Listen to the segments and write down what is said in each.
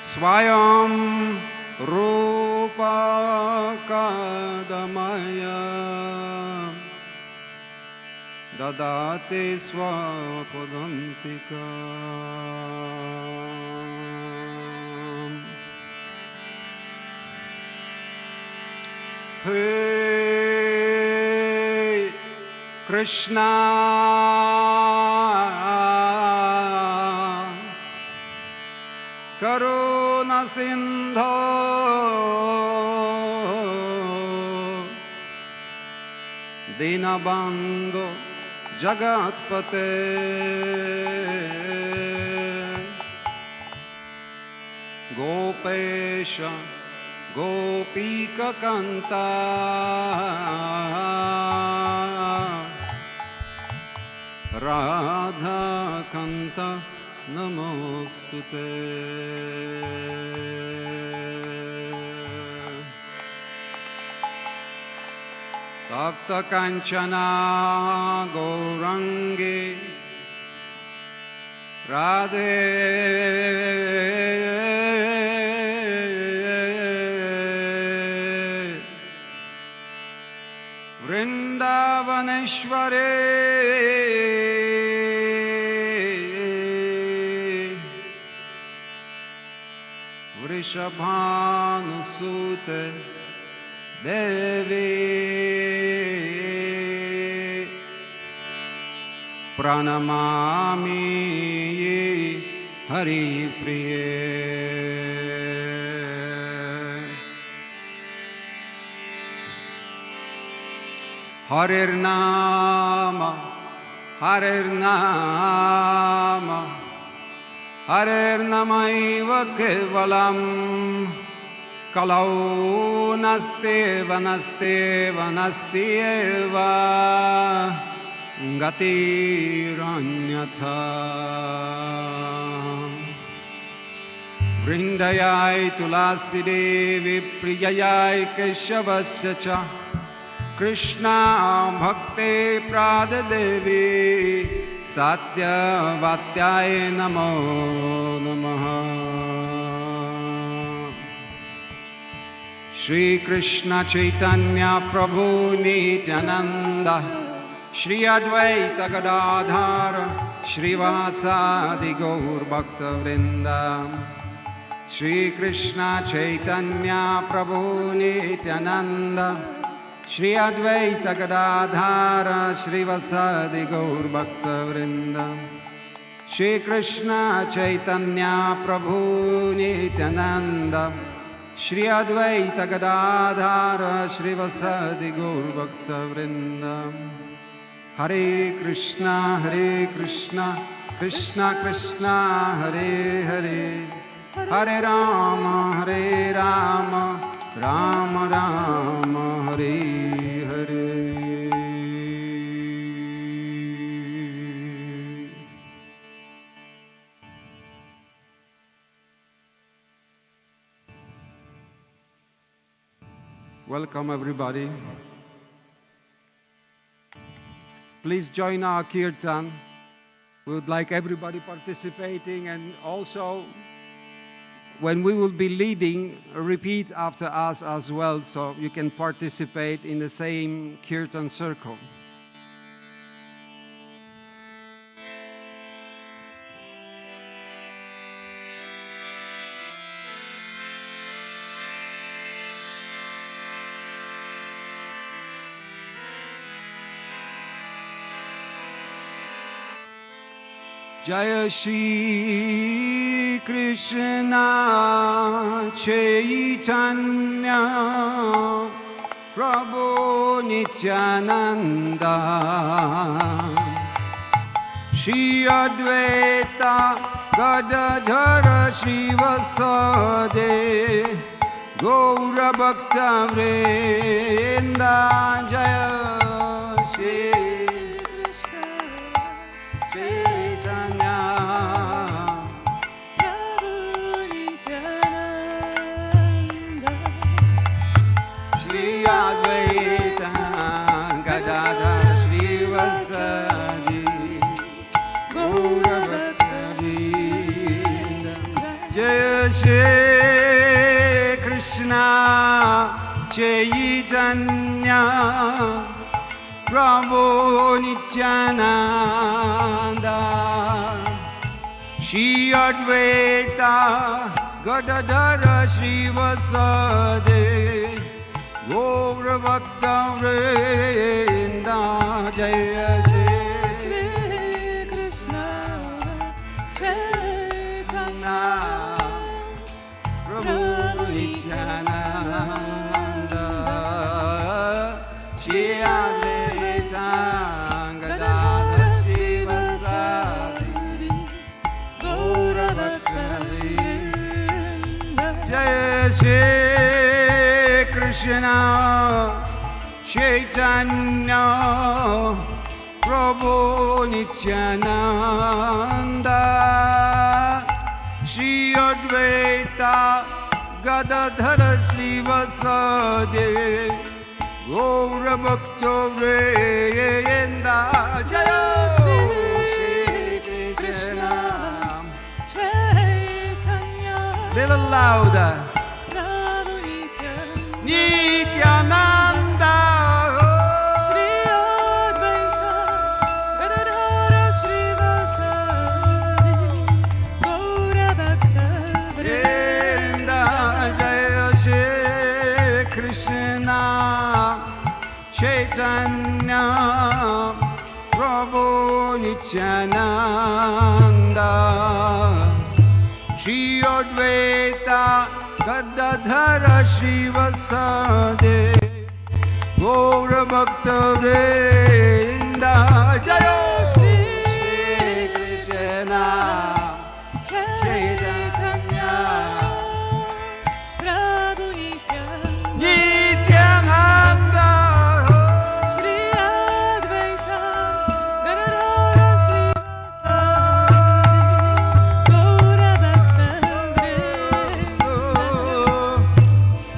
Swayam Rupa Kadamaya Dadate Swapadantika. Hey Krishna Karuna Sindho Dinabandhu Jagatpate Gopesha Gopika Kanta Radha Kanta Namostute. Tapta Kanchana Gaurangi Radhe Vrindavaneshware Vrishabhanusute Devi Pranamami Hari Priye. Harir Nama Harir Nama Harir Namaiva Kevalam Kalau Naste Vanaste Vanasti Eva Gatiranyatha. Vrindayai Tulasi Devi Priyayai Keshavasya Cha Krishna Bhakti Prada Devi Satya Vatyai Namo Namaha. Shri Krishna Chaitanya Prabhu Nityananda Shri Advaita Gadadhara Shri Vasadi Gaur Bhakta Vrinda. Shri Krishna Chaitanya Prabhu Nityananda Shri Advaita Gadadhara Shri Vasadi Gaur Bhakta Vrinda. Shri Krishna Chaitanya Prabhu Nityananda Shri Advaita Gadadhara Shri Vasadi Gaur Bhakta Vrinda. Hare Krishna Krishna Krishna Hare Hare Hare Rama Rama Rama Hare Hare. Welcome everybody. Please join our Kirtan. We would like everybody participating, and also when we will be leading, repeat after us as well, so you can participate in the same Kirtan circle. Jaya Shri Krishna Chaitanya Prabhu Nityananda Shri Advaita Gadadhara Shri Vasade Gaura Bhakta Vrinda. Jaya Shri Jaya Shri Krishna Chaitanya Prabhu Nityananda Shri Advaita Gadadhara Srivasade Gaura Bhakta Vrinda Jaya Shri Krishna Chaitanya Prabhu Nityananda Shri Advaita Gadadhara Srivasade Gaura Bhakta Vrinda Jaya Shri Krishna Chaitanya Prabhu Nityananda Shri Advaita Gadadhara Srivasade Gaura Bhakta Vrinda Jaya Shri Krishna Chaitanya Little louder Nityananda Shri Advaita Gadadhara Srivasade Gaura Bhakta Vrinda Jaya Shri Krishna Chaitanya Prabhu Nityananda Shri Advaita Gadadhara Srivasade Gaura Bhakta Vrinda Jaya Shri Krishna Chaitanya Prabhu Nityananda Shri Advaita Gadadhara Srivasade Gaura Bhakta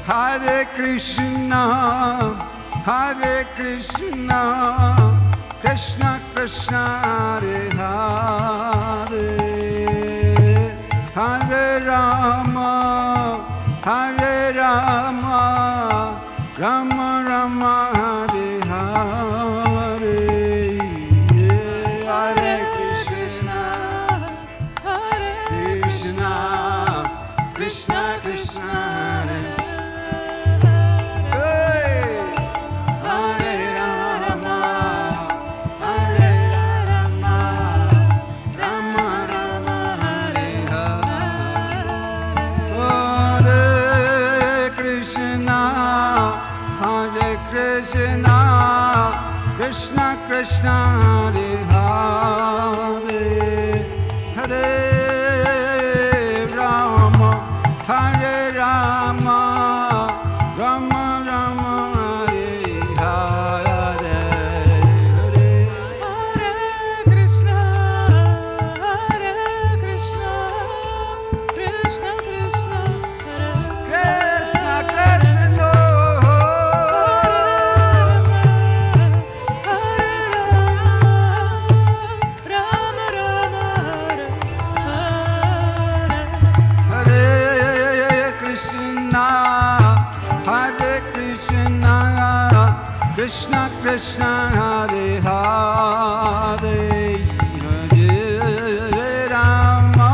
Hare Krishna Hare Krishna Krishna Krishna Hare Hare Hare Rama Hare Rama Rama Rama Hare Hare Hare Krishna Hare Krishna Krishna Krishna Hare Hare Rama Hare Rama Rama Rama Hare Hare Krishna Krishna Krishna Hare Hare Hare Rama Hare Rama Rama Rama Hare Hare Hare Krishna Krishna Krishna Hare Krishna Krishna Rama Rama Hare Krishna Krishna Krishna Hare Hare Hare Rama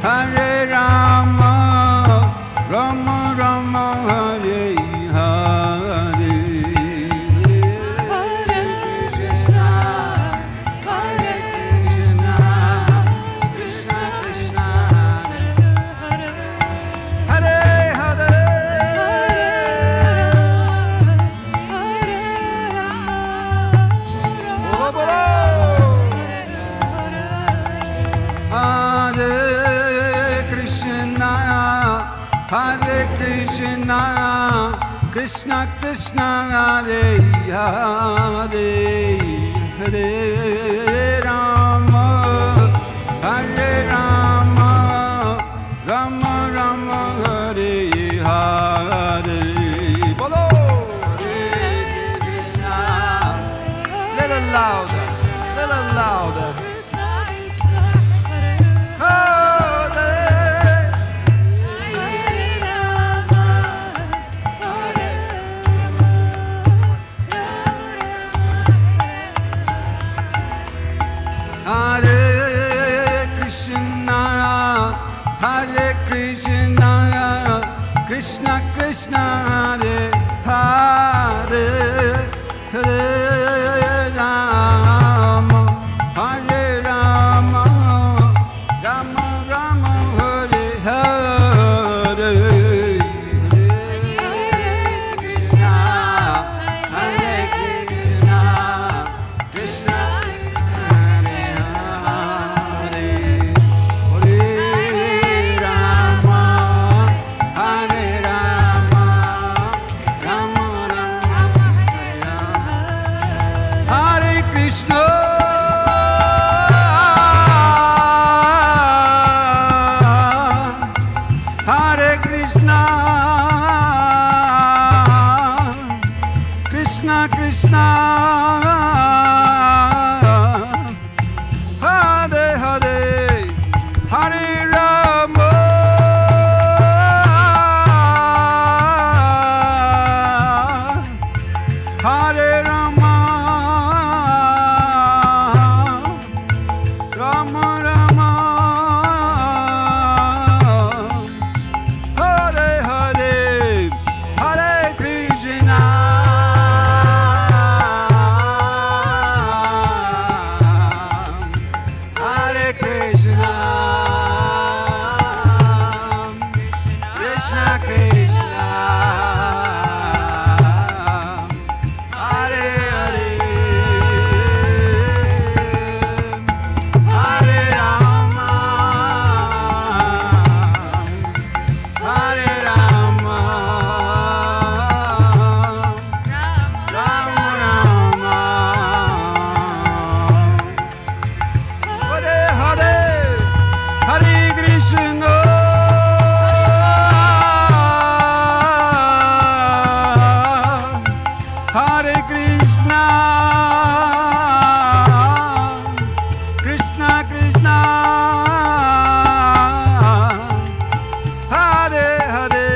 Hare Rama Rama Rama Hare Hare Hare Krishna Krishna Krishna Hare Hare Hare Krishna Krishna Krishna Hare Hare Hare Rama Hare Rama Rama Rama Hare Hare Bolo Hare Krishna Little louder, little louder. Krishna Krishna Hare Hare Krishna Krishna Hare Hare Hare Rama Hare Rama Rama Rama Hare Hare Krishna Hare Krishna Krishna Hare Hare Hare Rama Hare Rama Rama Rama Hare Krishna Hare Krishna Krishna Krishna Hare Hare Hare Rama Hare Rama Rama Rama Hare Hare Hare Krishna Hare Krishna Krishna Krishna Hare Hare Hare Rama Hare Rama Rama Rama Hare Hare Hare Krishna Hare Krishna Krishna Krishna Hare Hare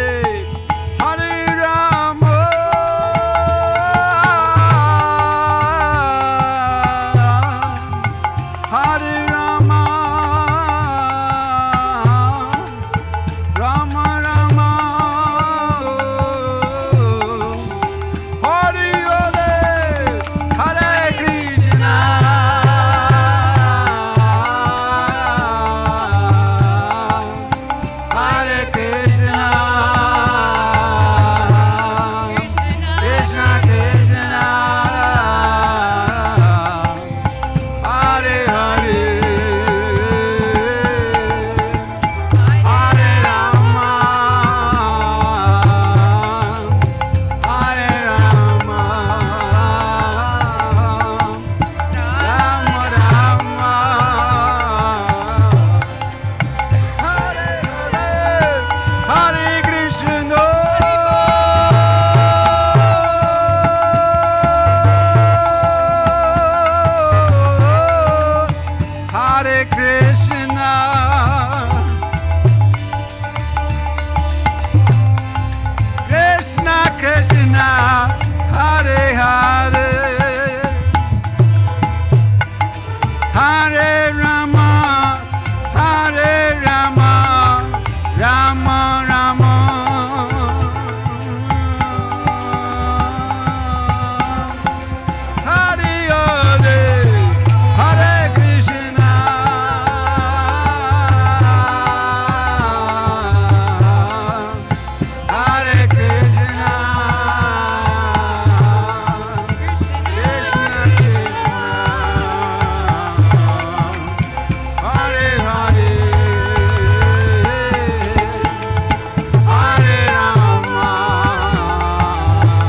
Hare Rama Hare Rama Rama Rama Hare Hare Hare Krishna Hare Krishna Krishna Krishna Hare Hare Hare Rama Hare Rama Rama Rama Hare Hare Hare Krishna Hare Krishna Krishna Krishna Hare Hare Hare Rama Hare Rama Rama Rama Hare Hare Hare Krishna Hare Krishna Krishna Krishna Hare Hare Hare Rama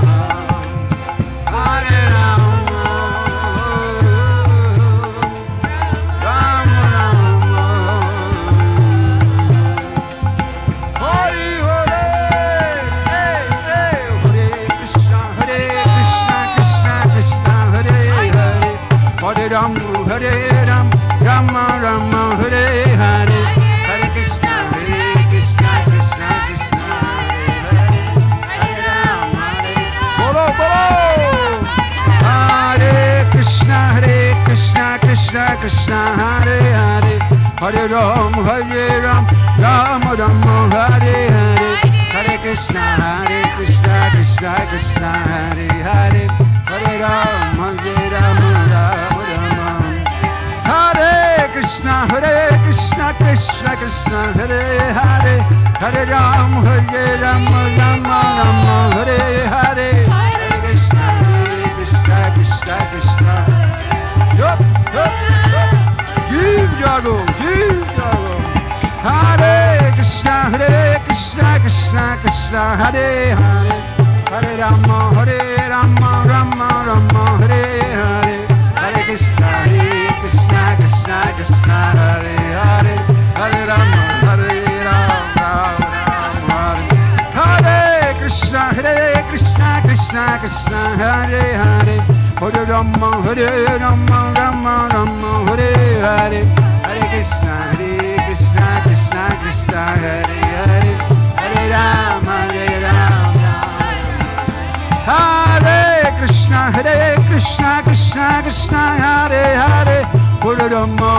Hare Rama Rama Rama Hare Hare Hare Krishna Krishna Krishna Hare Hare Hare Rama Hare Ram Rama Rama Hare Hare Hare Krishna Krishna Krishna Hare Hare Hare Rama Hare Bolo Bolo Hare Krishna Krishna Krishna Hare Hare Hare Ram Rama Rama Hare Hare Hare Krishna, Krishna Krishna, Hare Hare, Hare Ram, Ram Rama. Hare Krishna, Krishna Krishna, Hare Hare, Hare Ram, Rama Rama, Hare Hare, Hare Krishna, Krishna Krishna. Yup, yup, yup. Jeev Jago, Jeev Jago. Hare Krishna, Krishna Krishna, Hare Hare, Hare Rama, Rama Rama, Hare Hare, Hare Krishna, Krishna Krishna, Hare Hare, Hare Rama, Rama Rama, Hare Krishna, Krishna Krishna, Hare Hare, Hare Rama, Rama Rama, Hare Hare, Hare Krishna, Krishna Krishna, Hare Hare, Hare Rama, Rama. Hare Krishna, Krishna Krishna, Hare Hare, Hare Rama,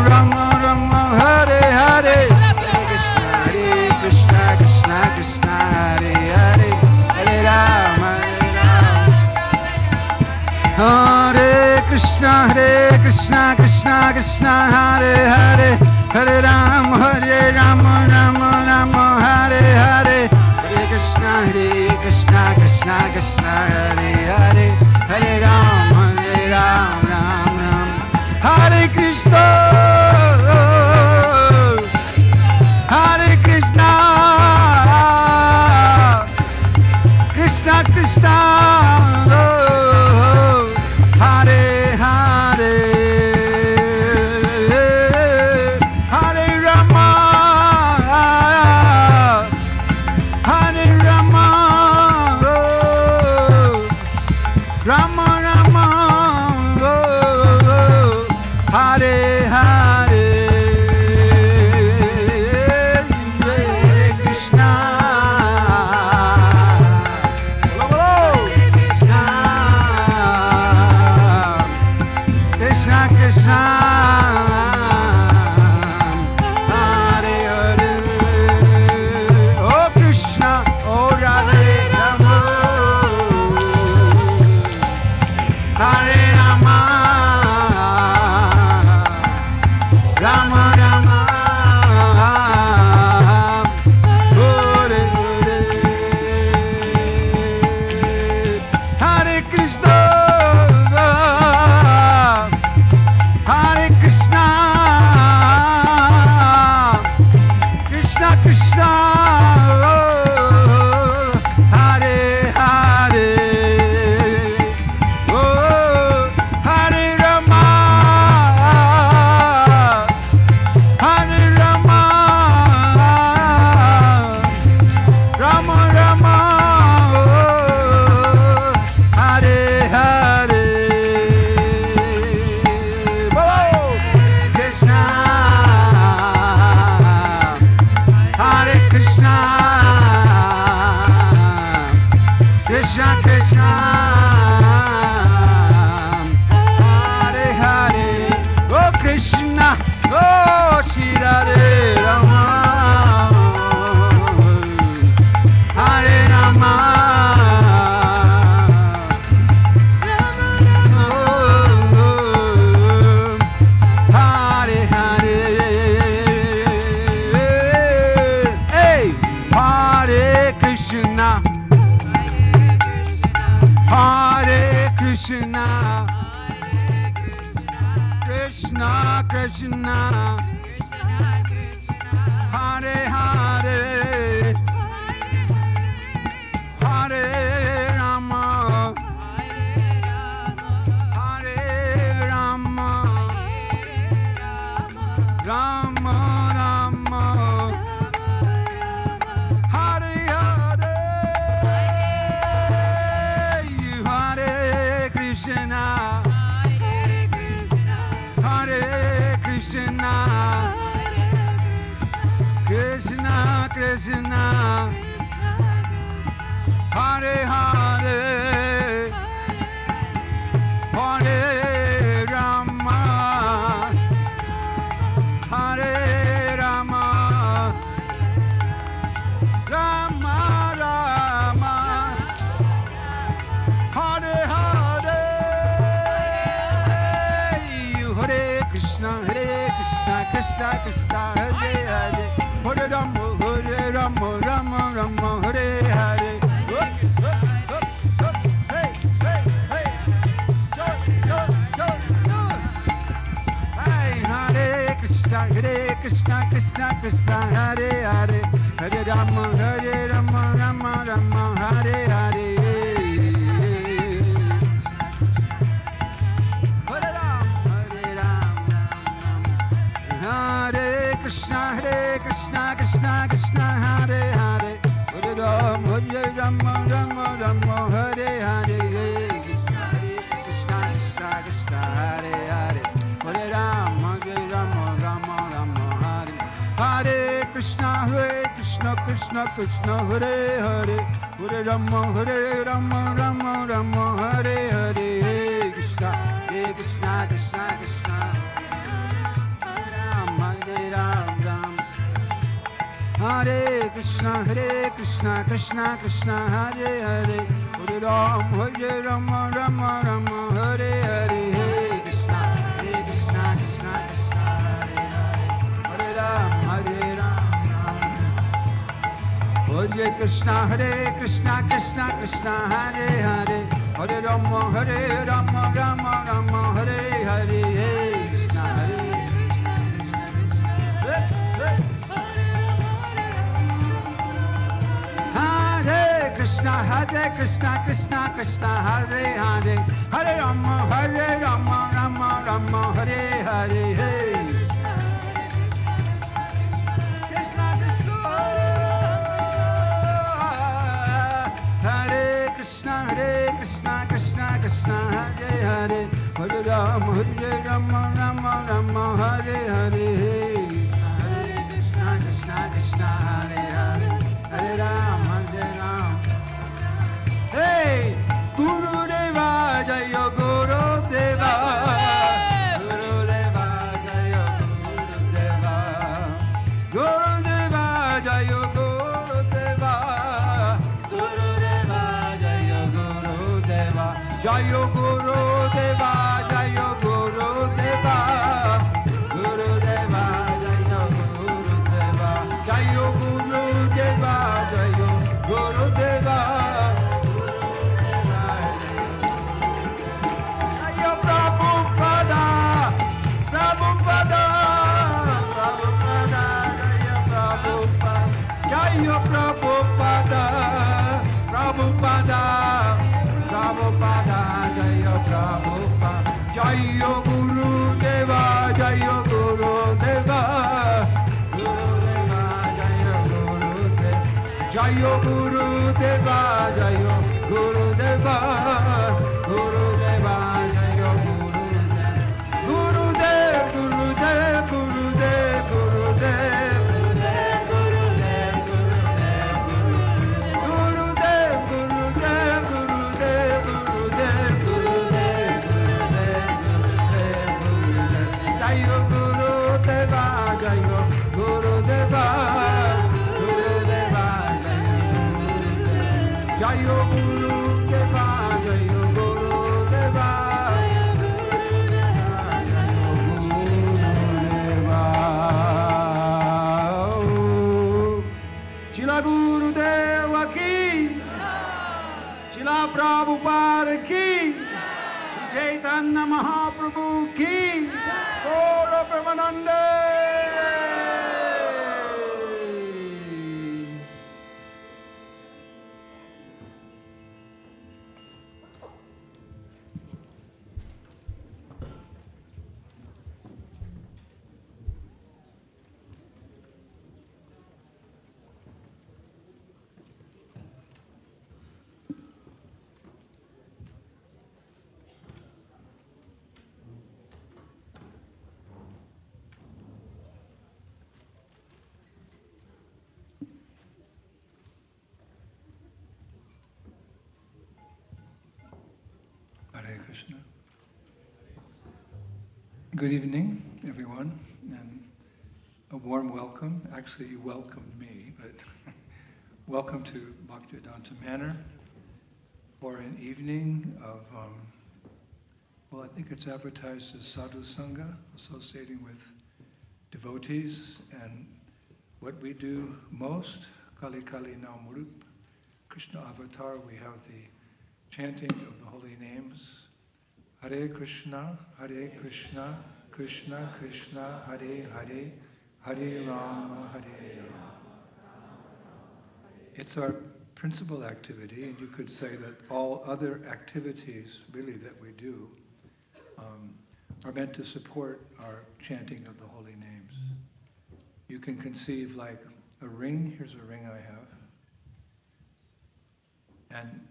Rama Rama, Hare Hare, Hare Krishna, Krishna, Hare Hare, Hare Rama, Hare Krishna, Krishna Krishna, Hare Hare, Hare Rama, Rama Rama, Hare Hare, Hare Krishna, Krishna Krishna, Hare Hare, Hare Rama, Rama Rama, Hare Krishna, Hare Krishna, Krishna Krishna, Hare Hare, Hare Rama, Hare Rama, Rama Rama, Hare Hare, Hare Krishna, Krishna Krishna, Hare Hare, Oh Krishna, Oh Radhe Rama, Hare Rama, Rama Rama, Hare Hare, Hare Krishna, Hare Krishna, Krishna Krishna, Hare Hare, Oh Hare Rama, Hare Rama, Rama Rama, Hare Hare, Bolo Krishna, Hare Krishna, Krishna Krishna, Hare Hare, Oh Krishna, Oh Shri Radhe Rama, Hare Rama, Hare Hare, hey, Hare Krishna, Hare Krishna, Krishna Krishna, Hare Hare, Hare Rama, Hare Rama, Rama Rama, Hare Hare, Hare Krishna, Hare Krishna, Krishna Hare Hare Hare Rama Rama Rama Hare Hare. Hey, hey, hey. Hey, Hare Krishna Krishna Krishna Hare Hare Hare Rama Rama Rama Hare Hare. Krishna Krishna Krishna Hare Hare Hare Rama Rama Rama Hare Hare. Krishna Krishna Krishna Hare Hare Hare Rama Rama Rama Hare Hare. Krishna Krishna Krishna Hare Hare Hare Rama Rama Rama Hare Hare. Krishna Krishna Krishna Hare Krishna Krishna Krishna Hare Hare Hare Rama Rama Rama Hare Hare. Krishna Krishna Krishna Hare Hare Rama Hare Krishna Krishna Krishna Hare Hare Hare Rama Rama Rama Hare Hare. Krishna Krishna Krishna Krishna Hare Hare Hare Rama Rama Rama Hare Hare. Krishna Krishna Krishna Krishna Hare Hare Hare Rama Rama Rama Hare Hare. Krishna Krishna Hare Hare Hare Rama Hey, Guru Deva Jayo Guru Deva, Guru Deva Jayo Guru Deva, Guru Deva Jayo Guru Deva, Guru Deva Jayo Guru Deva, Jayo Guru Deva, Jayo Guru Deva, Guru Deva Jayo Guru Deva, Jayo Guru Deva, Jayo Guru Deva. Jaya Prabhupada, Prabhupada, Prabhupada, Jaya Prabhupada, Jaya Guru Deva, Jaya Guru Deva, Guru Deva, Jaya Guru Deva, Jaya Guru Deva, Jaya Guru Deva, Guru Deva, Jaya Guru Deva, Guru Dev, Guru Dev, Guru Dev, Guru Dev. Jayo Guru Deva, Jayo Guru Deva, Jayo Guru Deva. Shila Guru Deva ki, Shila Prabhupada ki, Chaitanya Mahaprabhu ki, Gaura Premanande. Hare Krishna. Good evening, everyone, and a warm welcome. Actually, you welcomed me, but welcome to Bhaktivedanta Manor for an evening of, well, I think it's advertised as Sadhu Sanga, associating with devotees, and what we do most, Kali Kali Naam Rup, Krishna Avatar, we have the chanting of the holy names. Hare Krishna, Krishna Krishna, Hare Hare, Hare Rama, Hare Rama. It's our principal activity, and you could say that all other activities, really, that we do are meant to support our chanting of the holy names. You can conceive like a ring. Here's a ring I have. And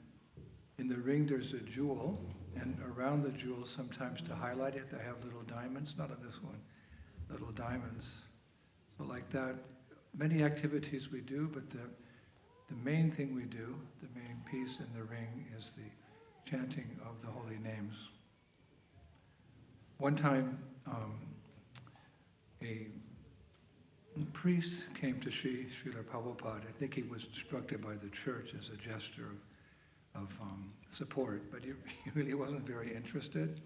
in the ring there's a jewel, and around the jewel, sometimes to highlight it, they have little diamonds, not on this one, little diamonds. So like that, many activities we do, but the main thing we do, the main piece in the ring, is the chanting of the holy names. One time, a priest came to Srila Prabhupada. I think he was instructed by the church as a gesture of support, but he really wasn't very interested.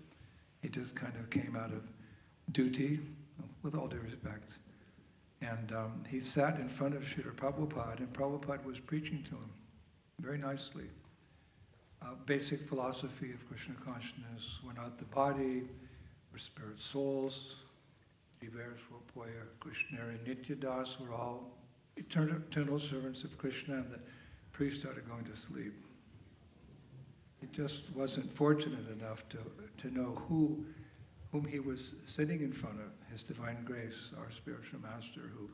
He just kind of came out of duty, with all due respect. And he sat in front of Srila Prabhupada, and Prabhupada was preaching to him very nicely. Basic philosophy of Krishna consciousness: we're not the body, we're spirit souls. Jivers Vapoya, Krishna and Nityadas, we're all eternal servants of Krishna, and the priest started going to sleep. He just wasn't fortunate enough to know whom he was sitting in front of, His Divine Grace, our spiritual master, who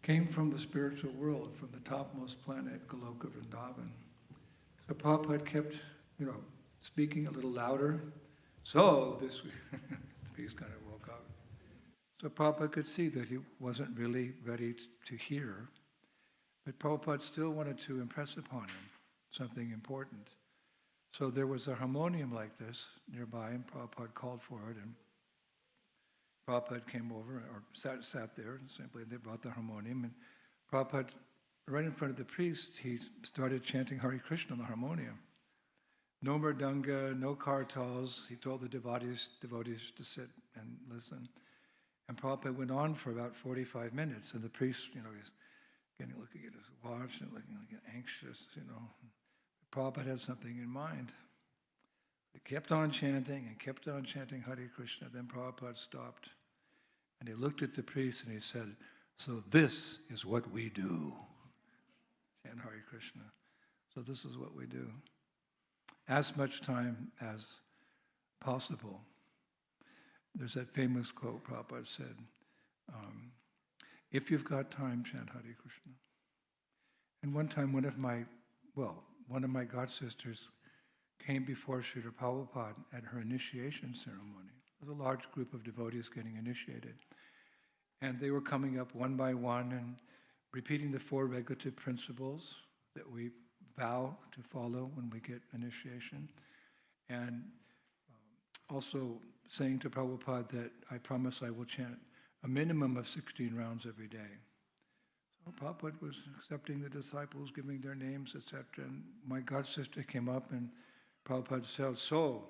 came from the spiritual world, from the topmost planet, Goloka Vrindavan. So Prabhupada kept, speaking a little louder. So this, the priest kind of woke up. So Prabhupada could see that he wasn't really ready to hear, but Prabhupada still wanted to impress upon him something important. So there was a harmonium like this nearby, and Prabhupada called for it, and Prabhupada came over, or sat there, and simply they brought the harmonium, and Prabhupada, right in front of the priest, he started chanting Hare Krishna on the harmonium. No mridanga, no kartals. He told the devotees to sit and listen. And Prabhupada went on for about 45 minutes, and the priest, he's looking at his watch and looking anxious, Prabhupada had something in mind. He kept on chanting Hare Krishna. Then Prabhupada stopped, and he looked at the priest and he said, "So this is what we do." Chant Hare Krishna. So this is what we do. As much time as possible. There's that famous quote Prabhupada said, if you've got time, chant Hare Krishna. And one time one of my god sisters came before Srila Prabhupada at her initiation ceremony. There was a large group of devotees getting initiated. And they were coming up one by one and repeating the 4 regulative principles that we vow to follow when we get initiation. And also saying to Prabhupada that I promise I will chant a minimum of 16 rounds every day. So Prabhupada was accepting the disciples, giving their names, etc. And my god sister came up and Prabhupada said, "So,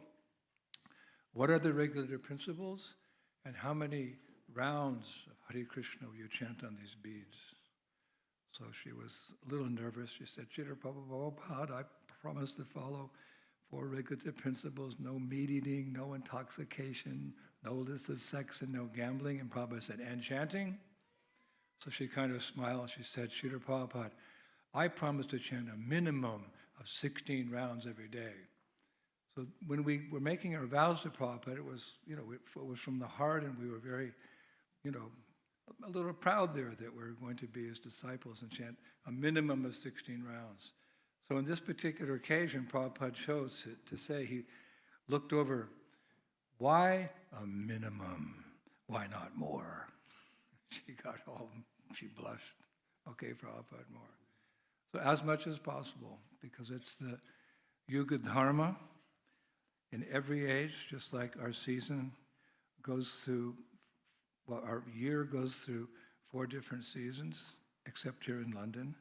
what are the regulative principles and how many rounds of Hare Krishna will you chant on these beads?" So she was a little nervous. She said, "Srila Prabhupada, I promise to follow 4 regulative principles: no meat eating, no intoxication, no illicit sex, and no gambling." And Prabhupada said, "And chanting?" So she kind of smiled. She said, "Srila Prabhupada, I promise to chant a minimum of 16 rounds every day." So when we were making our vows to Prabhupada, it was from the heart, and we were very, a little proud there that we're going to be his disciples and chant a minimum of 16 rounds. So on this particular occasion, Prabhupada chose to say, he looked over, why a minimum? Why not more? She blushed. Okay, Prabhupada, more. So as much as possible, because it's the Yuga Dharma in every age, just like our season goes through, our year goes through 4 different seasons, except here in London.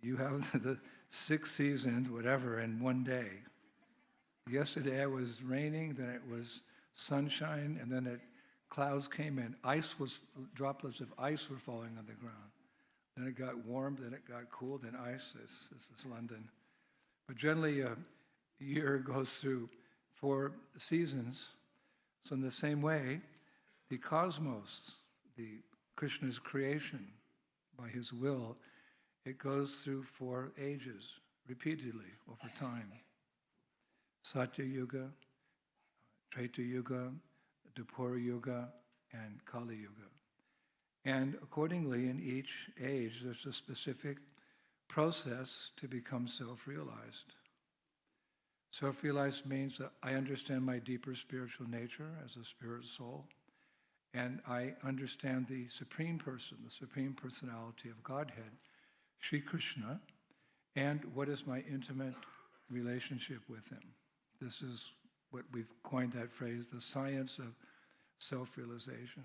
You have the 6 seasons, whatever, in one day. Yesterday it was raining, then it was sunshine, and then it clouds came in, droplets of ice were falling on the ground. Then it got warm, then it got cool, then ice. This is London. But generally, a year goes through 4 seasons. So in the same way, the cosmos, the Krishna's creation by his will, it goes through 4 ages repeatedly over time. Satya Yuga, Treta Yuga, Dwapara Yuga, and Kali Yuga. And accordingly, in each age, there's a specific process to become self-realized. Self-realized means that I understand my deeper spiritual nature as a spirit soul, and I understand the Supreme Person, the Supreme Personality of Godhead, Sri Krishna, and what is my intimate relationship with him. This is what we've coined that phrase, the science of self-realization.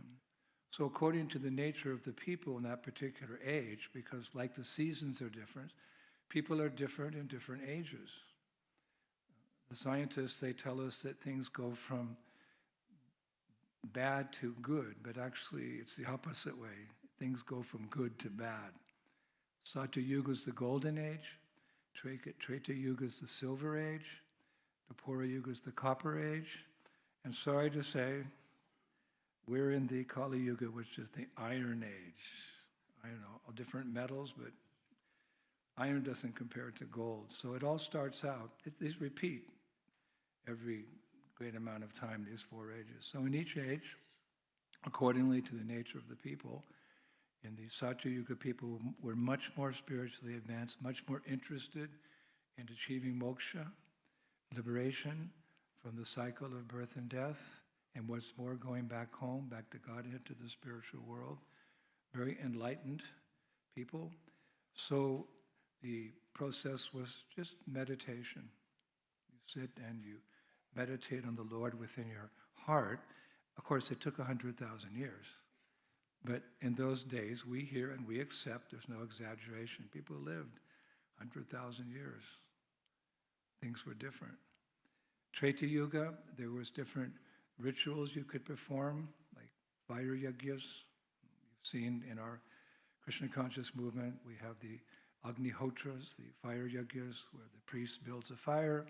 So according to the nature of the people in that particular age, because like the seasons are different, people are different in different ages. The scientists, they tell us that things go from bad to good, but actually it's the opposite way. Things go from good to bad. Satya Yuga is the golden age, Treta Yuga is the silver age, Dwapara Yuga is the copper age, and sorry to say, we're in the Kali Yuga, which is the iron age. I don't know, all different metals, but iron doesn't compare to gold. So it all starts out, these repeat every great amount of time, these 4 ages. So in each age, accordingly to the nature of the people, in the Satya Yuga, people were much more spiritually advanced, much more interested in achieving moksha, liberation from the cycle of birth and death, and what's more, going back home, back to Godhead, to the spiritual world. Very enlightened people. So the process was just meditation. You sit and you meditate on the Lord within your heart. Of course, it took 100,000 years. But in those days, we hear and we accept, there's no exaggeration. People lived 100,000 years. Things were different. Treta Yuga, there was different rituals you could perform, like fire yajnas. You've seen in our Krishna conscious movement, we have the Agnihotras, the fire yajnas, where the priest builds a fire.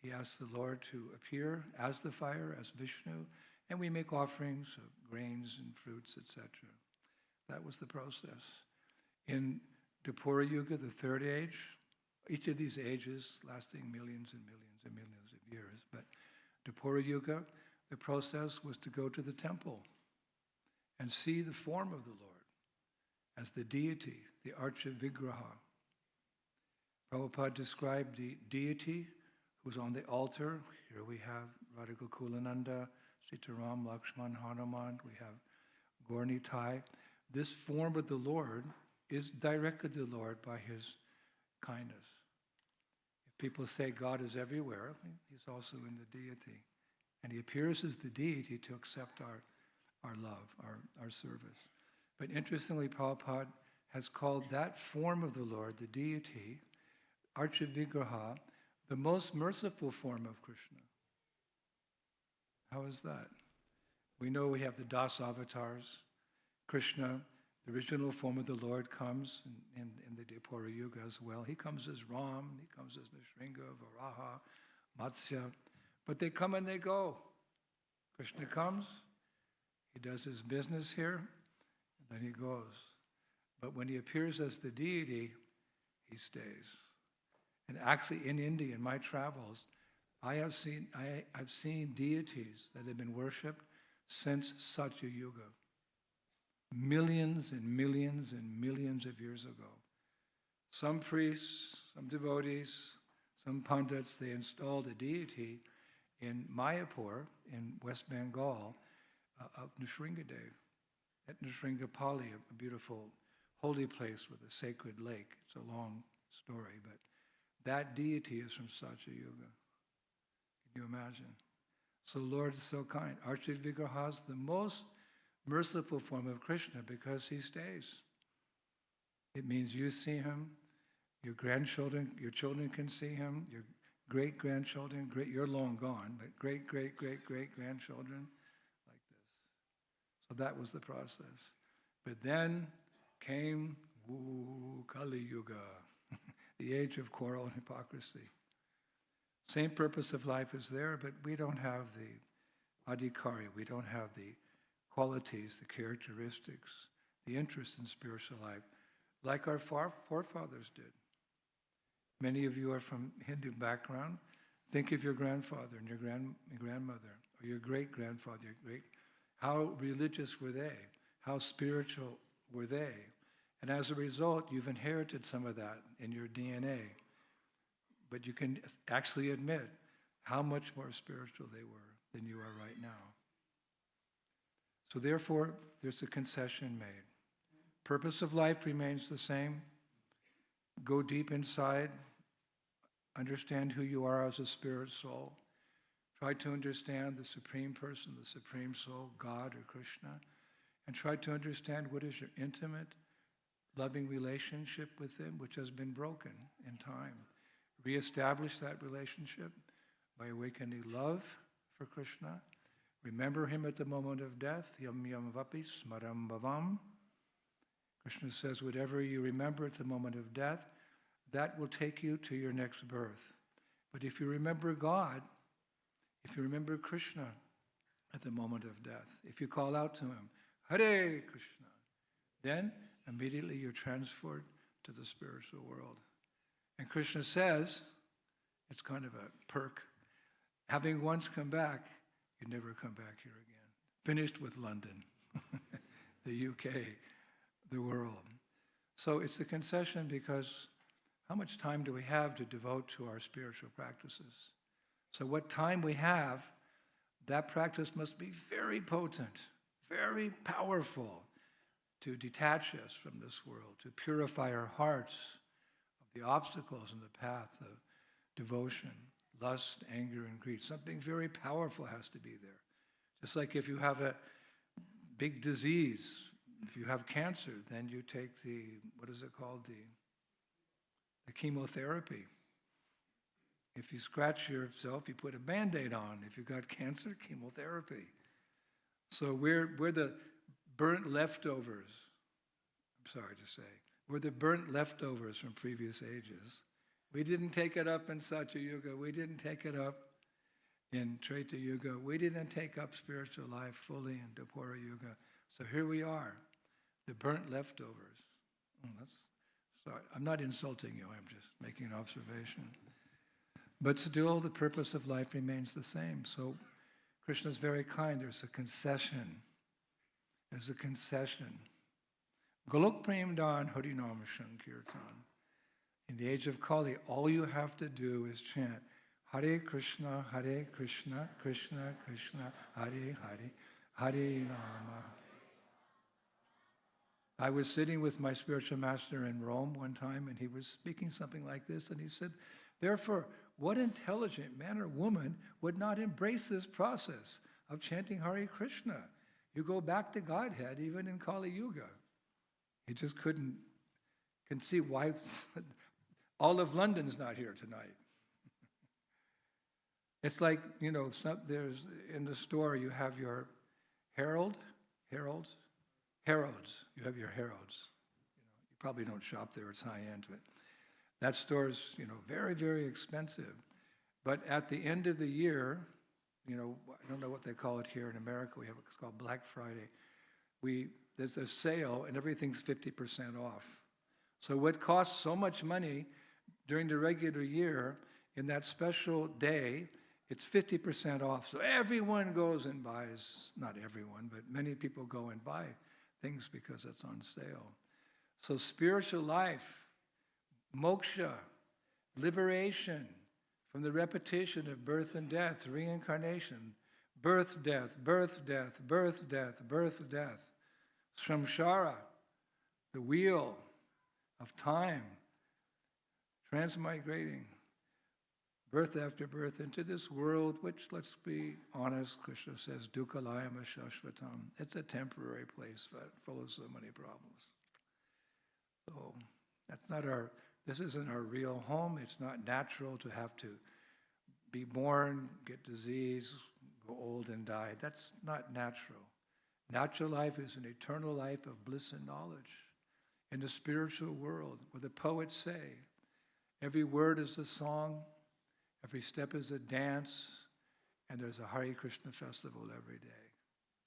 He asks the Lord to appear as the fire, as Vishnu, and we make offerings of grains and fruits, etc. That was the process. In Dwapara Yuga, the 3rd age, each of these ages lasting millions and millions and millions of years, but Dwapara Yuga, the process was to go to the temple and see the form of the Lord as the deity, the Archa Vigraha. Prabhupada described the deity who was on the altar. Here we have Radha Gokulananda, Sitaram, Lakshman, Hanuman. We have Gaur Nitai. This form of the Lord is directed to the Lord by his kindness. If people say God is everywhere, he's also in the deity. And he appears as the deity to accept our love, our service. But interestingly, Prabhupada has called that form of the Lord, the deity, Archa Vigraha, the most merciful form of Krishna. How is that? We know we have the Das avatars. Krishna, the original form of the Lord, comes in the Dwapara Yuga as well. He comes as Ram, he comes as Nrsimha, Varaha, Matsya. But they come and they go. Krishna comes, he does his business here, and then he goes. But when he appears as the deity, he stays. And actually in India, in my travels, I've seen deities that have been worshipped since Satya Yuga. Millions and millions and millions of years ago. Some priests, some devotees, some pandits, they installed a deity in Mayapur, in West Bengal, of Nrsimhadev, at Nrsimhapali, a beautiful holy place with a sacred lake. It's a long story, but that deity is from Satya Yuga. Can you imagine? So Lord is so kind. Archa Vigraha is the most merciful form of Krishna because he stays. It means you see him, your grandchildren, your children can see him, your great-grandchildren, you're long gone, but great-great-great-great-grandchildren, like this. So that was the process. But then came Kali Yuga, the age of quarrel and hypocrisy. Same purpose of life is there, but we don't have the adhikari, we don't have the qualities, the characteristics, the interest in spiritual life, like our forefathers did. Many of you are from Hindu background. Think of your grandfather and your grandmother, or your great-grandfather, how religious were they? How spiritual were they? And as a result, you've inherited some of that in your DNA. But you can actually admit how much more spiritual they were than you are right now. So therefore, there's a concession made. Purpose of life remains the same. Go deep inside. Understand who you are as a spirit soul. Try to understand the Supreme Person, the Supreme Soul, God or Krishna. And try to understand what is your intimate, loving relationship with Him, which has been broken in time. Reestablish that relationship by awakening love for Krishna. Remember Him at the moment of death. Yam yam vapi smaram bhavam. Krishna says, whatever you remember at the moment of death, that will take you to your next birth. But if you remember God, if you remember Krishna at the moment of death, if you call out to Him, Hare Krishna, then immediately you're transferred to the spiritual world. And Krishna says, it's kind of a perk, having once come back, you never come back here again. Finished with London, the UK, the world. So it's a concession because how much time do we have to devote to our spiritual practices? So what time we have, that practice must be very potent, very powerful to detach us from this world, to purify our hearts of the obstacles in the path of devotion, lust, anger, and greed. Something very powerful has to be there. Just like if you have a big disease, if you have cancer, then you take the, what is it called, the chemotherapy. If you scratch yourself, you put a Band-Aid on. If you've got cancer, chemotherapy. So we're the burnt leftovers, I'm sorry to say. We're the burnt leftovers from previous ages. We didn't take it up in Satya Yuga. We didn't take it up in Treta Yuga. We didn't take up spiritual life fully in Dwapara Yuga. So here we are, the burnt leftovers. Sorry, I'm not insulting you, I'm just making an observation. But still, the purpose of life remains the same. So Krishna's very kind. There's a concession. There's a concession. Golok Prem Dan Harinam Sankirtan. In the age of Kali, all you have to do is chant Hare Krishna, Krishna Krishna, Hare Hare, Hare Rama. I was sitting with my spiritual master in Rome one time, and he was speaking something like this, and he said, therefore, what intelligent man or woman would not embrace this process of chanting Hare Krishna? You go back to Godhead, even in Kali Yuga. He just couldn't conceive why all of London's not here tonight. It's like, there's in the store you have your heralds. You have your heralds. You probably don't shop there, it's high-end, but that store's, very, very expensive. But at the end of the year, I don't know what they call it here in America. We have it's called Black Friday. There's a sale and everything's 50% off. So what costs so much money during the regular year, in that special day, it's 50% off. So everyone goes and buys, not everyone, but many people go and buy things because it's on sale. So spiritual life, moksha, liberation from the repetition of birth and death, reincarnation, birth, death, birth, death, birth, death, birth, death. Samsara, the wheel of time, transmigrating, birth after birth into this world, which, let's be honest, Krishna says, dukkhalayam shashvatam. It's a temporary place, but full of so many problems. So this isn't our real home. It's not natural to have to be born, get disease, go old and die. That's not natural. Natural life is an eternal life of bliss and knowledge. In the spiritual world, where the poets say, every word is a song, every step is a dance, and there's a Hare Krishna festival every day.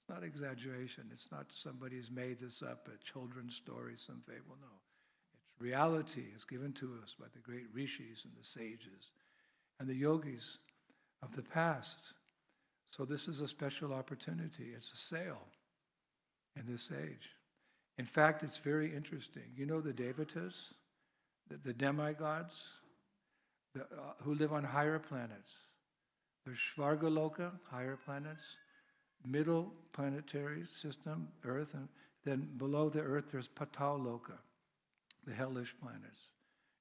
It's not exaggeration. It's not somebody's made this up, a children's story, some fable. No. It's reality. It's given to us by the great rishis and the sages and the yogis of the past. So this is a special opportunity. It's a sale in this age. In fact, it's very interesting. You know the devatas, the demigods, who live on higher planets. There's Svargaloka, higher planets, middle planetary system, Earth, and then below the Earth there's Pataloka, the hellish planets.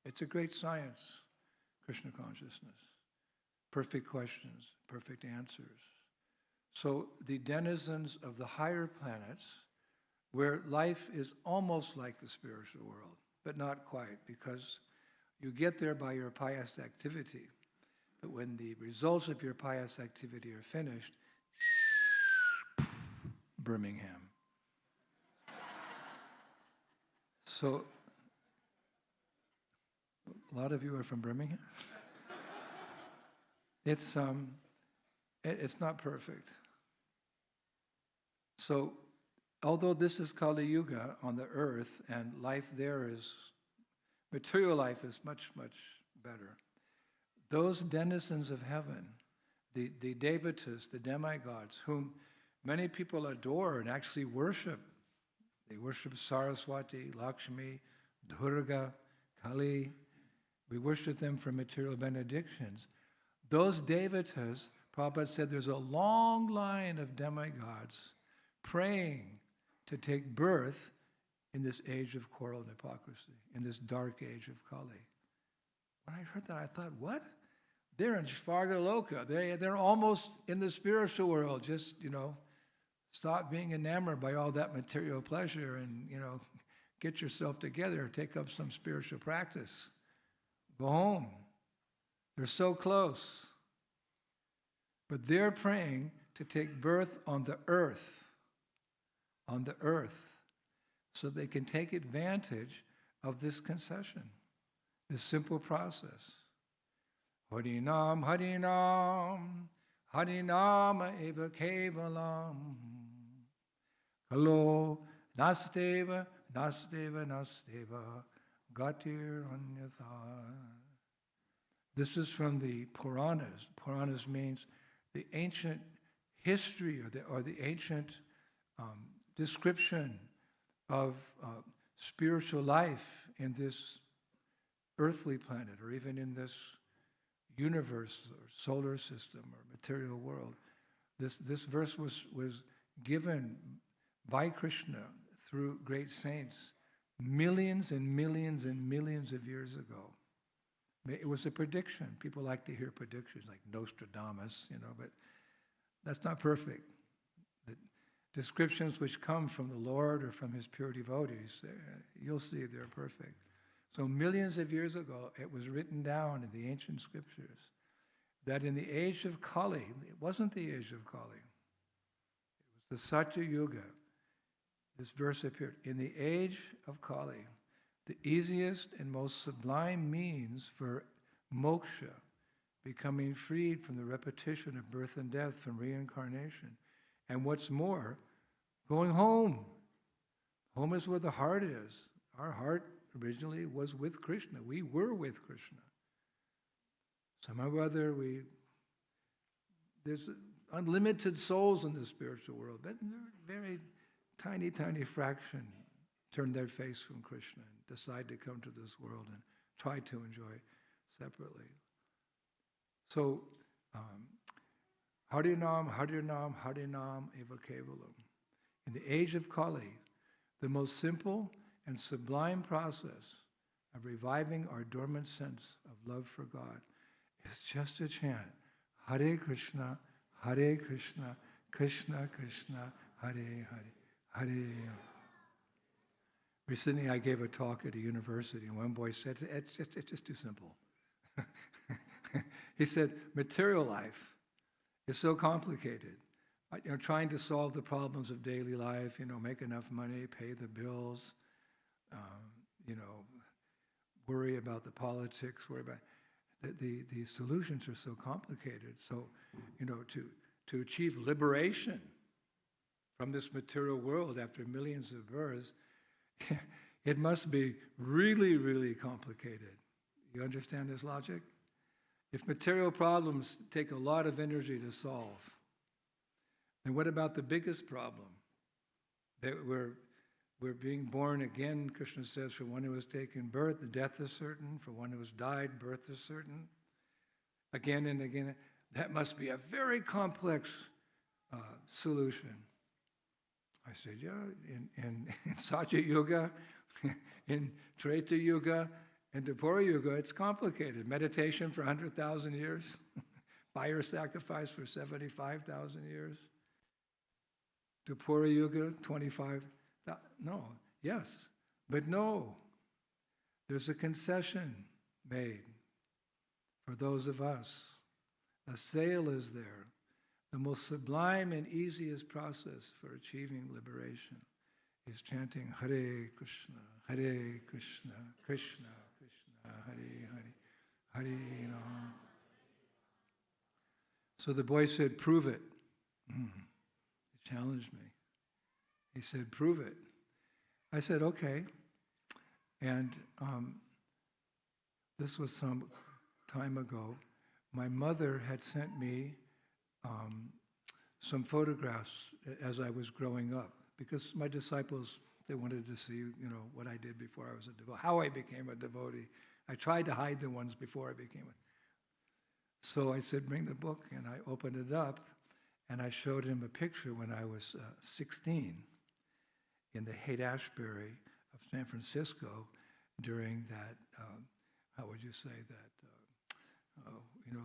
It's a great science, Krishna consciousness. Perfect questions, perfect answers. So the denizens of the higher planets, where life is almost like the spiritual world, but not quite, because you get there by your pious activity. But when the results of your pious activity are finished, Birmingham. So, a lot of you are from Birmingham? It's not perfect. So, although this is Kali Yuga on the earth, and life there is, material life is much, much better. Those denizens of heaven, the devatas, the demigods, whom many people adore and actually worship. They worship Saraswati, Lakshmi, Durga, Kali. We worship them for material benedictions. Those devatas, Prabhupada said there's a long line of demigods praying to take birth in this age of quarrel and hypocrisy, in this dark age of Kali. When I heard that, I thought, what? They're in Svargaloka. They're almost in the spiritual world. Just, stop being enamored by all that material pleasure and, get yourself together, take up some spiritual practice. Go home. They're so close. But they're praying to take birth on the earth, so they can take advantage of this concession, this simple process. Harinam, Harinam, Harinama eva kevalam. Kalo nasteva, nasteva, nasteva, gatir anyatha. This is from the Puranas. Puranas means the ancient history or the ancient description of spiritual life in this earthly planet, or even in this universe or solar system or material world. This verse was given by Krishna through great saints millions and millions and millions of years ago. It was a prediction. People like to hear predictions like Nostradamus, but that's not perfect. The descriptions which come from the Lord or from His pure devotees, you'll see they're perfect. So millions of years ago, it was written down in the ancient scriptures that in the age of Kali, it wasn't the age of Kali, it was the Satya Yuga. This verse appeared. In the age of Kali, the easiest and most sublime means for moksha, becoming freed from the repetition of birth and death, from reincarnation. And what's more, going home. Home is where the heart is. Our heart originally was with Krishna. We were with Krishna. Somehow or other, there's unlimited souls in the spiritual world, but they're very tiny, tiny fraction turn their face from Krishna and decide to come to this world and try to enjoy separately. So, Harinam, Harinam, Harinam eva kevalam. In the age of Kali, the most simple and sublime process of reviving our dormant sense of love for God is just to chant Hare Krishna, Krishna Krishna, Hare Hare, Hare. Recently I gave a talk at a university and one boy said, it's just too simple. He said, material life is so complicated. trying to solve the problems of daily life, make enough money, pay the bills, worry about the politics, worry about the solutions are so complicated. So, to achieve liberation from this material world after millions of births, it must be really, really complicated. You understand this logic? If material problems take a lot of energy to solve, then what about the biggest problem? That we're being born again, Krishna says, for one who has taken birth, the death is certain. For one who has died, birth is certain. Again and again. That must be a very complex solution. I said, yeah, in Satya Yuga, in Treta Yuga, in Dwapara Yuga, it's complicated. Meditation for 100,000 years, fire sacrifice for 75,000 years. Dwapara Yuga, 25. No, yes, but no. There's a concession made for those of us. A sale is there. The most sublime and easiest process for achieving liberation is chanting Hare Krishna, Hare Krishna, Krishna Krishna, Hare Hare, Hare Rama. So the boy said, prove it. He challenged me. He said, prove it. I said, okay. And this was some time ago. My mother had sent me some photographs as I was growing up, because my disciples, they wanted to see, what I did before I was a devotee, how I became a devotee. I tried to hide the ones before I became a. So I said, bring the book, and I opened it up, and I showed him a picture when I was 16 in the Haight-Ashbury of San Francisco during that, how would you say that, the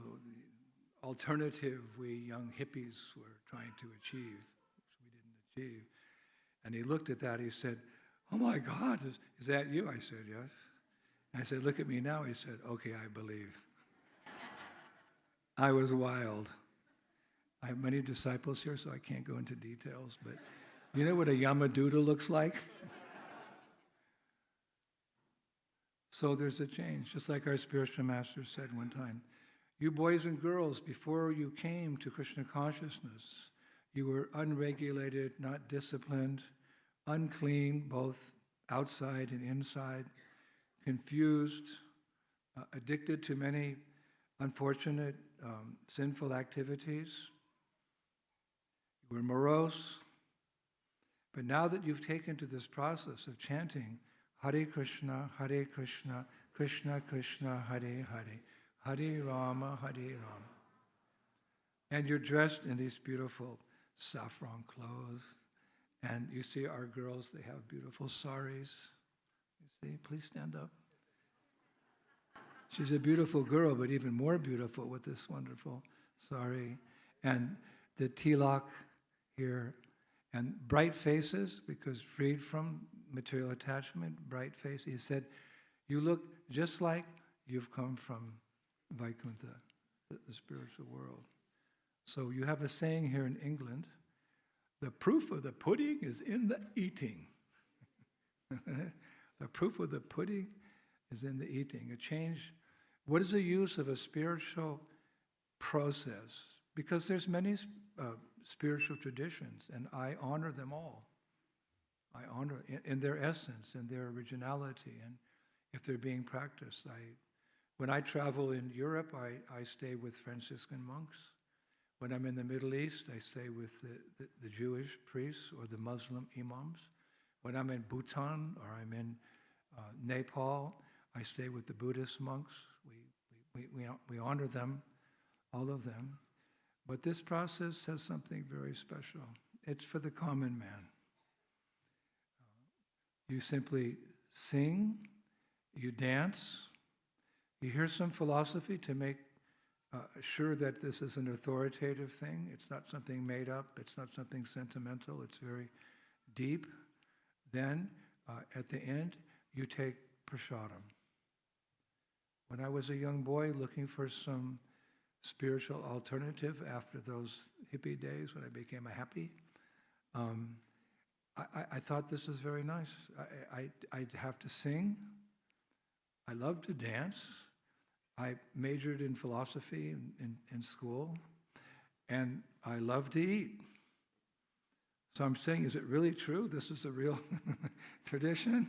alternative we young hippies were trying to achieve, which we didn't achieve. And he looked at that, he said, oh my God, is that you? I said, yes. And I said, look at me now. He said, okay, I believe. I was wild. I have many disciples here, so I can't go into details, but you know what a Yamaduta looks like? So there's a change, just like our spiritual master said one time. You boys and girls, before you came to Krishna consciousness, you were unregulated, not disciplined, unclean, both outside and inside, confused, addicted to many unfortunate, sinful activities. You were morose. But now that you've taken to this process of chanting Hare Krishna, Krishna Krishna, Hare Hare, Hare Rama, Hare Rama. And you're dressed in these beautiful saffron clothes. And you see our girls, they have beautiful saris. You see, please stand up. She's a beautiful girl, but even more beautiful with this wonderful sari. And the tilak here. And bright faces, because freed from material attachment, bright face. He said, you look just like you've come from Vaikuntha, the spiritual world. So you have a saying here in England, the proof of the pudding is in the eating. The proof of the pudding is in the eating. A change. What is the use of a spiritual process? Because there's many spiritual traditions, and I honor them all. I honor in their essence, in their originality, and if they're being practiced. When I travel in Europe, I stay with Franciscan monks. When I'm in the Middle East, I stay with the Jewish priests or the Muslim imams. When I'm in Bhutan or I'm in Nepal, I stay with the Buddhist monks. We honor them, all of them. But this process has something very special. It's for the common man. You simply sing, you dance, you hear some philosophy to make sure that this is an authoritative thing. It's not something made up, it's not something sentimental, it's very deep. Then, at the end, you take prasadam. When I was a young boy looking for some spiritual alternative after those hippie days when I became a happy. I thought this was very nice. I'd have to sing. I love to dance. I majored in philosophy in school. And I love to eat. So I'm saying, is it really true? This is a real tradition?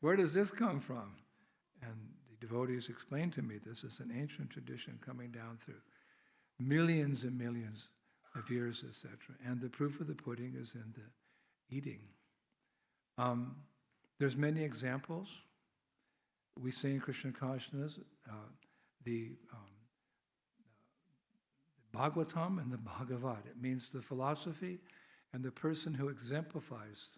Where does this come from? And the devotees explained to me this is an ancient tradition coming down through millions and millions of years, etc. And the proof of the pudding is in the eating. There's many examples. We say in Krishna consciousness, the Bhagavatam and the Bhagavad. It means the philosophy and the person who exemplifies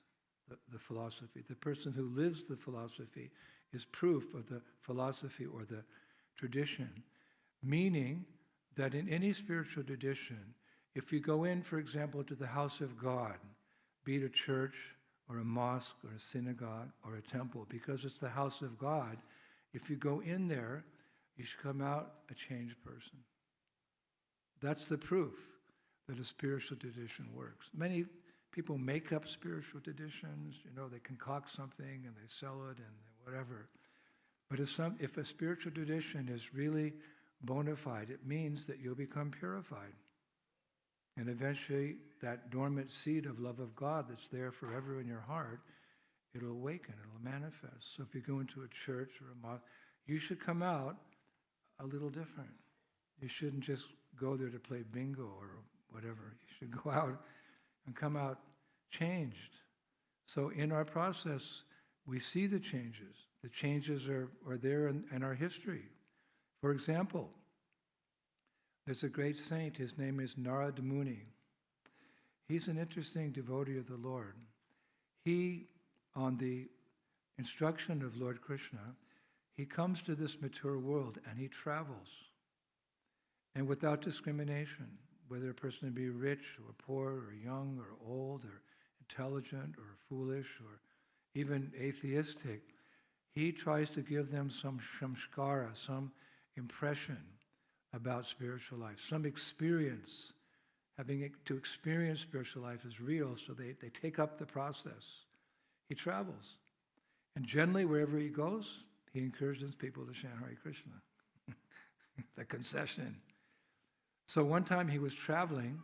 the philosophy. The person who lives the philosophy is proof of the philosophy or the tradition. Meaning that in any spiritual tradition, if you go in, for example, to the house of God, be it a church or a mosque or a synagogue or a temple, because it's the house of God, if you go in there, you should come out a changed person. That's the proof that a spiritual tradition works. Many people make up spiritual traditions, they concoct something and they sell it and whatever. But if a spiritual tradition is really bona fide, it means that you'll become purified. And eventually that dormant seed of love of God that's there forever in your heart, it'll awaken, it'll manifest. So if you go into a church or a mosque, you should come out a little different. You shouldn't just go there to play bingo or whatever. You should go out and come out changed. So in our process, we see the changes. The changes are there in our history. For example, there's a great saint, his name is Indradyumna. He's an interesting devotee of the Lord. He, on the instruction of Lord Krishna, he comes to this mature world and he travels. And without discrimination, whether a person be rich or poor or young or old or intelligent or foolish or even atheistic, he tries to give them some samskara, some impression about spiritual life, some experience. Having to experience spiritual life is real, so they take up the process. He travels. And generally, wherever he goes, he encourages people to chant Hare Krishna. The concession. So one time he was traveling,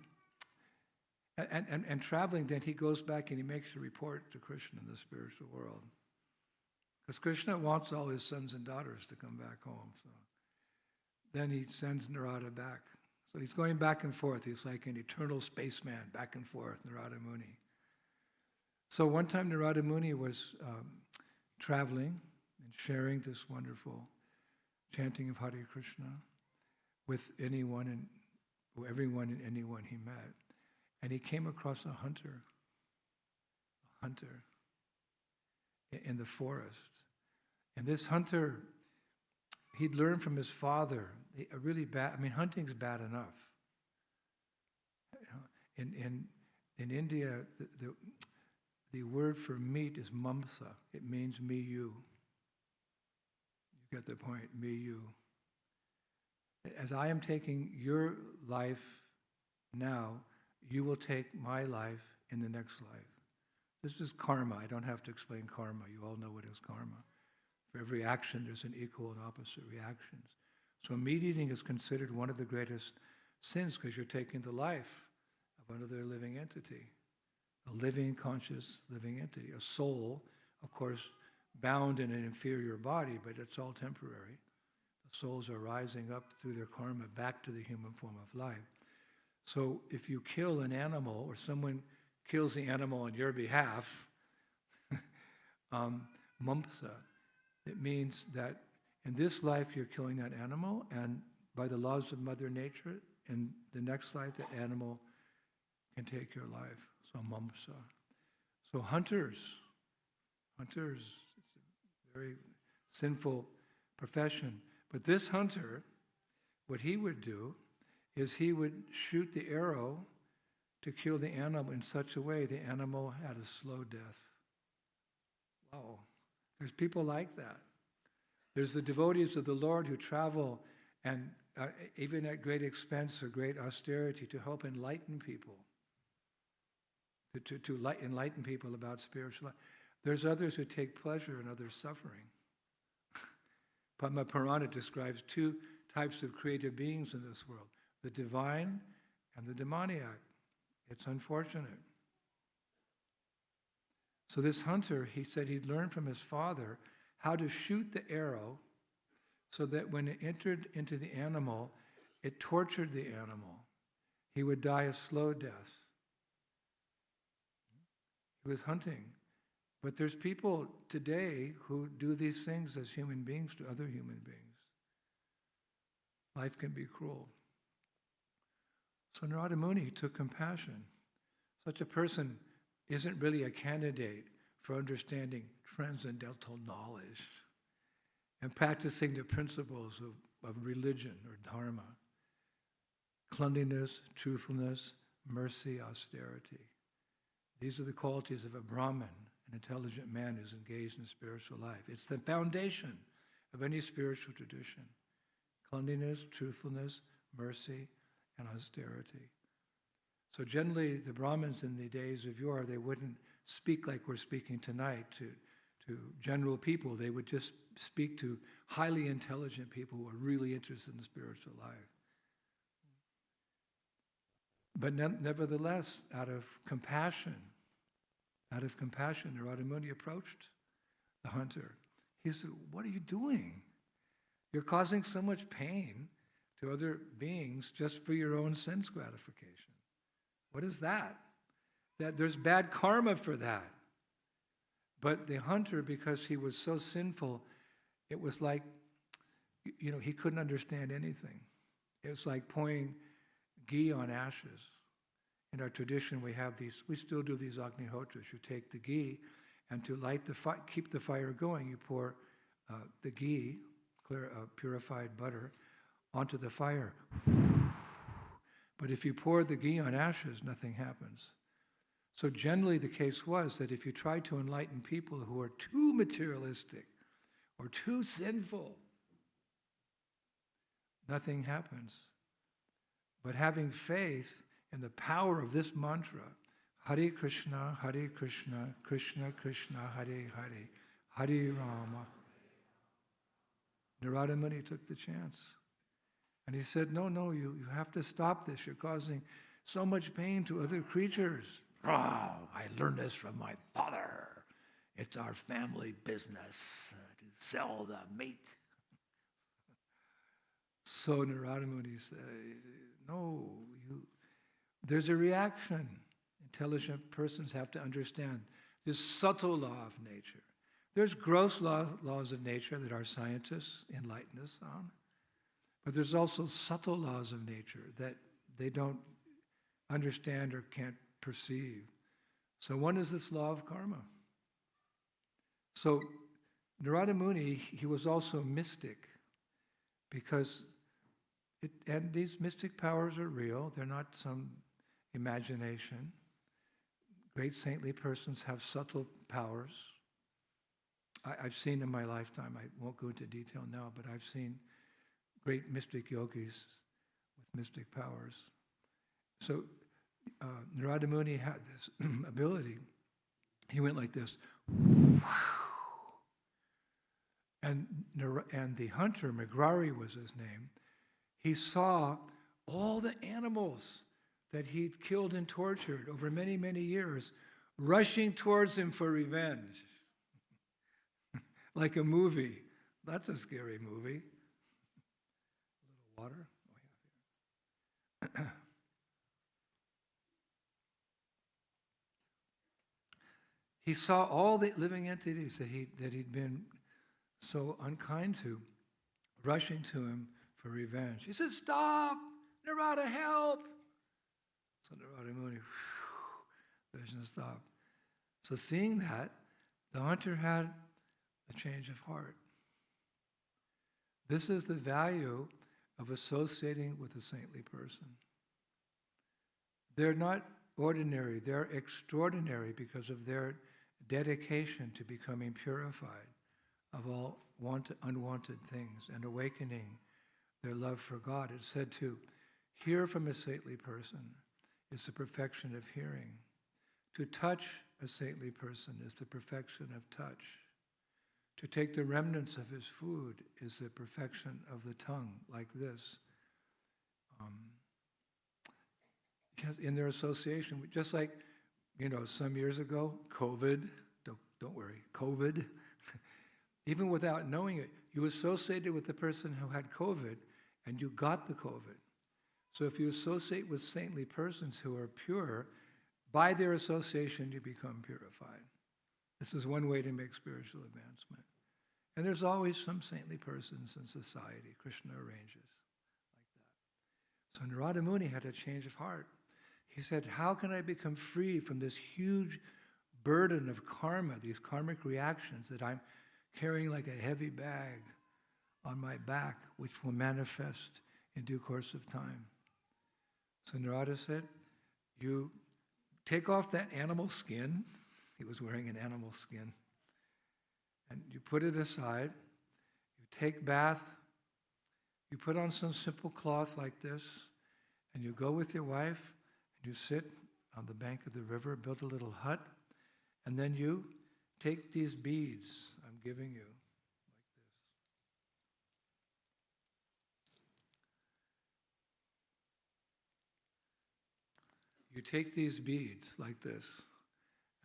and traveling, then he goes back and he makes a report to Krishna in the spiritual world. Because Krishna wants all his sons and daughters to come back home. So then he sends Narada back. So he's going back and forth. He's like an eternal spaceman, back and forth, Narada Muni. So one time Narada Muni was traveling and sharing this wonderful chanting of Hare Krishna with everyone and anyone he met. And he came across a hunter in the forest. And this hunter, he'd learned from his father, hunting's bad enough. In India, the word for meat is mamsa. It means me, you. You get the point, me, you. As I am taking your life now, you will take my life in the next life. This is karma. I don't have to explain karma. You all know what is karma. For every action, there's an equal and opposite reactions. So meat eating is considered one of the greatest sins because you're taking the life of another living entity. A living, conscious, living entity. A soul, of course, bound in an inferior body, but it's all temporary. The souls are rising up through their karma back to the human form of life. So if you kill an animal or someone kills the animal on your behalf, mamsa, it means that in this life you're killing that animal, and by the laws of Mother Nature, in the next life that animal can take your life. So mamsa. So hunters, it's a very sinful profession. But this hunter, what he would do is he would shoot the arrow to kill the animal in such a way the animal had a slow death. Wow. There's people like that. There's the devotees of the Lord who travel and even at great expense or great austerity, to help enlighten people, to enlighten people about spiritual life. There's others who take pleasure and others suffering. Padma Purana describes two types of creative beings in this world, the divine and the demoniac. It's unfortunate. So this hunter, he said he'd learned from his father how to shoot the arrow so that when it entered into the animal, it tortured the animal. He would die a slow death. He was hunting. But there's people today who do these things as human beings to other human beings. Life can be cruel. So Narada Muni took compassion. Such a person isn't really a candidate for understanding transcendental knowledge and practicing the principles of religion or dharma. Cleanliness, truthfulness, mercy, austerity. These are the qualities of a Brahmin, an intelligent man who's engaged in spiritual life. It's the foundation of any spiritual tradition. Cleanliness, truthfulness, mercy, and austerity. So generally, the Brahmins in the days of yore, they wouldn't speak like we're speaking tonight to general people. They would just speak to highly intelligent people who are really interested in spiritual life. But nevertheless, out of compassion, Narada Muni approached the hunter. He said, "What are you doing? You're causing so much pain to other beings just for your own sense gratification. What is that? That there's bad karma for that." But the hunter, because he was so sinful, it was like, he couldn't understand anything. It was like pouring ghee on ashes. In our tradition, we still do these Agnihotras. You take the ghee, and to light keep the fire going, you pour the ghee, purified butter, onto the fire. But if you pour the ghee on ashes, nothing happens. So generally the case was that if you try to enlighten people who are too materialistic or too sinful, nothing happens. But having faith in the power of this mantra, Hare Krishna, Krishna Krishna, Hare Hare, Hare Rama. Narada Muni took the chance. And he said, no, you have to stop this. You're causing so much pain to other creatures. Oh, I learned this from my father. It's our family business to sell the meat. So Narada Muni said, no, there's a reaction. Intelligent persons have to understand this subtle law of nature. There's gross laws of nature that our scientists enlighten us on. But there's also subtle laws of nature that they don't understand or can't perceive. So one is this law of karma. So Narada Muni, he was also mystic because and these mystic powers are real. They're not some imagination. Great saintly persons have subtle powers. I've seen in my lifetime, I won't go into detail now, but I've seen great mystic yogis with mystic powers. So Narada Muni had this ability. He went like this. And the hunter, Mrigari was his name, he saw all the animals that he'd killed and tortured over many, many years rushing towards him for revenge. Like a movie. That's a scary movie. A little water. Oh, yeah, here. He saw all the living entities that he'd been so unkind to, rushing to him for revenge. He said, "Stop! Narada, help!" So Narada Muni, vision stopped. So seeing that, the hunter had a change of heart. This is the value of associating with a saintly person. They're not ordinary, they're extraordinary because of their dedication to becoming purified of all unwanted things and awakening their love for God. It's said to hear from a saintly person is the perfection of hearing. To touch a saintly person is the perfection of touch. To take the remnants of his food is the perfection of the tongue, like this. Because in their association, just like, some years ago, COVID, don't worry, COVID, even without knowing it, you associated with the person who had COVID and you got the COVID. So if you associate with saintly persons who are pure, by their association you become purified. This is one way to make spiritual advancement. And there's always some saintly persons in society. Krishna arranges like that. So Narada Muni had a change of heart. He said, how can I become free from this huge burden of karma, these karmic reactions that I'm carrying like a heavy bag on my back, which will manifest in due course of time? So Narada said, you take off that animal skin. He was wearing an animal skin. And you put it aside. You take bath. You put on some simple cloth like this. And you go with your wife. And you sit on the bank of the river, build a little hut. And then you take these beads I'm giving you, like this. You take these beads like this,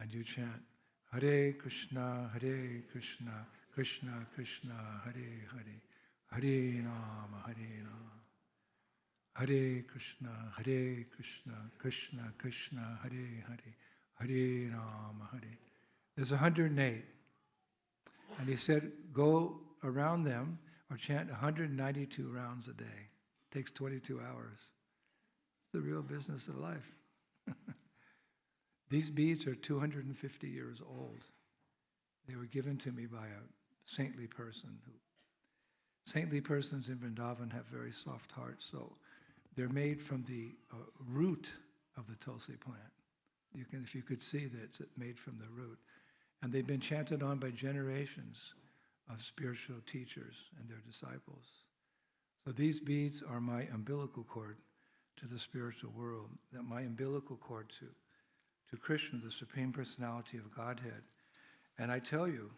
and you chant, Hare Krishna, Krishna Krishna, Hare Hare, Hare Rama, Hare Rama. Hare Krishna, Krishna Krishna, Hare Hare, Hare Rama, Hare. There's 108. And he said, go around them or chant 192 rounds a day. It takes 22 hours. It's the real business of life. These beads are 250 years old. They were given to me by a saintly person. Saintly persons in Vrindavan have very soft hearts, so they're made from the root of the Tulsi plant. If you could see that it's made from the root. And they've been chanted on by generations of spiritual teachers and their disciples. So these beads are my umbilical cord to the spiritual world, that my umbilical cord to Krishna, the Supreme Personality of Godhead. And I tell you,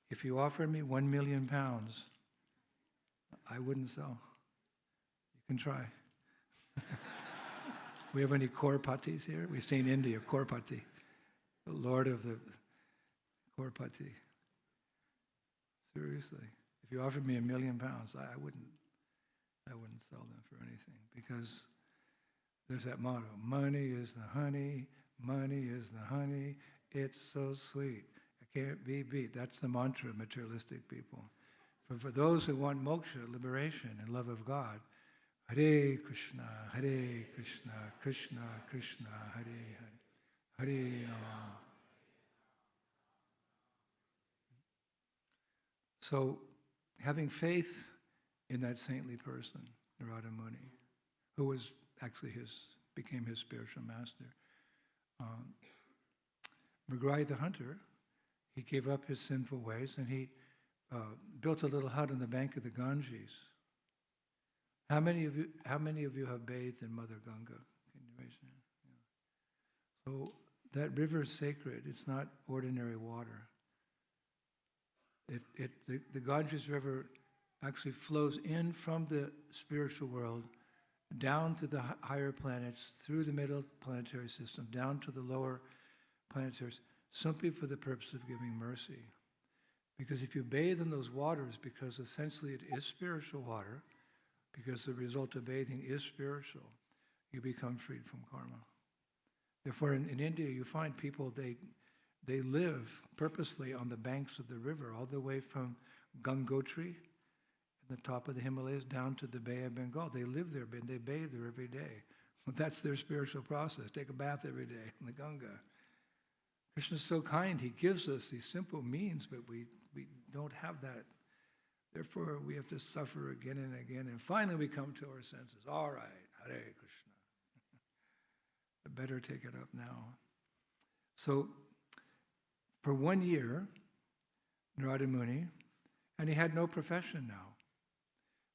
if you offered me 1 million pounds, I wouldn't sell. You can try. We have any Korpatis here? We say in India, Korpati, the Lord of the Korpati. Seriously, if you offered me 1 million pounds, I wouldn't sell them for anything, because there's that motto: money is the honey, money is the honey. It's so sweet, it can't be beat. That's the mantra of materialistic people. For those who want moksha, liberation, and love of God, Hare Krishna, Krishna Krishna, Hare Hare, Hare Rama. So, having faith in that saintly person, Narada Muni, who was actually became his spiritual master. Mrigari the hunter, he gave up his sinful ways and he built a little hut on the bank of the Ganges. How many of you have bathed in Mother Ganga? Can you raise your hand? Yeah. So that river is sacred. It's not ordinary water. The Ganges River actually flows in from the spiritual world, down to the higher planets, through the middle planetary system, down to the lower planetary, simply for the purpose of giving mercy. Because if you bathe in those waters, because essentially it is spiritual water, because the result of bathing is spiritual, you become freed from karma. Therefore, in India, you find people, they live purposefully on the banks of the river, all the way from Gangotri, at the top of the Himalayas, down to the Bay of Bengal. They live there, they bathe there every day. That's their spiritual process. Take a bath every day in the Ganga. Krishna's so kind, he gives us these simple means, but we don't have that. Therefore, we have to suffer again and again, and finally we come to our senses. All right, Hare Krishna. I better take it up now. So, for 1 year, Narada Muni, and he had no profession now,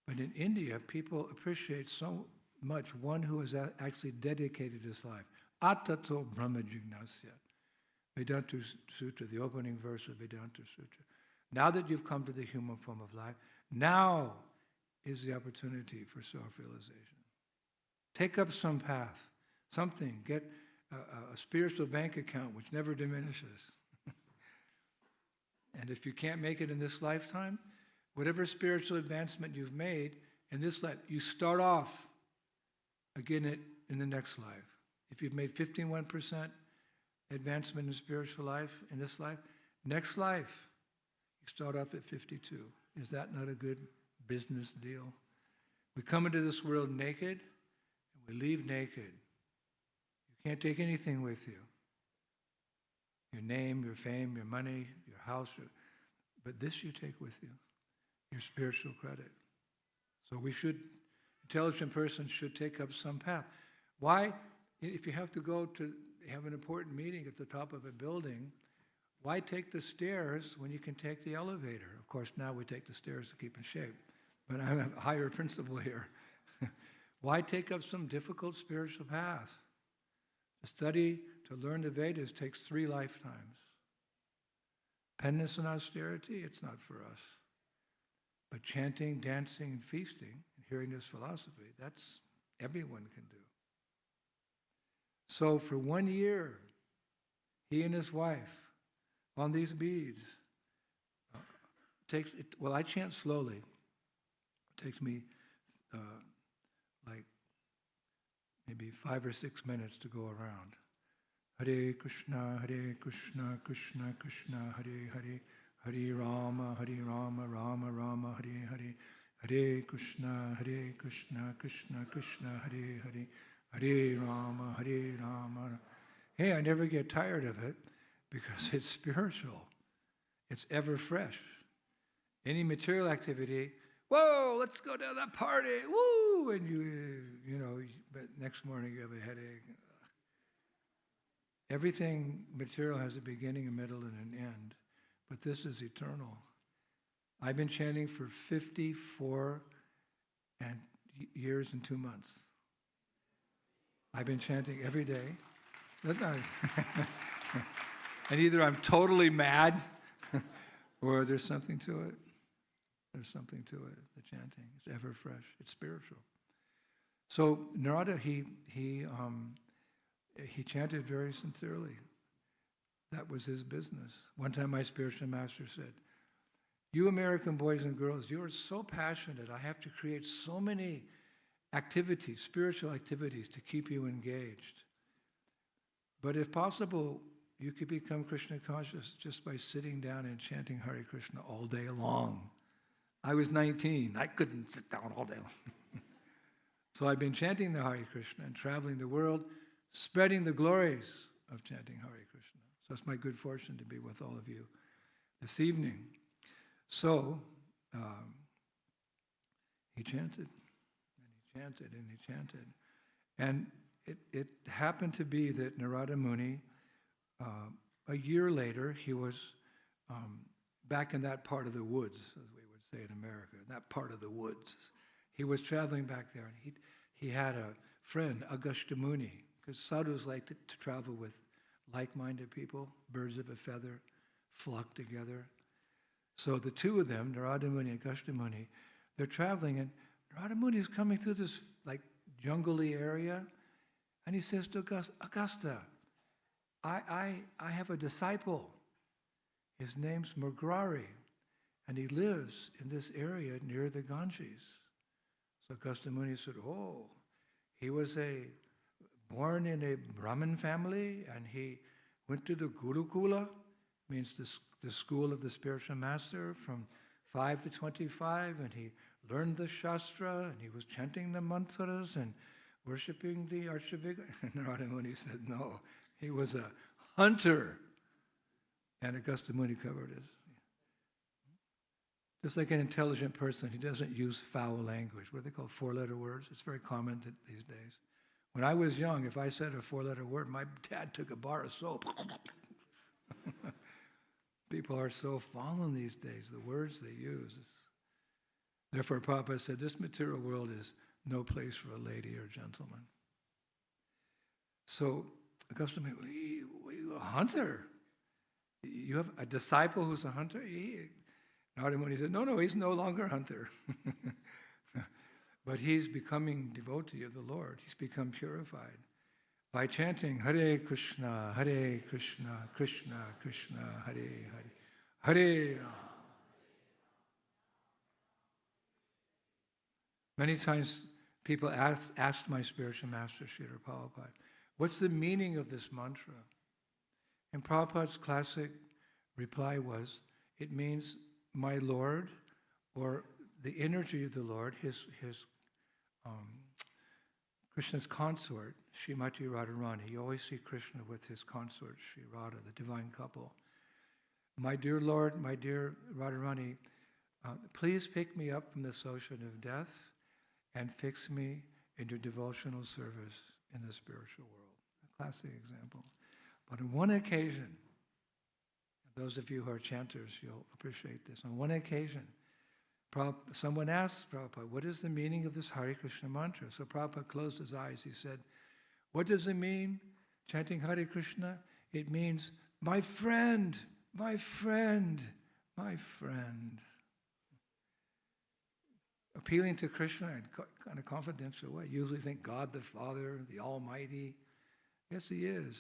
But in India, people appreciate so much one who has actually dedicated his life. Atato Brahma Jignasya. Vedanta Sutra, the opening verse of Vedanta Sutra. Now that you've come to the human form of life, now is the opportunity for self-realization. Take up some path, something. Get a spiritual bank account which never diminishes. And if you can't make it in this lifetime, whatever spiritual advancement you've made in this life, you start off again in the next life. If you've made 51% advancement in spiritual life in this life, next life, you start off at 52. Is that not a good business deal? We come into this world naked, and we leave naked. You can't take anything with you. Your name, your fame, your money, your house, but this you take with you, your spiritual credit. So intelligent person should take up some path. Why? If you have to go to have an important meeting at the top of a building, why take the stairs when you can take the elevator? Of course, now we take the stairs to keep in shape, but I'm a higher principle here. Why take up some difficult spiritual path? To study, to learn the Vedas takes 3 lifetimes. Penance and austerity, it's not for us. But chanting, dancing, and feasting, and hearing this philosophy, that's everyone can do. So for 1 year, he and his wife, on these beads, I chant slowly. It takes me like maybe 5 or 6 minutes to go around. Hare Krishna, Krishna Krishna, Hare Hare, Hare Rama, Rama Rama, Hare Hare, Hare Krishna, Krishna Krishna, Hare Hare, Hare Rama. Hey, I never get tired of it because it's spiritual. It's ever fresh. Any material activity, whoa, let's go to that party, woo, and you know, but next morning you have a headache. Everything material has a beginning, a middle, and an end, but this is eternal. I've been chanting for 54 years and 2 months. I've been chanting every day. That's nice. And either I'm totally mad or there's something to it. There's something to it, the chanting. It's ever fresh. It's spiritual. So Narada, he chanted very sincerely. That was his business. One time my spiritual master said, "You American boys and girls, you are so passionate. I have to create so many activities, spiritual activities, to keep you engaged. But if possible, you could become Krishna conscious just by sitting down and chanting Hare Krishna all day long." I was 19. I couldn't sit down all day long. So I've been chanting the Hare Krishna and traveling the world, spreading the glories of chanting Hare Krishna. So it's my good fortune to be with all of you this evening. So he chanted, and he chanted, and he chanted. And it happened to be that Narada Muni, a year later, he was back in that part of the woods, as we would say in America, that part of the woods. He was traveling back there, and he had a friend, Agastya Muni, because sadhus like to travel with like-minded people, birds of a feather, flock together. So the two of them, Narada Muni and Agastya Muni, they're traveling, and Narada Muni is coming through this like jungly area, and he says to Agastya, I have a disciple. His name's Mrigari, and he lives in this area near the Ganges. So Agastya Muni said, oh, he was born in a Brahmin family, and he went to the Gurukula, means the school of the spiritual master, from 5 to 25, and he learned the Shastra, and he was chanting the mantras and worshipping the Archavika. And Narada Muni said, no, he was a hunter. And Agastya Muni covered it. Just like an intelligent person, he doesn't use foul language. What they call 4-letter words. It's very common these days. When I was young, if I said a 4-letter word, my dad took a bar of soap. People are so fallen these days, the words they use. Therefore, Prabhupada said, this material world is no place for a lady or gentleman. So, Augustine, a hunter? You have a disciple who's a hunter? Narada Muni said, no, he's no longer a hunter. But he's becoming devotee of the Lord. He's become purified by chanting Hare Krishna, Krishna Krishna, Hare Hare, Hare Rama. Many times people asked my spiritual master, Srila Prabhupada, what's the meaning of this mantra? And Prabhupada's classic reply was, it means my Lord, or the energy of the Lord, Krishna's consort, Srimati Radharani. You always see Krishna with his consort, Sri Radha, the divine couple. My dear Lord, my dear Radharani, please pick me up from this ocean of death and fix me into devotional service in the spiritual world. A classic example. But on one occasion, those of you who are chanters, you'll appreciate this. On one occasion, someone asked Prabhupada, what is the meaning of this Hare Krishna mantra? So Prabhupada closed his eyes. He said, what does it mean, chanting Hare Krishna? It means, my friend, my friend, my friend. Appealing to Krishna in kind of confidential way. You usually think God the Father, the Almighty. Yes, He is.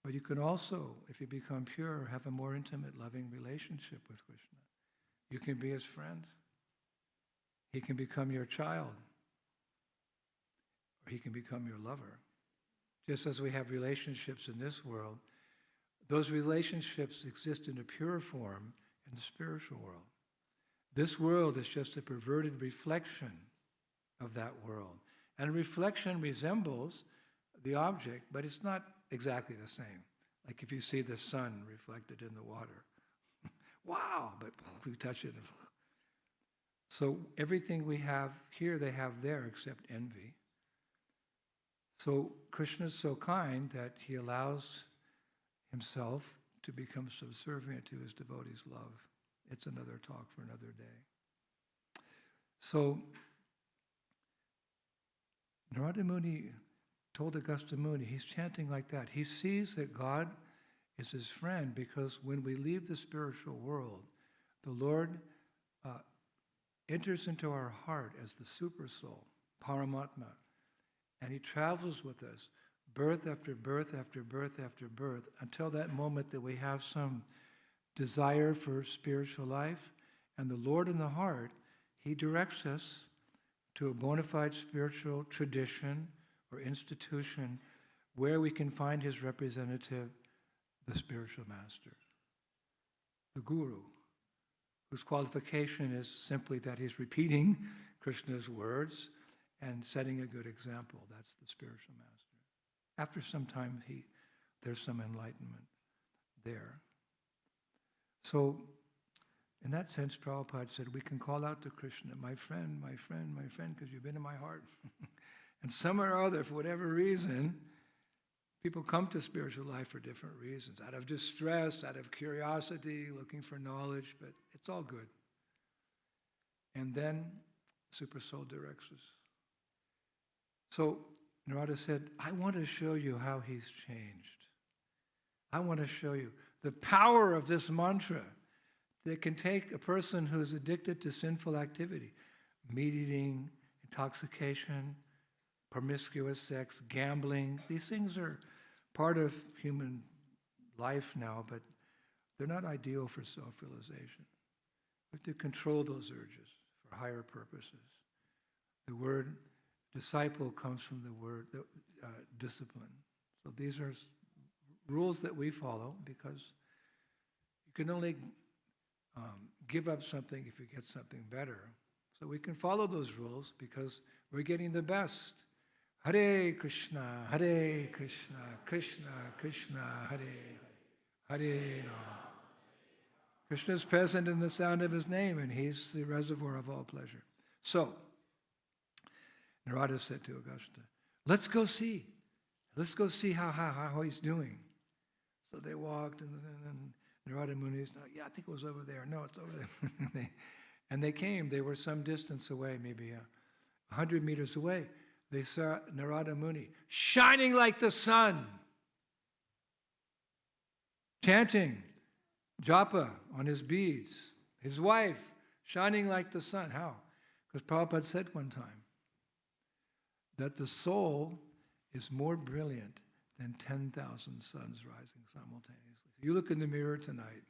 But you can also, if you become pure, have a more intimate, loving relationship with Krishna. You can be His friend. He can become your child. Or He can become your lover. Just as we have relationships in this world, those relationships exist in a pure form in the spiritual world. This world is just a perverted reflection of that world. And reflection resembles the object, but it's not exactly the same. Like if you see the sun reflected in the water. Wow, but if we touch it. So everything we have here, they have there, except envy. So Krishna is so kind that He allows Himself to become subservient to His devotees' love. It's another talk for another day. So Narada Muni told Augusta Muni, he's chanting like that. He sees that God is his friend because when we leave the spiritual world, the Lord enters into our heart as the super soul, Paramatma, and He travels with us birth after birth after birth after birth until that moment that we have some desire for spiritual life. And the Lord in the heart, He directs us to a bona fide spiritual tradition or institution where we can find His representative, the spiritual master, the guru, whose qualification is simply that he's repeating Krishna's words and setting a good example. That's the spiritual master. After some time, there's some enlightenment there. So, in that sense, Prabhupada said, we can call out to Krishna, my friend, my friend, my friend, because you've been in my heart. And somewhere or other, for whatever reason, people come to spiritual life for different reasons. Out of distress, out of curiosity, looking for knowledge, but it's all good. And then, Super Soul directs us. So, Narada said, I want to show you how he's changed. I want to show you the power of this mantra that can take a person who's addicted to sinful activity, meat eating, intoxication, promiscuous sex, gambling. These things are part of human life now, but they're not ideal for self-realization. We have to control those urges for higher purposes. The word disciple comes from the word discipline. So these are rules that we follow because you can only give up something if you get something better. So we can follow those rules because we're getting the best. Hare Krishna, Krishna Krishna, Hare Hare Rama. Krishna is present in the sound of his name, and he's the reservoir of all pleasure. So, Narada said to Augusta, let's go see how he's doing. So they walked, and Narada Muni said, yeah, I think it was over there. No, it's over there. And they came. They were some distance away, maybe 100 meters away. They saw Narada Muni shining like the sun, chanting japa on his beads. His wife shining like the sun. How? Because Prabhupada said one time that the soul is more brilliant than 10,000 suns rising simultaneously. You look in the mirror tonight.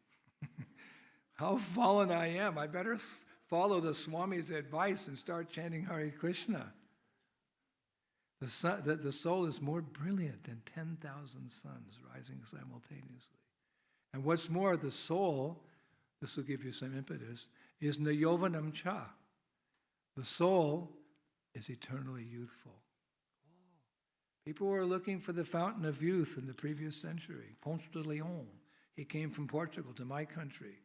How fallen I am. I better follow the Swami's advice and start chanting Hare Krishna. The soul is more brilliant than 10,000 suns rising simultaneously. And what's more, the soul, this will give you some impetus, is Nayovanam Cha. The soul is eternally youthful. People were looking for the fountain of youth in the previous century. Ponce de Leon, he came from Portugal to my country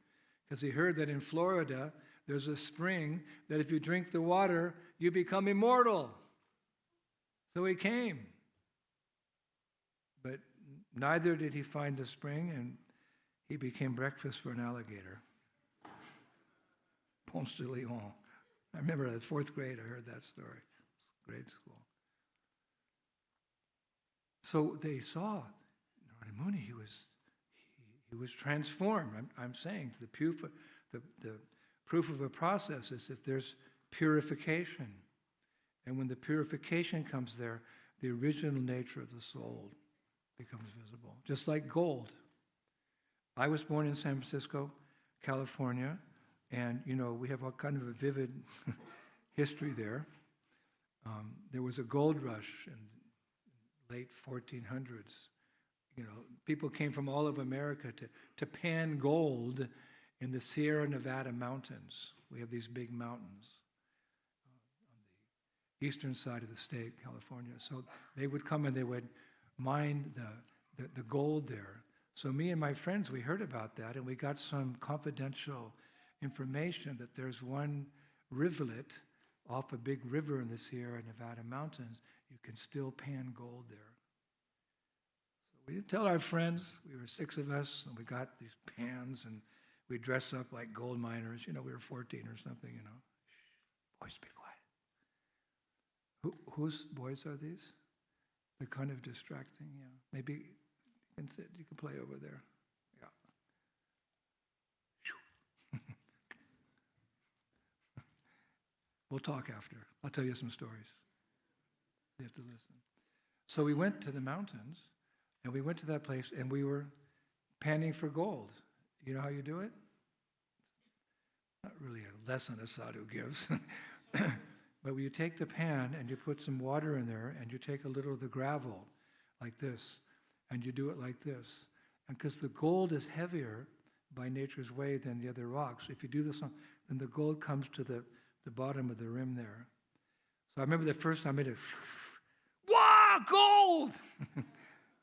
because he heard that in Florida there's a spring that if you drink the water, you become immortal. So he came. But neither did he find the spring, and he became breakfast for an alligator. Ponce de Leon. I remember at 4th grade I heard that story. Grade school. So they saw Narada Muni. He was transformed. I'm saying the proof of a process is if there's purification. And when the purification comes there, the original nature of the soul becomes visible. Just like gold. I was born in San Francisco, California, and we have all kind of a vivid history there. There was a gold rush in late 1400s. People came from all of America to pan gold in the Sierra Nevada mountains. We have these big mountains on the eastern side of the state, California. So they would come and they would mine the gold there. So me and my friends, we heard about that, and we got some confidential information that there's one rivulet off a big river in the Sierra Nevada mountains. You can still pan gold there. So we didn't tell our friends. We were 6 of us, and we got these pans, and we dressed up like gold miners. We were 14 or something, Shh, boys, be quiet. Whose boys are these? They're kind of distracting, yeah. Maybe you can sit, you can play over there. Yeah. We'll talk after. I'll tell you some stories. You have to listen. So we went to the mountains, and we went to that place, and we were panning for gold. You know how you do it? Not really a lesson a sadhu gives. But you take the pan, and you put some water in there, and you take a little of the gravel, like this, and you do it like this. And because the gold is heavier by nature's way than the other rocks, if you do this, then the gold comes to the bottom of the rim there. So I remember the first time I did it. Wow, gold!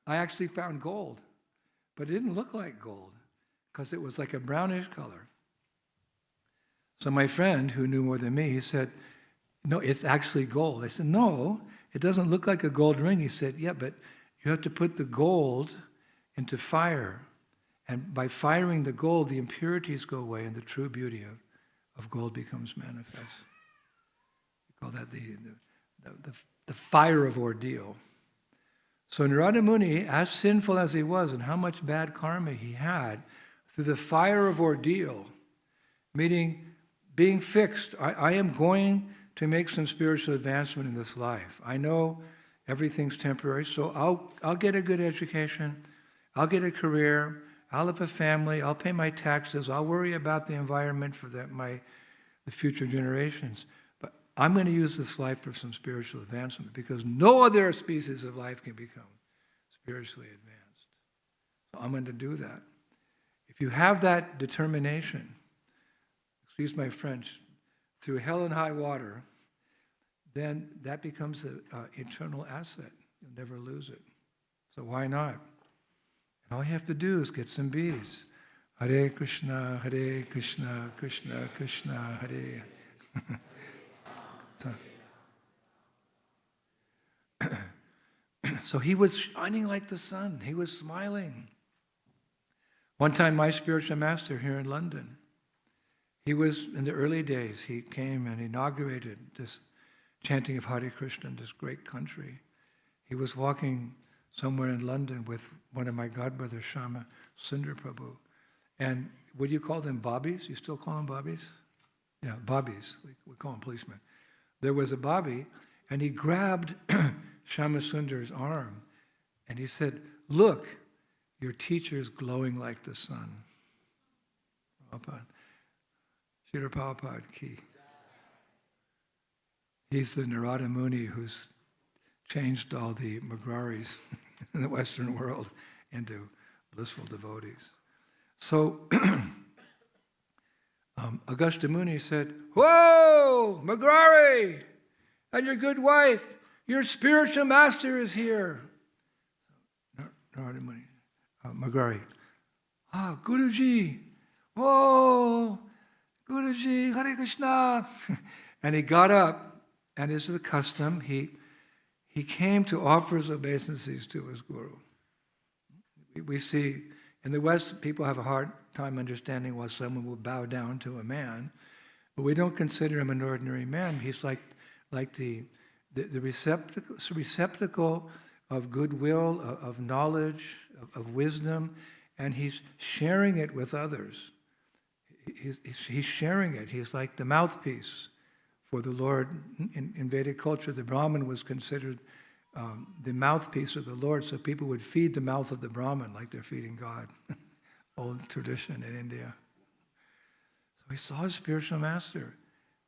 I actually found gold, but it didn't look like gold because it was like a brownish color. So my friend, who knew more than me, he said, "No, it's actually gold." I said, "No, it doesn't look like a gold ring." He said, "Yeah, but you have to put the gold into fire, and by firing the gold, the impurities go away, and the true beauty of gold becomes manifest." We call that the fire of ordeal. So Narada Muni, as sinful as he was and how much bad karma he had, through the fire of ordeal, meaning being fixed, I am going to make some spiritual advancement in this life. I know everything's temporary, so I'll get a good education, I'll get a career, I'll have a family, I'll pay my taxes, I'll worry about the environment for the future generations. But I'm going to use this life for some spiritual advancement because no other species of life can become spiritually advanced. So I'm going to do that. If you have that determination, excuse my French, through hell and high water, then that becomes an eternal asset. You'll never lose it. So why not? And all you have to do is get some beads. Hare Krishna, Krishna Krishna, Hare. So he was shining like the sun. He was smiling. One time my spiritual master here in London, He was, in the early days, he came and inaugurated this chanting of Hare Krishna in this great country. He was walking somewhere in London with one of my godbrothers, Shama Sundar Prabhu. And would you call them bobbies? You still call them bobbies? Yeah, bobbies. We call them policemen. There was a bobby, and he grabbed Shama Sundar's arm, and he said, "Look, your teacher's glowing like the sun." Prabhupada. Srila Prabhupada ki. He's the Narada Muni who's changed all the Mrigaris in the Western world into blissful devotees. So Agastya Muni said, "Whoa, Mrigari, and your good wife, your spiritual master is here." Narada Muni, Mrigari, Guruji, whoa, Guruji, Hare Krishna. And he got up, and as is the custom, he came to offer his obeisances to his guru. We see in the West, people have a hard time understanding why someone will bow down to a man, but we don't consider him an ordinary man. He's like the receptacle of goodwill, of knowledge, of wisdom, and he's sharing it with others. He's sharing it. He's like the mouthpiece for the Lord. In Vedic culture, the Brahmin was considered the mouthpiece of the Lord, so people would feed the mouth of the Brahmin like they're feeding God. Old tradition in India. So he saw his spiritual master,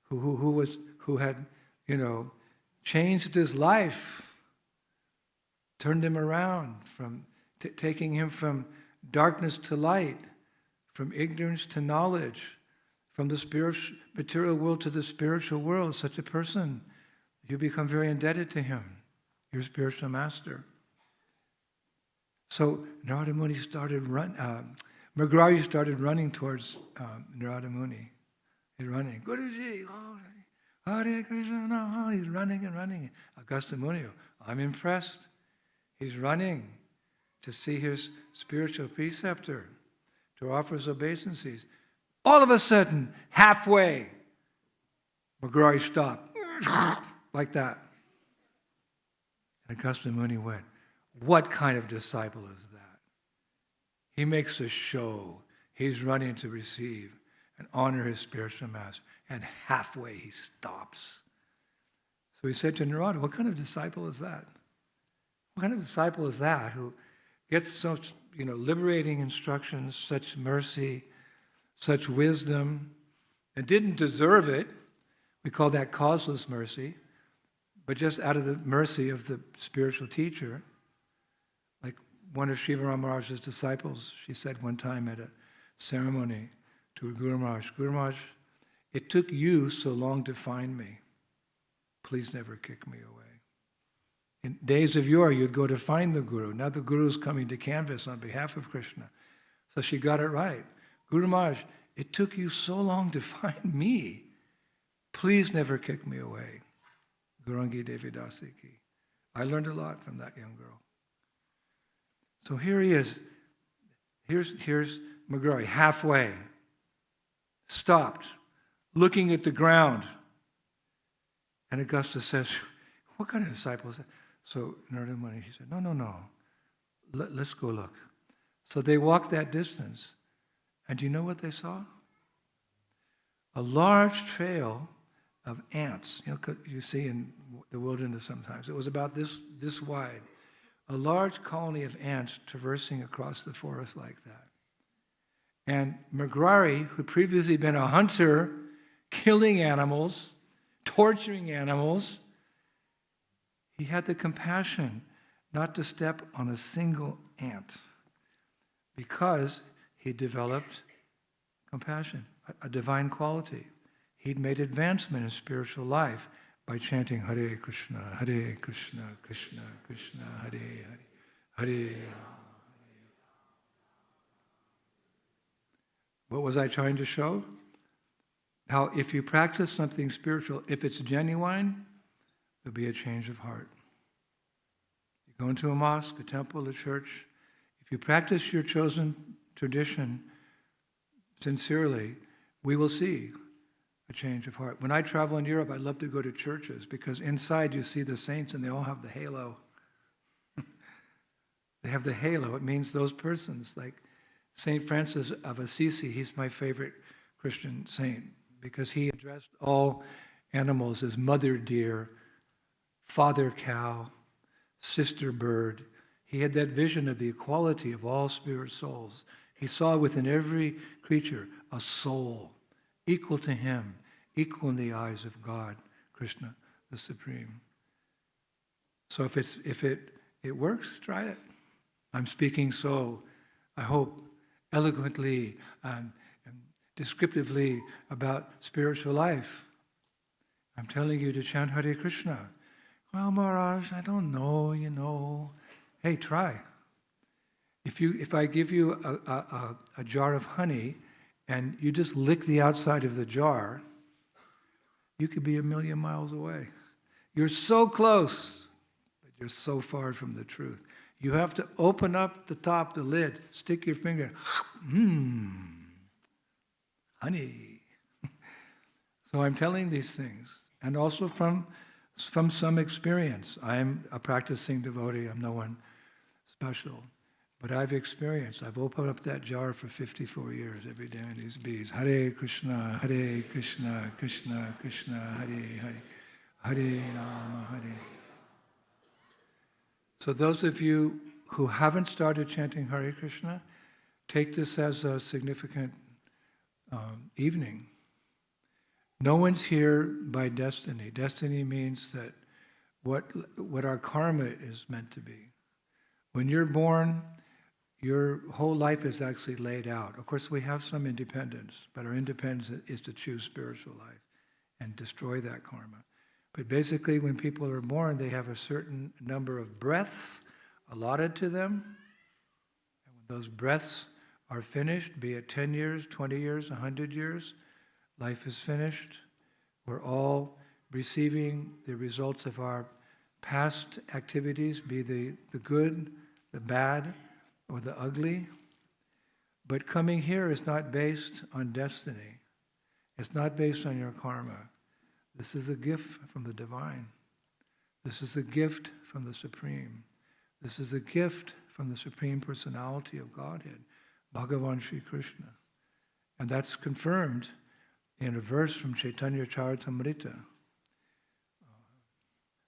who had, changed his life, turned him around from taking him from darkness to light, from ignorance to knowledge, from the material world to the spiritual world. Such a person, you become very indebted to him, your spiritual master. So Narada Muni Mrigari started running towards Narada Muni. He's running, Guruji, Hare Krishna, he's running and running. Agastya Muni, I'm impressed. He's running to see his spiritual preceptor, to offer his obeisances. All of a sudden, halfway, Mrigari stopped, like that. And Agastya Muni went, what kind of disciple is that? He makes a show. He's running to receive and honor his spiritual master. And halfway he stops. So he said to Narada, what kind of disciple is that? What kind of disciple is that who gets such, liberating instructions, such mercy, such wisdom, and didn't deserve it? We call that causeless mercy, but just out of the mercy of the spiritual teacher. Like one of Shiva Maharaj's disciples, she said one time at a ceremony to her Guru Maharaj, Guru Maharaj, it took you so long to find me. Please never kick me away. In days of yore, you'd go to find the Guru. Now the Guru's coming to canvas on behalf of Krishna. So she got it right. Guru Maharaj, it took you so long to find me. Please never kick me away. Gaurangi Devi Dasi ki. I learned a lot from that young girl. So here he is. Here's Mrigari, halfway. Stopped, looking at the ground. And Augusta says, what kind of disciple is that? So Narada Muni, he said, no. Let's go look. So they walked that distance. And do you know what they saw? A large trail of ants. You see in the wilderness sometimes. It was about this wide. A large colony of ants traversing across the forest like that. And Mrigari, who'd previously been a hunter, killing animals, torturing animals, he had the compassion not to step on a single ant because he developed compassion, a divine quality. He'd made advancement in spiritual life by chanting Hare Krishna, Krishna Krishna, Hare Hare, Hare. What was I trying to show? How if you practice something spiritual, if it's genuine, there'll be a change of heart. You go into a mosque, a temple, a church, if you practice your chosen tradition sincerely, we will see a change of heart. When I travel in Europe, I love to go to churches because inside you see the saints and they all have the halo. They have the halo. It means those persons, like St. Francis of Assisi, he's my favorite Christian saint because he addressed all animals as mother deer, father cow, sister bird. He had that vision of the equality of all spirit souls. He saw within every creature a soul equal to him, equal in the eyes of God, Krishna, the Supreme. So if it works, try it. I'm speaking so, I hope, eloquently and descriptively about spiritual life. I'm telling you to chant Hare Krishna. Well, Maharaj, I don't know, you know. Hey, try. If I give you a jar of honey and you just lick the outside of the jar, you could be 1,000,000 miles away. You're so close, but you're so far from the truth. You have to open up the top, the lid, stick your finger, honey. So I'm telling these things, and also from some experience. I'm a practicing devotee, I'm no one special, but I've experienced. I've opened up that jar for 54 years, every day in these beads. Hare Krishna, Krishna Krishna, Hare Hare, Hare Rama, Hare. So those of you who haven't started chanting Hare Krishna, take this as a significant evening. No one's here by destiny. Destiny means that what our karma is meant to be. When you're born, your whole life is actually laid out. Of course, we have some independence, but our independence is to choose spiritual life and destroy that karma. But basically, when people are born, they have a certain number of breaths allotted to them. And when those breaths are finished, be it 10 years, 20 years, 100 years, life is finished. We're all receiving the results of our past activities, be the good, the bad, or the ugly. But coming here is not based on destiny. It's not based on your karma. This is a gift from the divine. This is a gift from the Supreme. This is a gift from the Supreme Personality of Godhead, Bhagavan Sri Krishna. And that's confirmed in a verse from Chaitanya Charitamrita.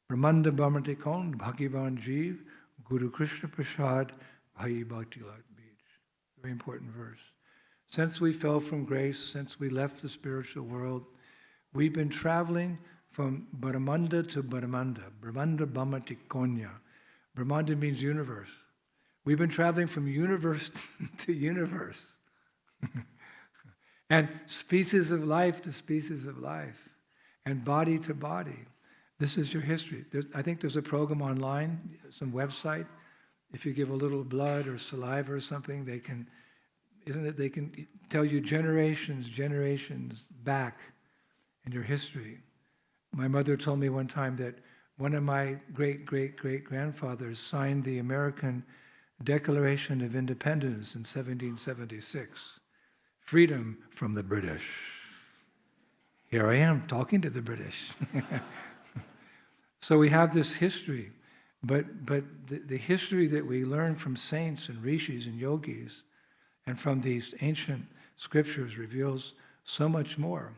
Brahmanda Bhamati Kaun Bhagavan Jeev Guru Krishna Prasad Bhai Bhakti Lat Beach. Very important verse. Since we fell from grace, since we left the spiritual world, we've been traveling from Brahmanda to Brahmanda. Brahmanda Bhamati Konya. Brahmanda means universe. We've been traveling from universe to universe. And species of life to species of life. And body to body. This is your history. I think there's a program online, some website. If you give a little blood or saliva or something, they can tell you generations back in your history. My mother told me one time that one of my great-great-great-grandfathers signed the American Declaration of Independence in 1776. Freedom from the British. Here I am talking to the British. So we have this history, but the history that we learn from saints and rishis and yogis and from these ancient scriptures reveals so much more.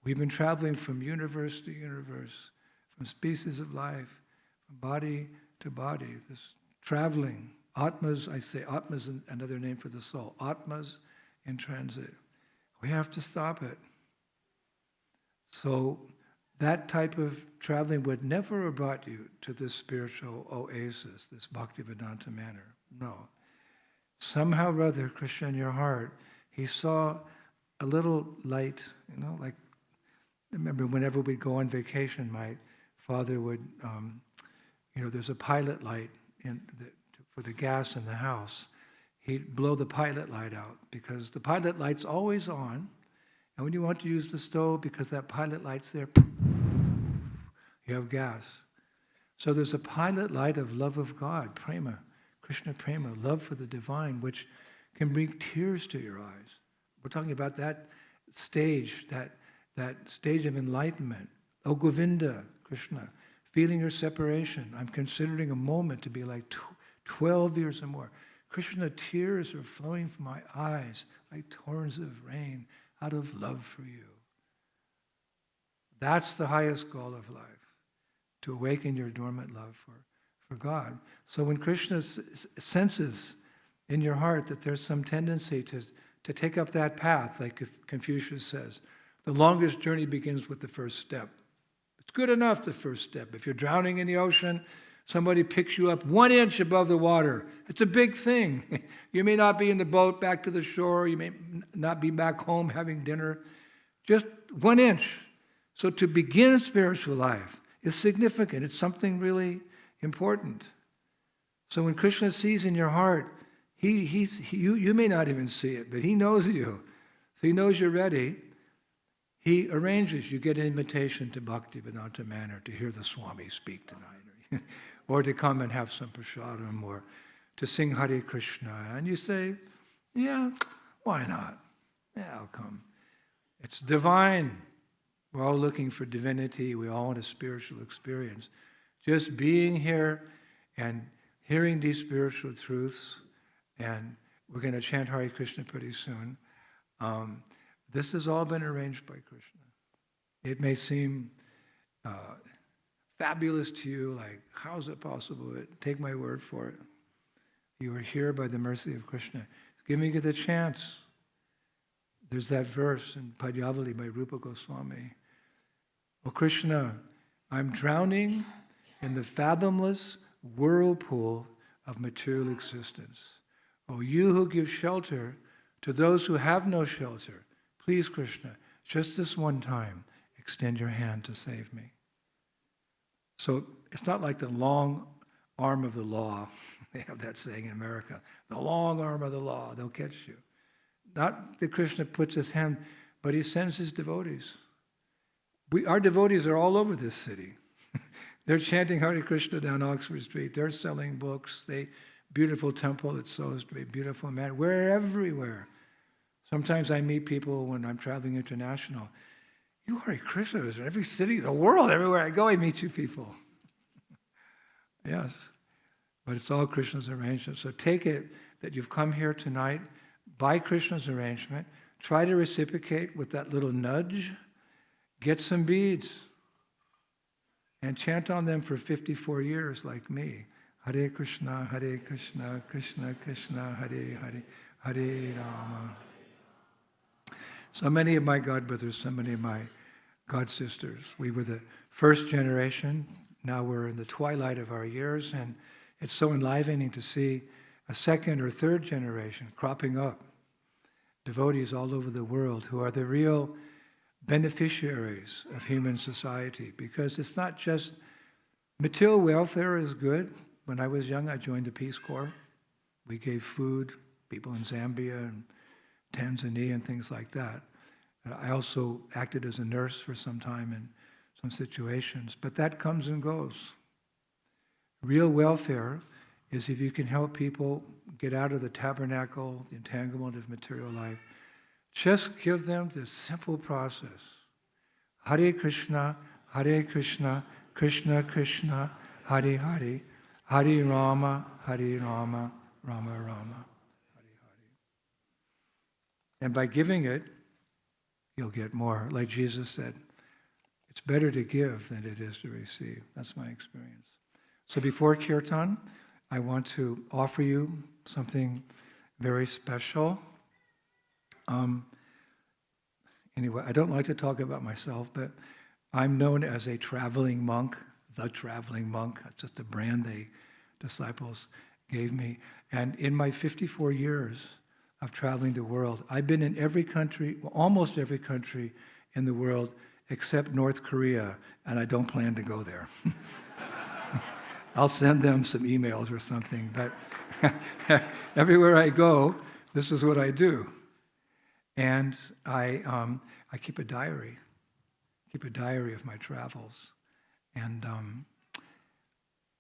We've been traveling from universe to universe, from species of life, from body to body, this traveling. Atmas, I say Atmas is another name for the soul. Atmas in transit. We have to stop it. So that type of traveling would never have brought you to this spiritual oasis, this Bhaktivedanta Manor. No. Somehow or other, Krishna in your heart, he saw a little light, like, I remember whenever we'd go on vacation, my father would, there's a pilot light for the gas in the house. He'd blow the pilot light out because the pilot light's always on. And when you want to use the stove, because that pilot light's there, you have gas. So there's a pilot light of love of God, prema, Krishna prema, love for the divine, which can bring tears to your eyes. We're talking about that stage, that stage of enlightenment. Oh Govinda, Krishna, feeling your separation. I'm considering a moment to be like 12 years or more. Krishna, tears are flowing from my eyes like torrents of rain out of love for you. That's the highest goal of life, to awaken your dormant love for God. So when Krishna senses in your heart that there's some tendency to take up that path, like Confucius says, the longest journey begins with the first step. It's good enough, the first step. If you're drowning in the ocean, somebody picks you up 1 inch above the water. It's a big thing. You may not be in the boat back to the shore. You may not be back home having dinner. Just 1 inch. So to begin spiritual life is significant. It's something really important. So when Krishna sees in your heart, you may not even see it, but he knows you. So he knows you're ready. He arranges. You get an invitation to Bhaktivedanta Manor to hear the Swami speak tonight, or to come and have some prasadam, or to sing Hare Krishna. And you say, yeah, why not? Yeah, I'll come. It's divine. We're all looking for divinity. We all want a spiritual experience. Just being here and hearing these spiritual truths, and we're going to chant Hare Krishna pretty soon. This has all been arranged by Krishna. It may seem fabulous to you, like, how is it possible? Take my word for it. You are here by the mercy of Krishna. He's giving you the chance. There's that verse in Padyavali by Rupa Goswami. Oh Krishna, I'm drowning in the fathomless whirlpool of material existence. Oh, you who give shelter to those who have no shelter, please, Krishna, just this one time, extend your hand to save me. So it's not like the long arm of the law. They have that saying in America, the long arm of the law, they'll catch you. Not that Krishna puts his hand, but he sends his devotees. Our devotees are all over this city. They're chanting Hare Krishna down Oxford Street. They're selling books. Beautiful temple at Soho Street, beautiful man. We're everywhere. Sometimes I meet people when I'm traveling international. You Hare Krishna is in every city of the world. Everywhere I go, I meet you people. Yes. But it's all Krishna's arrangement. So take it that you've come here tonight by Krishna's arrangement. Try to reciprocate with that little nudge. Get some beads. And chant on them for 54 years like me. Hare Krishna, Krishna Krishna, Hare Hare, Hare Rama. So many of my God brothers, so many of my God sisters, we were the first generation. Now we're in the twilight of our years, and it's so enlivening to see a second or third generation cropping up. Devotees all over the world who are the real beneficiaries of human society, because it's not just material welfare is good. When I was young, I joined the Peace Corps. We gave food, people in Zambia and Tanzania and things like that. I also acted as a nurse for some time in some situations, but that comes and goes. Real welfare is if you can help people get out of the tabernacle, the entanglement of material life. Just give them this simple process. Hare Krishna, Krishna Krishna, Hare Hare, Hare Rama, Rama Rama, Hare Hare. And by giving it, you'll get more. Like Jesus said, it's better to give than it is to receive. That's my experience. So before Kirtan, I want to offer you something very special. Anyway, I don't like to talk about myself, but I'm known as a traveling monk, the traveling monk. That's just a brand disciples gave me. And in my 54 years of traveling the world, I've been in every country, almost every country in the world, except North Korea, and I don't plan to go there. I'll send them some emails or something, but everywhere I go, this is what I do. And I keep a diary of my travels. And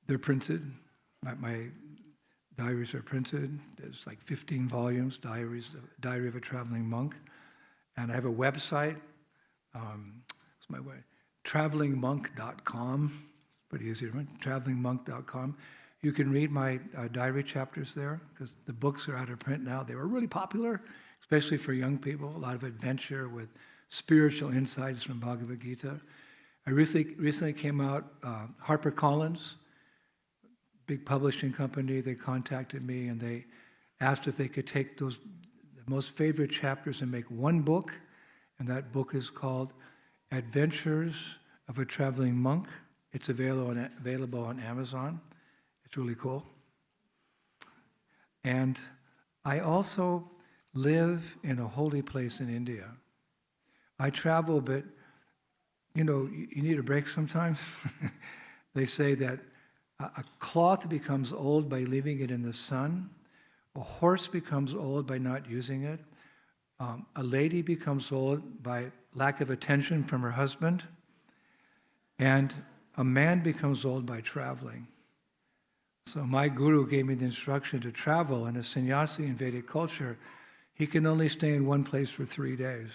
they're printed. My diaries are printed. There's like 15 volumes, Diary of a Traveling Monk. And I have a website. What's my way? Travelingmonk.com. Pretty easy to remember. Travelingmonk.com. You can read my diary chapters there, because the books are out of print now. They were really popular, especially for young people. A lot of adventure with spiritual insights from Bhagavad Gita. I recently came out, HarperCollins, big publishing company, they contacted me and they asked if they could take the most favorite chapters and make one book, and that book is called Adventures of a Traveling Monk. It's available on Amazon. It's really cool. And I also live in a holy place in India. I travel, but you need a break sometimes. They say that a cloth becomes old by leaving it in the sun. A horse becomes old by not using it. A lady becomes old by lack of attention from her husband. And a man becomes old by traveling. So my guru gave me the instruction to travel, and a sannyasi in Vedic culture, he can only stay in one place for 3 days.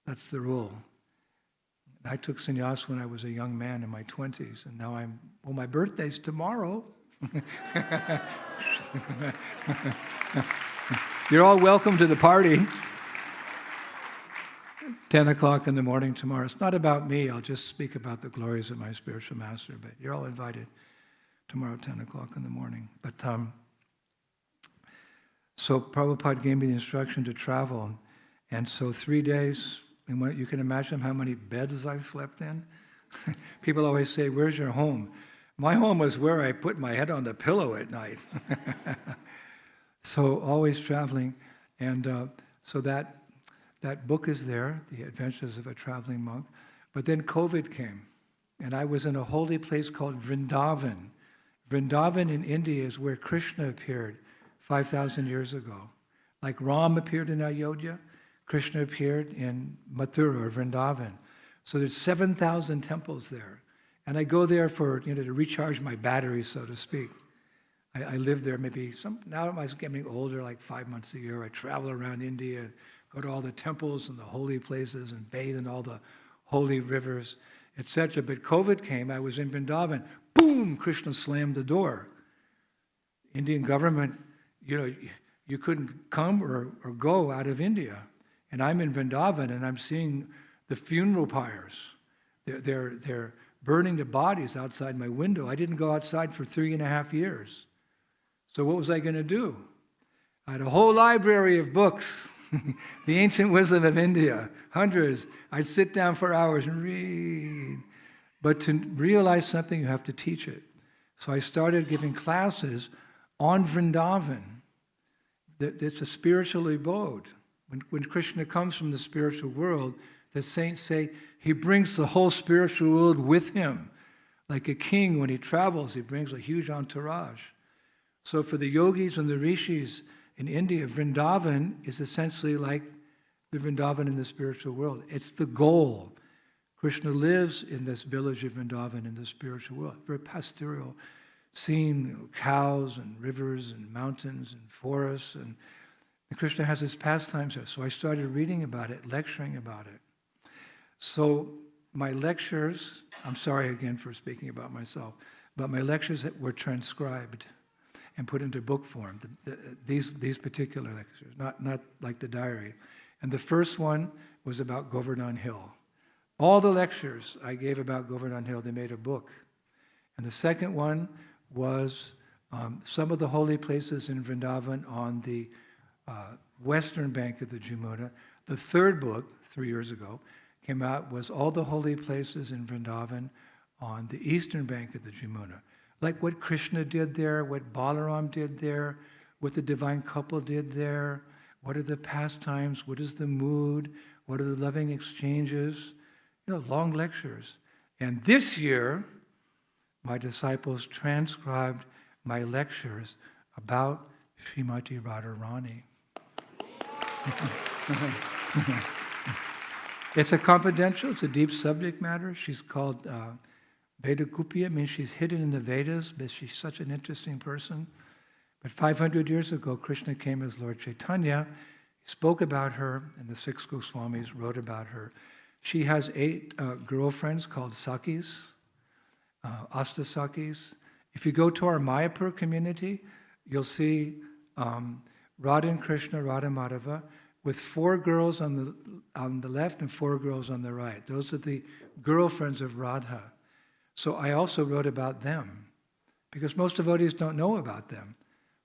That's the rule. I took sannyas when I was a young man in my 20s, and now my birthday's tomorrow. You're all welcome to the party. 10 o'clock in the morning tomorrow. It's not about me. I'll just speak about the glories of my spiritual master, but you're all invited tomorrow, 10 o'clock in the morning. But so Prabhupada gave me the instruction to travel, and so 3 days. And you can imagine how many beds I've slept in. People always say, "Where's your home?" My home was where I put my head on the pillow at night. So always traveling. And so that book is there, The Adventures of a Traveling Monk. But then COVID came, and I was in a holy place called Vrindavan. Vrindavan in India is where Krishna appeared 5,000 years ago. Like Ram appeared in Ayodhya, Krishna appeared in Mathura or Vrindavan. So there's 7,000 temples there. And I go there for, to recharge my batteries, so to speak. I live there now I'm getting older, like 5 months a year. I travel around India, go to all the temples and the holy places and bathe in all the holy rivers, etc. But COVID came, I was in Vrindavan, boom, Krishna slammed the door. Indian government, you couldn't come or go out of India. And I'm in Vrindavan, and I'm seeing the funeral pyres. They're burning the bodies outside my window. I didn't go outside for 3.5 years. So what was I going to do? I had a whole library of books, the ancient wisdom of India, hundreds. I'd sit down for hours and read. But to realize something, you have to teach it. So I started giving classes on Vrindavan. It's a spiritual abode. When Krishna comes from the spiritual world, the saints say he brings the whole spiritual world with him. Like a king, when he travels, he brings a huge entourage. So for the yogis and the rishis in India, Vrindavan is essentially like the Vrindavan in the spiritual world. It's the goal. Krishna lives in this village of Vrindavan in the spiritual world. Very pastoral scene, cows and rivers and mountains and forests, and Krishna has his pastimes there. So I started reading about it, lecturing about it. So my lectures, I'm sorry again for speaking about myself, but my lectures were transcribed and put into book form, these particular lectures, not like the diary. And the first one was about Govardhan Hill. All the lectures I gave about Govardhan Hill, they made a book. And the second one was some of the holy places in Vrindavan on the western bank of the Jamuna. The third book, 3 years ago, came out, was all the holy places in Vrindavan on the eastern bank of the Jamuna. Like what Krishna did there, what Balaram did there, what the divine couple did there, what are the pastimes, what is the mood, what are the loving exchanges, long lectures. And this year, my disciples transcribed my lectures about Srimati Radharani. It's a confidential, it's a deep subject matter. She's called Vedakupya, means she's hidden in the Vedas, but she's such an interesting person. But 500 years ago, Krishna came as Lord Chaitanya. spoke about her, and the 6 Goswamis wrote about her. She has 8 girlfriends called Sakis, Asta Sakis. If you go to our Mayapur community, you'll see Radha and Krishna, Radha Madhava, with 4 girls on the left and 4 girls on the right. Those are the girlfriends of Radha. So I also wrote about them, because most devotees don't know about them.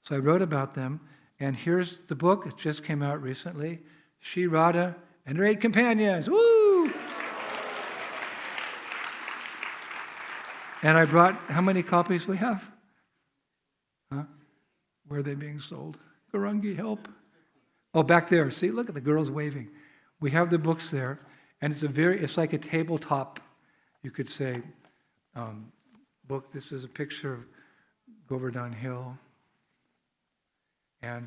So I wrote about them, and here's the book. It just came out recently. Shri Radha and her 8 companions. Woo! And I brought, how many copies we have? Huh? Where are they being sold? Garangi, help. Oh, back there. See, look at the girls waving. We have the books there, and it's like a tabletop, you could say, book. This is a picture of Govardhan Hill. And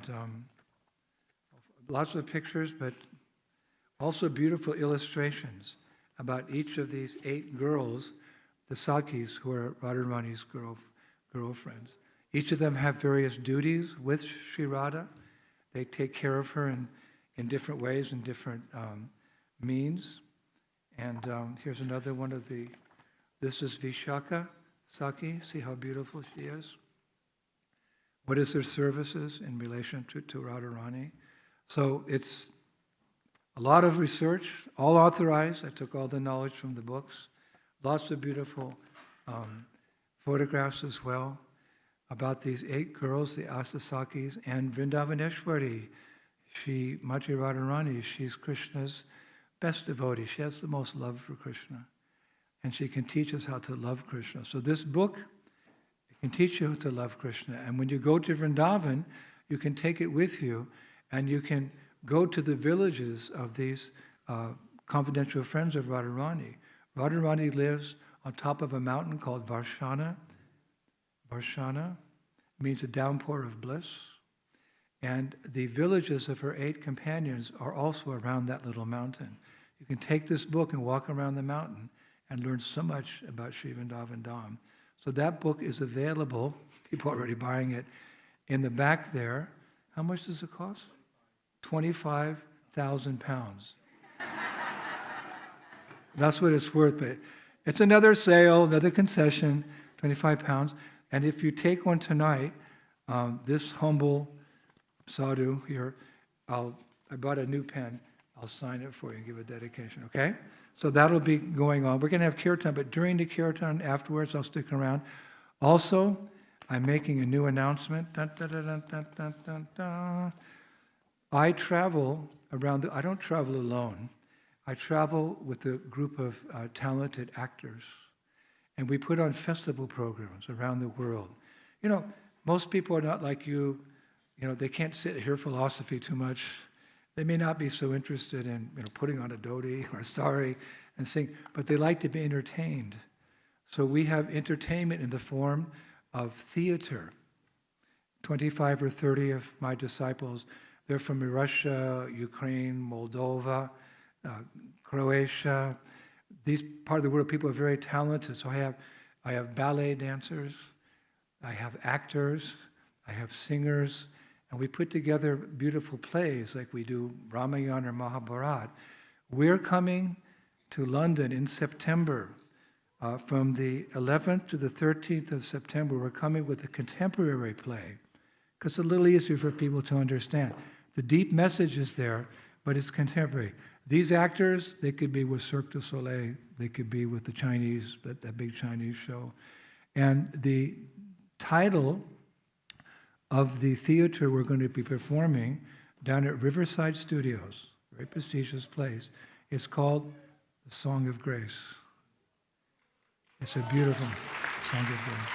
lots of pictures, but also beautiful illustrations about each of these 8 girls, the Sakis, who are Radharani's girlfriends. Each of them have various duties with Sri Radha. They take care of her in different ways and different means. And here's another one of this is Vishaka Saki. See how beautiful she is? What is their services in relation to Radharani? So it's a lot of research, all authorized. I took all the knowledge from the books. Lots of beautiful photographs as well about these 8 girls, the Asasakis, and Vrindavaneshwari. Mati Radharani, she's Krishna's best devotee. She has the most love for Krishna. And she can teach us how to love Krishna. So this book, it can teach you how to love Krishna. And when you go to Vrindavan, you can take it with you, and you can go to the villages of these confidential friends of Radharani. Radharani lives on top of a mountain called Varshana. Varshana means a downpour of bliss. And the villages of her 8 companions are also around that little mountain. You can take this book and walk around the mountain and learn so much about Sri Vrindavan Dham. So that book is available. People are already buying it. In the back there, how much does it cost? 25,000 pounds. That's what it's worth, but it's another sale, another concession, 25 pounds. And if you take one tonight, this humble Sadhu here, I bought a new pen. I'll sign it for you and give a dedication, okay? So that'll be going on. We're going to have Kirtan, but during the Kirtan, afterwards, I'll stick around. Also, I'm making a new announcement. Dun, dun, dun, dun, dun, dun, dun, dun. I travel around, I don't travel alone. I travel with a group of talented actors. And we put on festival programs around the world. You know, most people are not like you. You know, they can't sit and hear philosophy too much. They may not be so interested in, putting on a dhoti or a sari and sing, but they like to be entertained. So we have entertainment in the form of theater. 25 or 30 of my disciples, they're from Russia, Ukraine, Moldova, Croatia. These part of the world, people are very talented. So I have ballet dancers, I have actors, I have singers, and we put together beautiful plays like we do Ramayana or Mahabharata. We're coming to London in September. From the 11th to the 13th of September, we're coming with a contemporary play, because it's a little easier for people to understand. The deep message is there, but it's contemporary. These actors, they could be with Cirque du Soleil, they could be with the Chinese, that big Chinese show. And the title of the theater we're going to be performing down at Riverside Studios, a very prestigious place, is called The Song of Grace. It's a beautiful Song of Grace.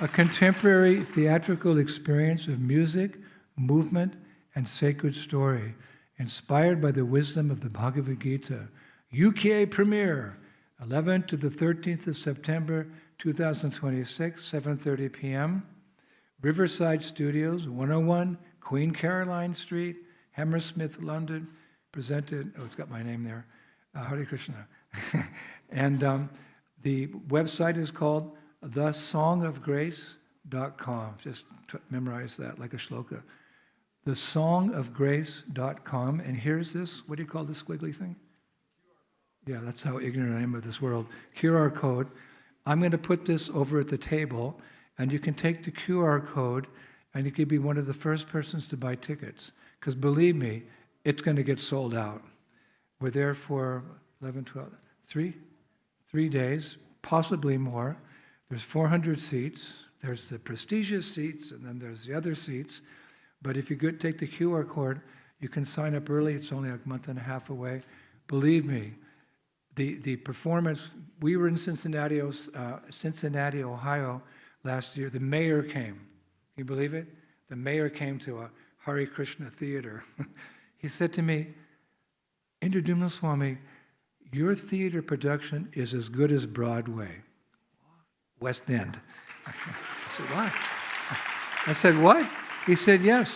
A contemporary theatrical experience of music, movement, and sacred story, inspired by the wisdom of the Bhagavad Gita. UK premiere, 11th to the 13th of September, 2026, 7:30 p.m. Riverside Studios, 101 Queen Caroline Street, Hammersmith, London. Presented, it's got my name there, Hare Krishna. And the website is called thesongofgrace.com. Just memorize that like a shloka. thesongofgrace.com, and here's this, what do you call this squiggly thing? Yeah, that's how ignorant I am of this world. QR code. I'm going to put this over at the table, and you can take the QR code, and you can be one of the first persons to buy tickets. Because believe me, it's going to get sold out. We're there for 11, 12, 3 days, possibly more. There's 400 seats. There's the prestigious seats, and then there's the other seats. But if you take the QR code, you can sign up early. It's only a month and a half away. Believe me, the performance, we were in Cincinnati, Ohio last year. The mayor came. Can you believe it? The mayor came to a Hare Krishna theater. He said to me, Indradyumna Swami, your theater production is as good as Broadway. West End. I said, what? I said, what? He said, yes.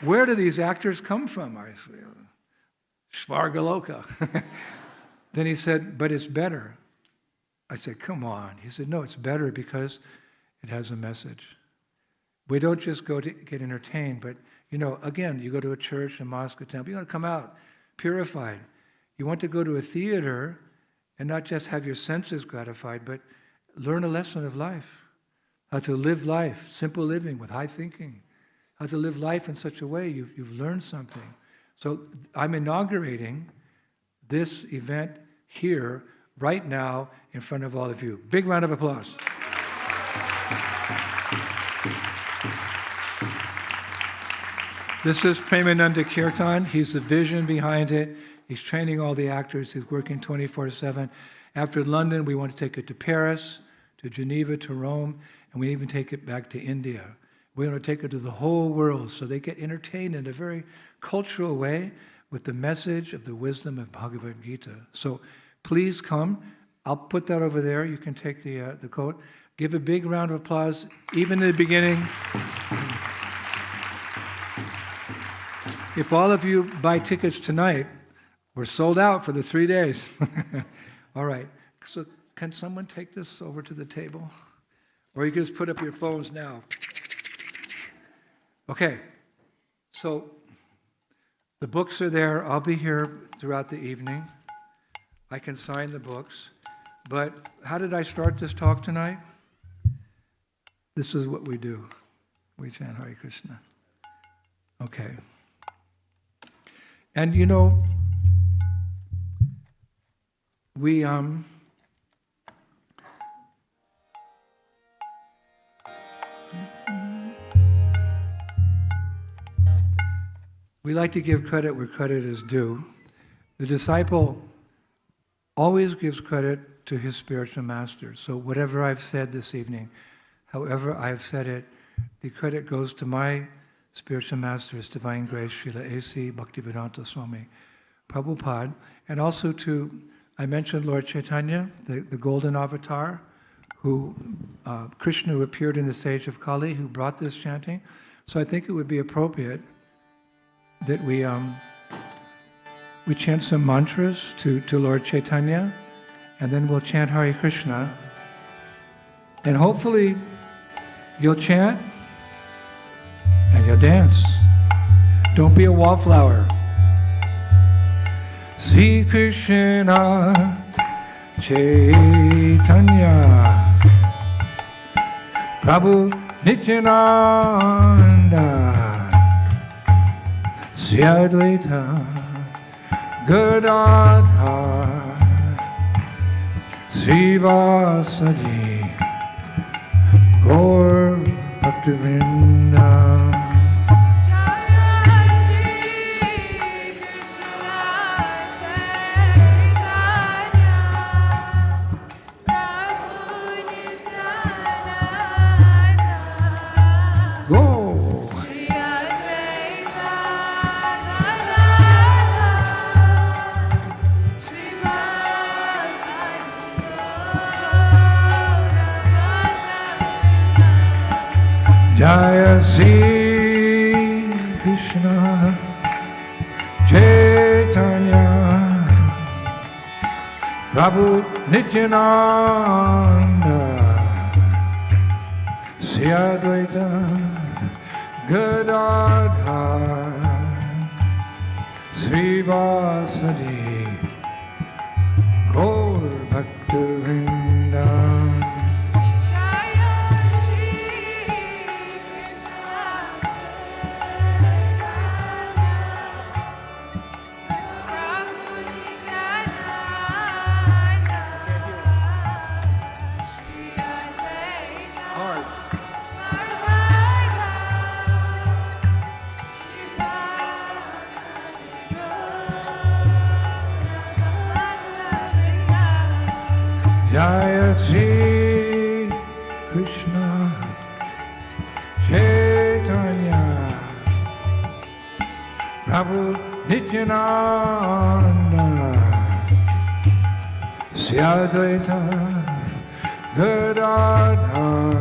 Where do these actors come from? I said, Svargaloka. Then he said, but it's better. I said, come on. He said, no, it's better because it has a message. We don't just go to get entertained, but, again, you go to a church, a mosque, a temple, you want to come out purified. You want to go to a theater and not just have your senses gratified, but learn a lesson of life. How to live life, simple living with high thinking. How to live life in such a way you've learned something. So I'm inaugurating this event here, right now, in front of all of you. Big round of applause. This is Premananda Kirtan. He's the vision behind it. He's training all the actors. He's working 24/7. After London, we want to take it to Paris, to Geneva, to Rome, and we even take it back to India. We want to take it to the whole world so they get entertained in a very cultural way with the message of the wisdom of Bhagavad Gita. So please come. I'll put that over there. You can take the coat. Give a big round of applause, even in the beginning. If all of you buy tickets tonight, we're sold out for the 3 days. All right. So can someone take this over to the table? Or you can just put up your phones now. Okay. So the books are there. I'll be here throughout the evening. I can sign the books. But how did I start this talk tonight? This is what we do. We chant Hare Krishna. Okay. And we like to give credit where credit is due. The disciple always gives credit to his spiritual master. So whatever I've said this evening, however I've said it, the credit goes to my spiritual master, His Divine Grace, Srila A.C. Bhaktivedanta Swami Prabhupada, and also to, I mentioned Lord Chaitanya, the golden avatar, who, Krishna who appeared in the stage of Kali, who brought this chanting. So I think it would be appropriate that we chant some mantras to Lord Chaitanya, and then we'll chant Hare Krishna. And hopefully you'll chant and you'll dance. Don't be a wallflower. Sri Krishna Chaitanya Prabhu Nityananda Sri Advaita Gadadhar Srivasadi Gaur Bhaktivedanta. Jaya Sri Krishna Chaitanya Prabhu Nityananda Sri Advaita Gadadhar Srivasadi Gaur Bhaktivedanta Jaya Shri Krishna Chaitanya Prabhu Nityananda Sri Advaita Gadadhar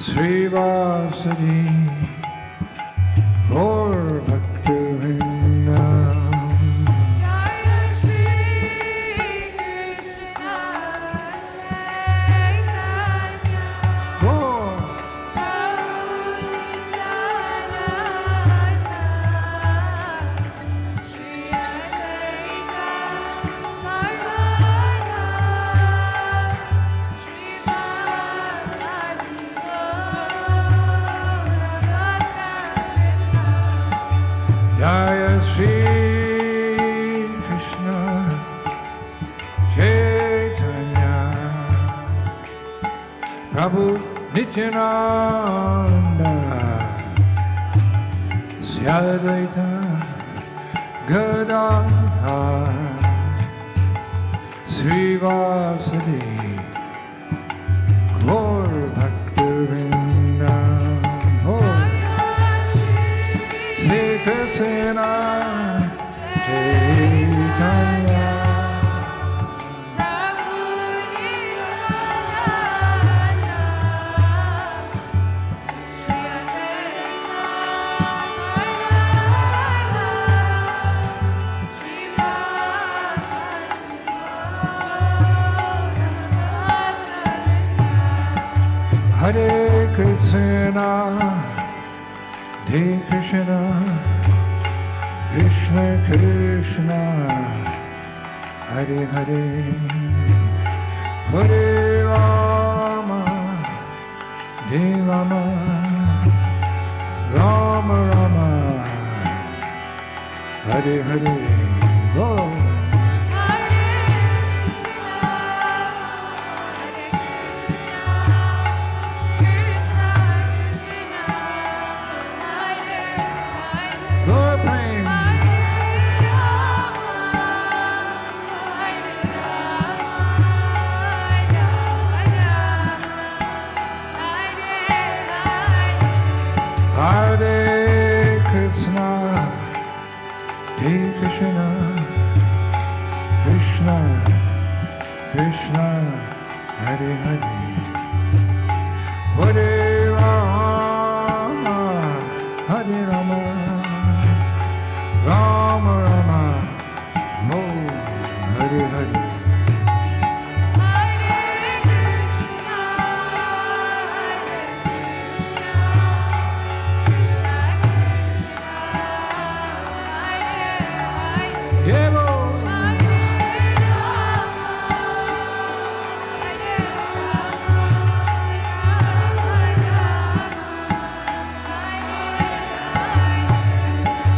Srivasadi Gaur Bhaktivedanta Jaya Shri Krishna Chaitanya Prabhu Nityananda Sri Advaita Gadadhar Srivasadi Gaur Bhaktivedanta Sri Krishna Chaitanya Hare Krishna Hare Krishna, Krishna Krishna, Hare Hare, Hare Rama, Hare Rama, Rama Rama, Hare Hare, Go. Hare Krishna, Hare Krishna, Krishna Krishna, Hare Hare, Hare Rama, Hare Rama, Rama Rama, Mo Hare Hare.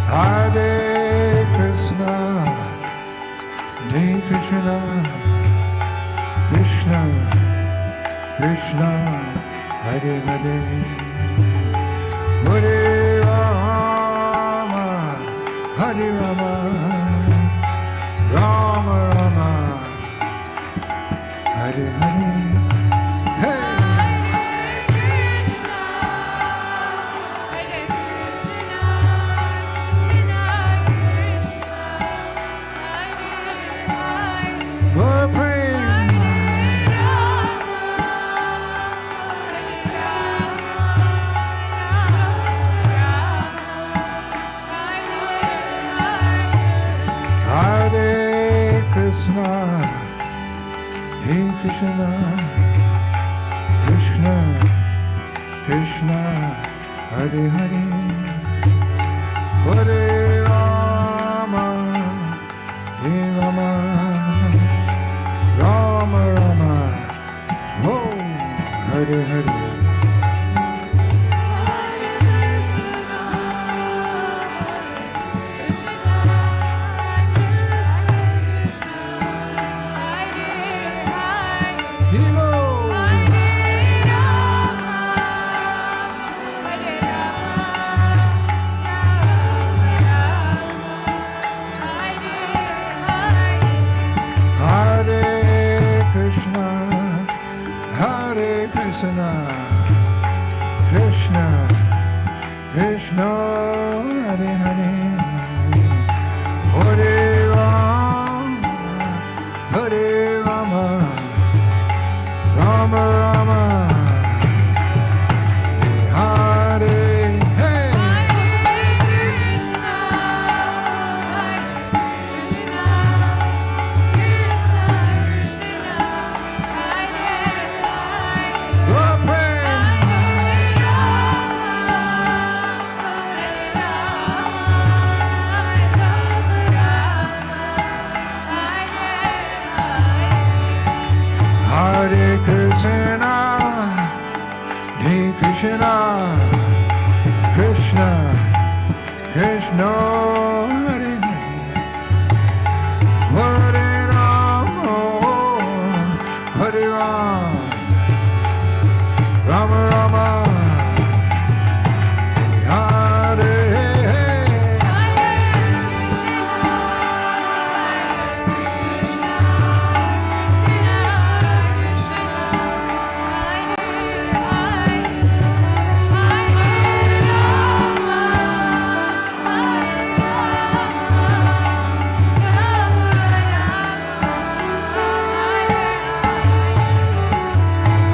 Hare Krishna, Hare Krishna, Krishna Krishna, Hare Hare, Hare Rama, Hare Rama, Rama Rama, Hare Hare. Hey! Hare Krishna, Hare Krishna, Krishna Krishna, Hare Hare, Hare Rama, Hare Rama, Rama Rama, Oh, Hare Hare. Krishna, Krishna, Krishna, Hare Hare, Hare Rama, Hare Rama, Rama Rama, Hare Hare. Hare Krishna, Hare Krishna, Krishna, Krishna, Hare Hare, Hare Rama, Hare Rama, Rama Rama, Hare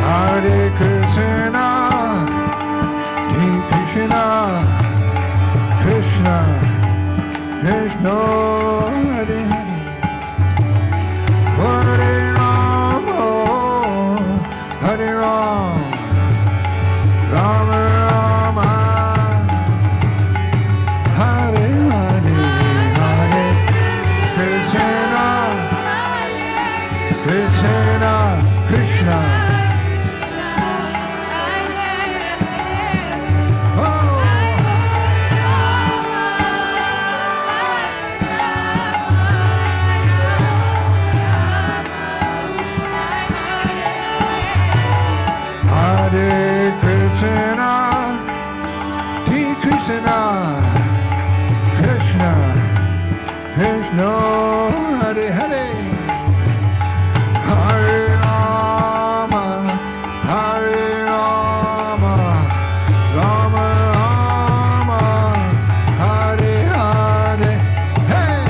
Hare Krishna, Hare Krishna, Krishna, Krishna, Hare Hare, Hare Rama, Hare Rama, Rama Rama, Hare Hare, Hare Krishna, Krishna, Krishna. Hare Krishna, Hare Krishna, Krishna, Krishna, Hare Hare, Hare Rama, Hare Rama, Rama Rama, Hare Hare, Hey!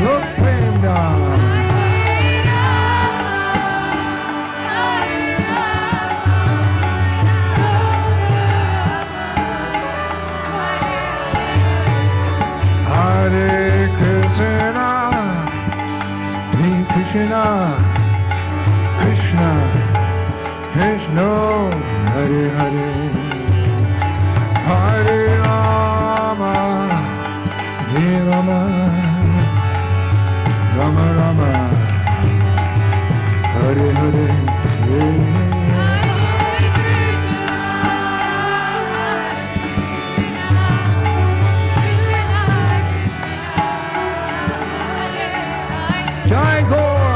Look him down. Hare Krishna, Hare Krishna, Krishna, Krishna, Hare Hare, Hare Rama, Hare Rama, Rama Rama, Hare Hare, Jai Gaur.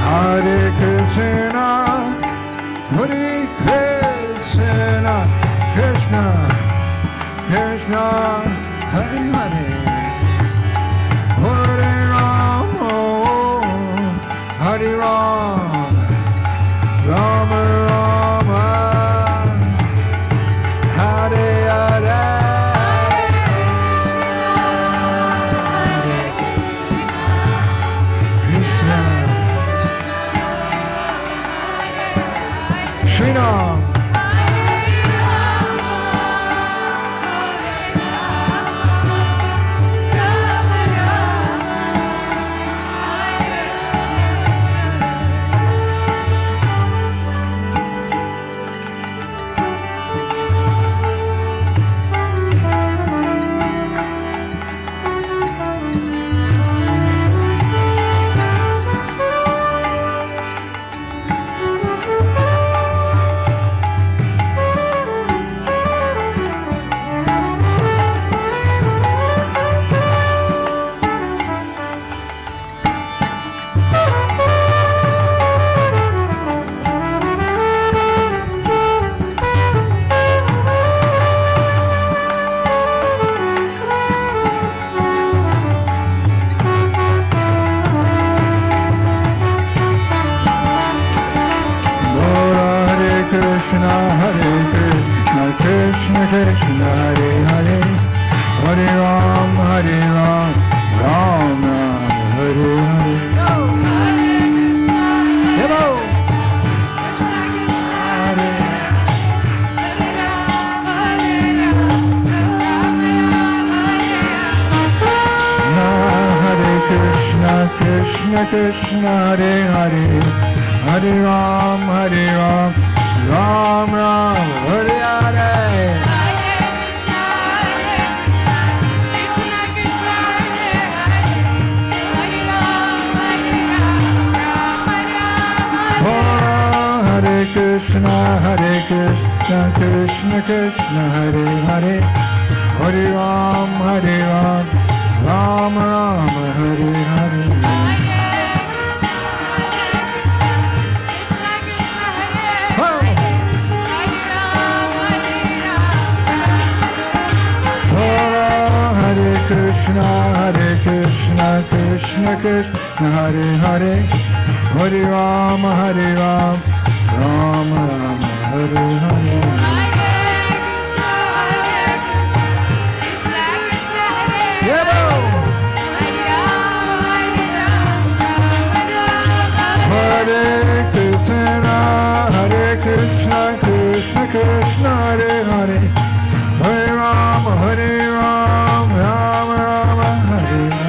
Hare Krishna, Hare Krishna, Krishna, Krishna, Hare Hare, Hare Rama, Hare Rama, Rama Rama, Hare Hare. Krishna, Krishna Krishna Hare Hare Hare Ram Ram Ram Hare Hare Hello Krishna Krishna Hare Hare Hare Ram Ram Hare Hare Hare Krishna Krishna Krishna Hare Hare Hare Ram Ram Hare Hare Krishna Krishna Krishna Hare Hare Hare Ram Ram Hare Hare Hare Krishna Krishna Krishna Hare Hare Hare Ram Ram Hare Hare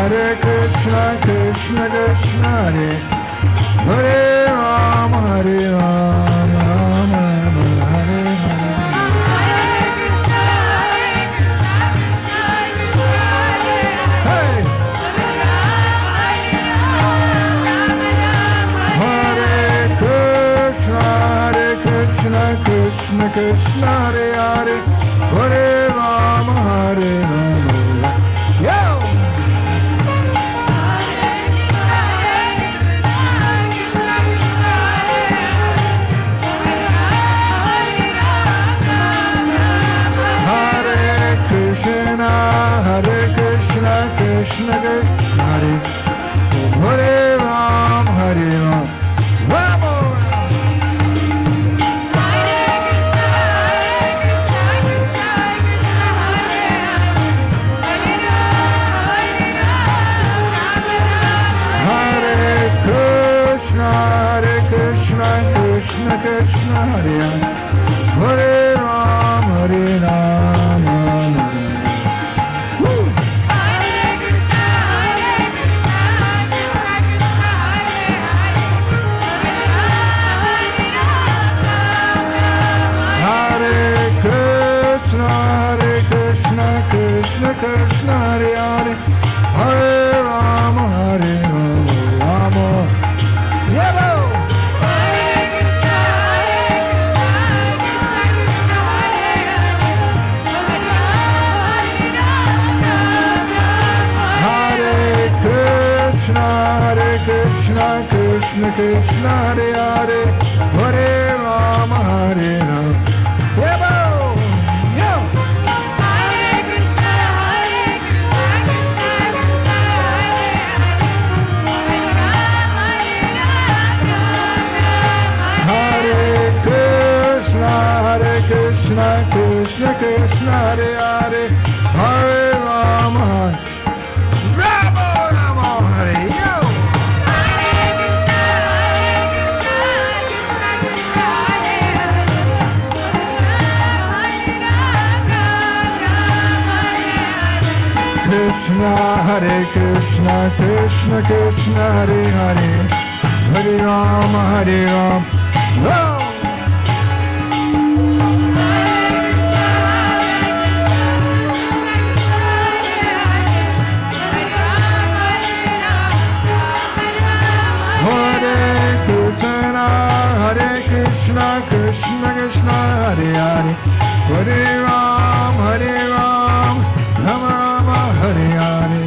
Hare Krishna Krishna Hare Hare Ram Ram Hare Hare Hey Hare Krishna Krishna Krishna Hare Hare Hare Ram Yo Krishna Krishna Hare Hare Ram Ram Krishna Krishna Hare Hare Ram Krishna Krishna Hare Hare Hare Ram Yellow Krishna Krishna Hare Hare Hare Ram Yellow Krishna Krishna Hare Hare Hare Ram Hare Yo Krishna Krishna Hare Hare Hare Ram Ram Krishna Krishna Hare Hare Hare Ram Rama Hare Hare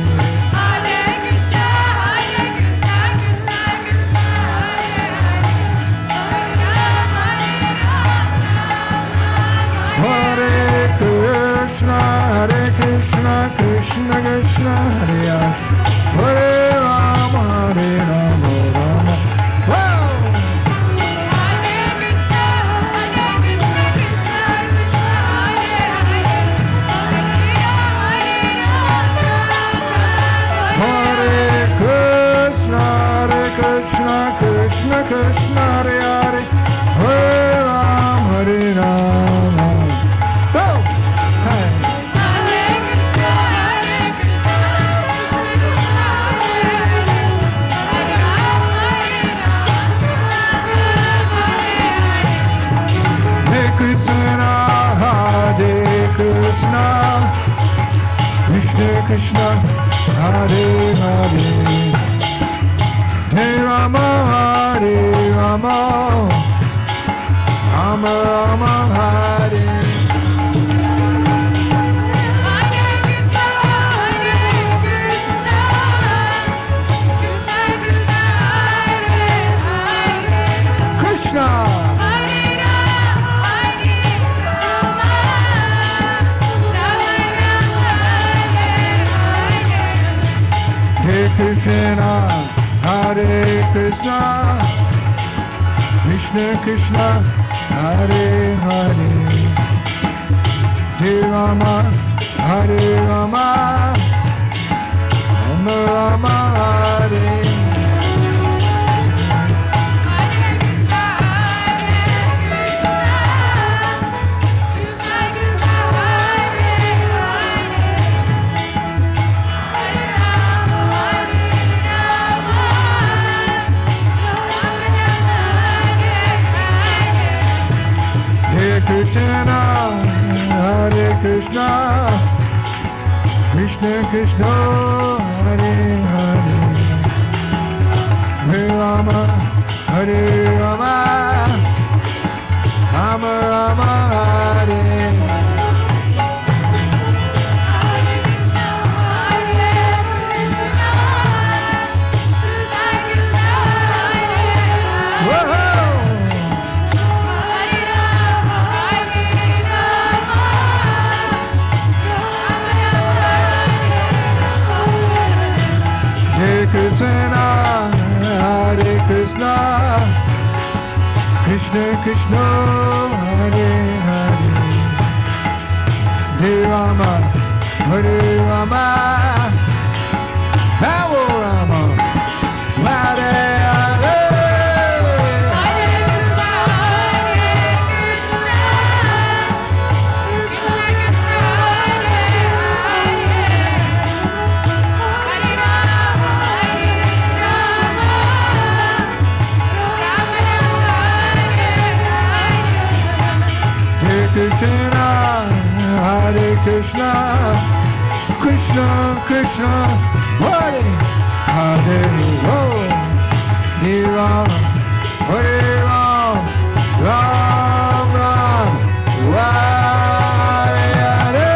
Krishna Krishna Hare Hare Hare Rama Go! Hey! Hare Krishna, Hare Krishna, Krishna Krishna, Hare Hare, Hare Rama, Hare Rama, Rama Rama, Hare. Krishna. Hare Krishna, Hare Krishna, Krishna Krishna, Hare Hare, Hare Rama, Hare Rama, Rama Rama, Hare. Hare Krishna, Hare Krishna, Krishna Krishna, Hare Hare, Hare Rama, Hare Rama, Rama Rama, Hare. Hare Krishna, Hare Krishna, Krishna Krishna, Hare Hare, Hare Rama, Hare Rama, Hare Rama, Hare Hare. Krishna, Hare Krishna, Krishna Krishna, Hare Hare, Hare Ram, Hare Ram, Ram Ram, Hare Hare.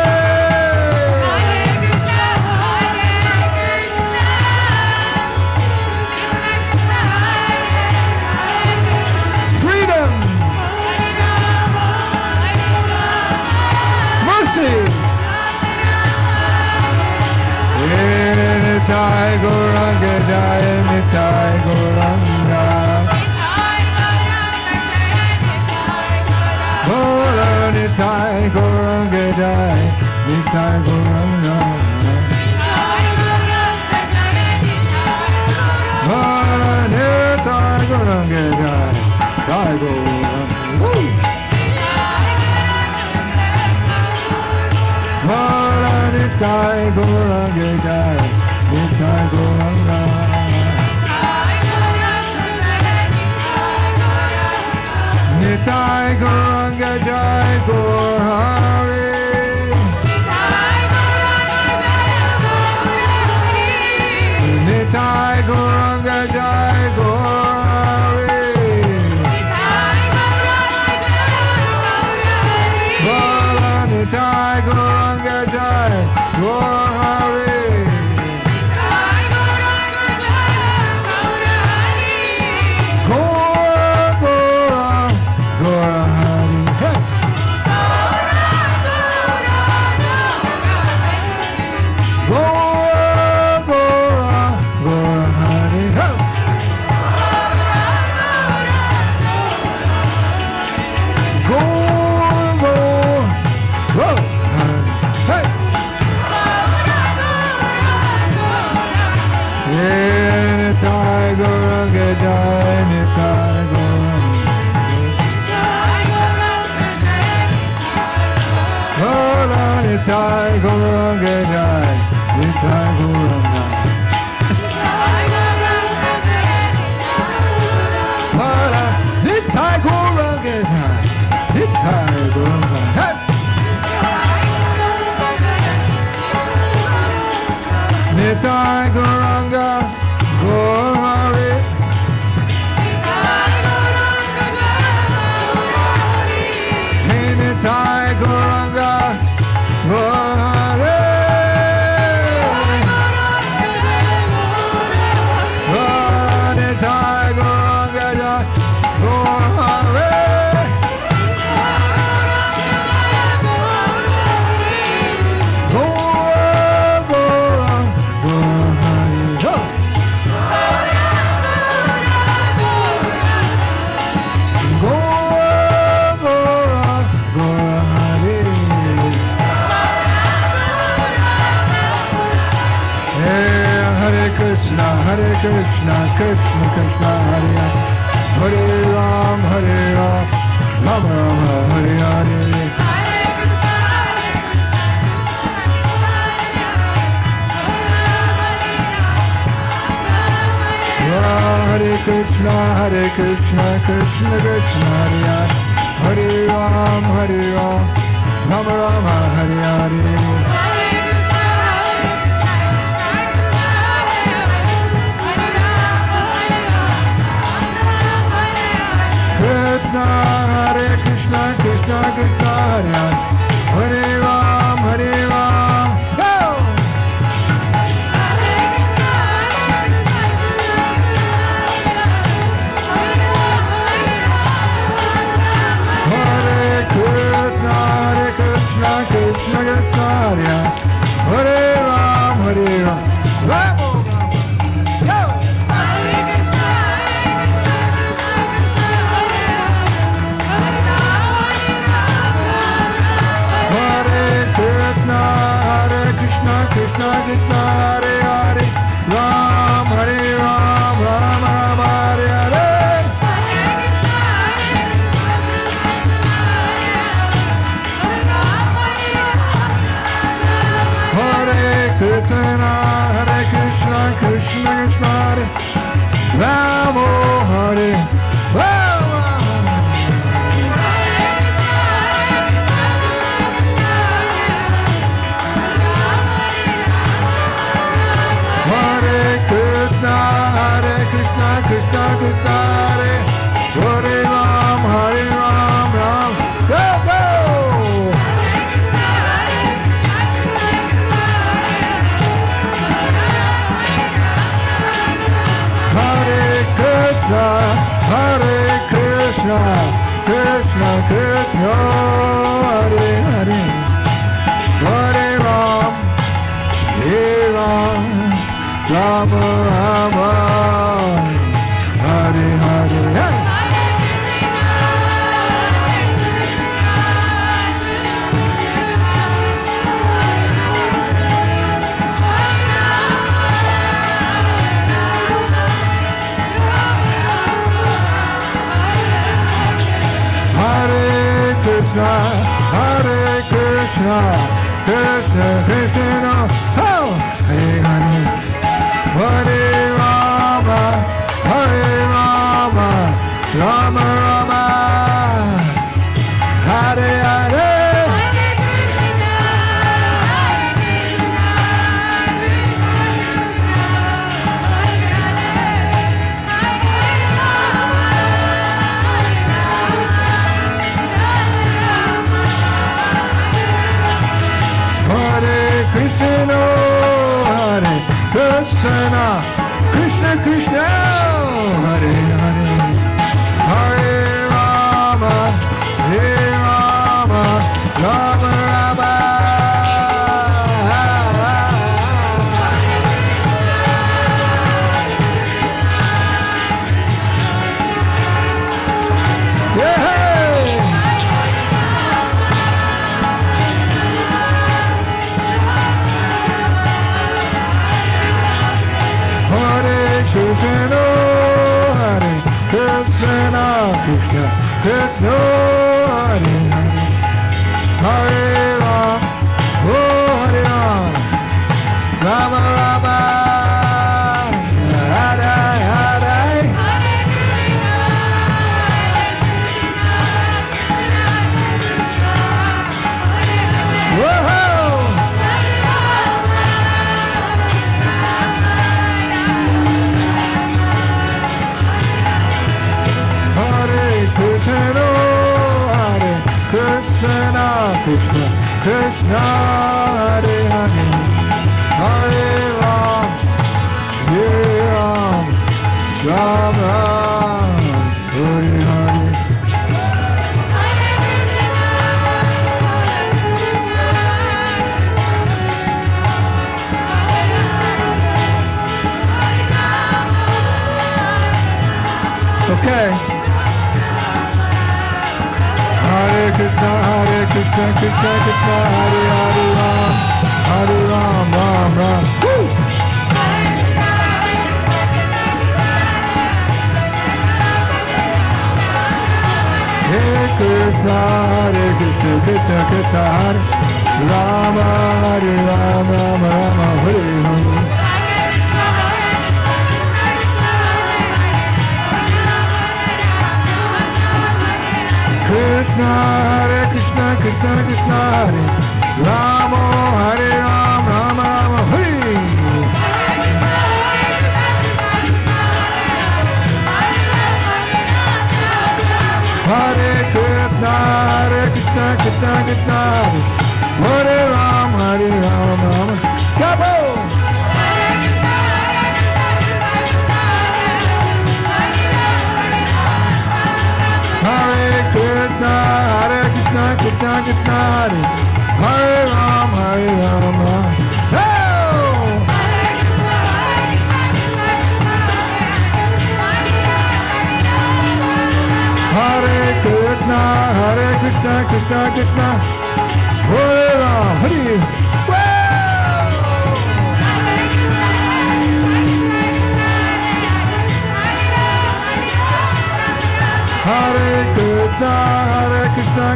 Freedom. Nitai Gauranga Jaya, Nitai Gauranga, Gaura Nitai Gauranga Jaya, Nitai Gauranga, Gaura Nitai Gauranga Jaya, Nitai Gauranga. Nitai Gauranga Jaya, Nitai Gauranga, Nitai Gauranga Jaya, Gaur Hare, Nitai Gauranga Jaya, Gaur Hare, Nitai Gauranga Jaya, Gaur Hare. Go, go, go, hey! Gauranga Jai, Nitai Gauranga. Hara, Nitai Gauranga Jai, Nitai Gauranga. Hey! Nitai Gauranga, Gauranga. Hey, Nitai Gauranga, Gauranga. Nitai Gauranga, Gauranga. Hare Krishna, Krishna Krishna, Hare Hare, Hare Ram, Rama Rama, Hare Hare. Hare Krishna, Krishna Krishna, Hare Hare, Hare Ram, Rama Rama, Hare Hare. Krishna, Hare Krishna, Krishna Krishna, Hare Ram, go! Hare Krishna, Krishna Krishna, Hare Ram, Ram! Go! Krishna Krishna, Hare Hare, Ram, Ram Ram, Hare Hare. Hare Krishna, Krishna Krishna, Hare Ram, Hare Ram. Krishna, Krishna Krishna, Hare Ram, Ram, go, go! Hare Krishna, Krishna Krishna, Hare Hare, Hare Ram, Rama Rama, Hare Hare. Hare Krishna, Krishna Krishna, oh, Hare Hare. Hare Rama, Rama Rama, Hare Hare. Hare Krishna, Krishna Krishna Krishna, Hare Hare, Hare Rama, Rama Rama. Krishna, Krishna Krishna, Krishna Hare Hare, Hare Ram, oh Hare Ram, Okay. Hare Krishna, Krishna Krishna, Hare Hare Ram, Ram Ram. Woo! Hare Krishna, Krishna Krishna, Hare Rama, Hare Rama, Rama Hare Hare. Krishna, Hare Krishna, Krishna Krishna, Hare Rama, Hare Rama, Rama Rama Hare. Hare Krishna, Krishna Krishna, Hare Ram, Hare Ram, Ram. Jabo! Hare Krishna, Krishna Krishna, Hare Ram, Ram. Hare Krishna, Krishna Krishna, Hare Ram, Hare. Hare Krishna,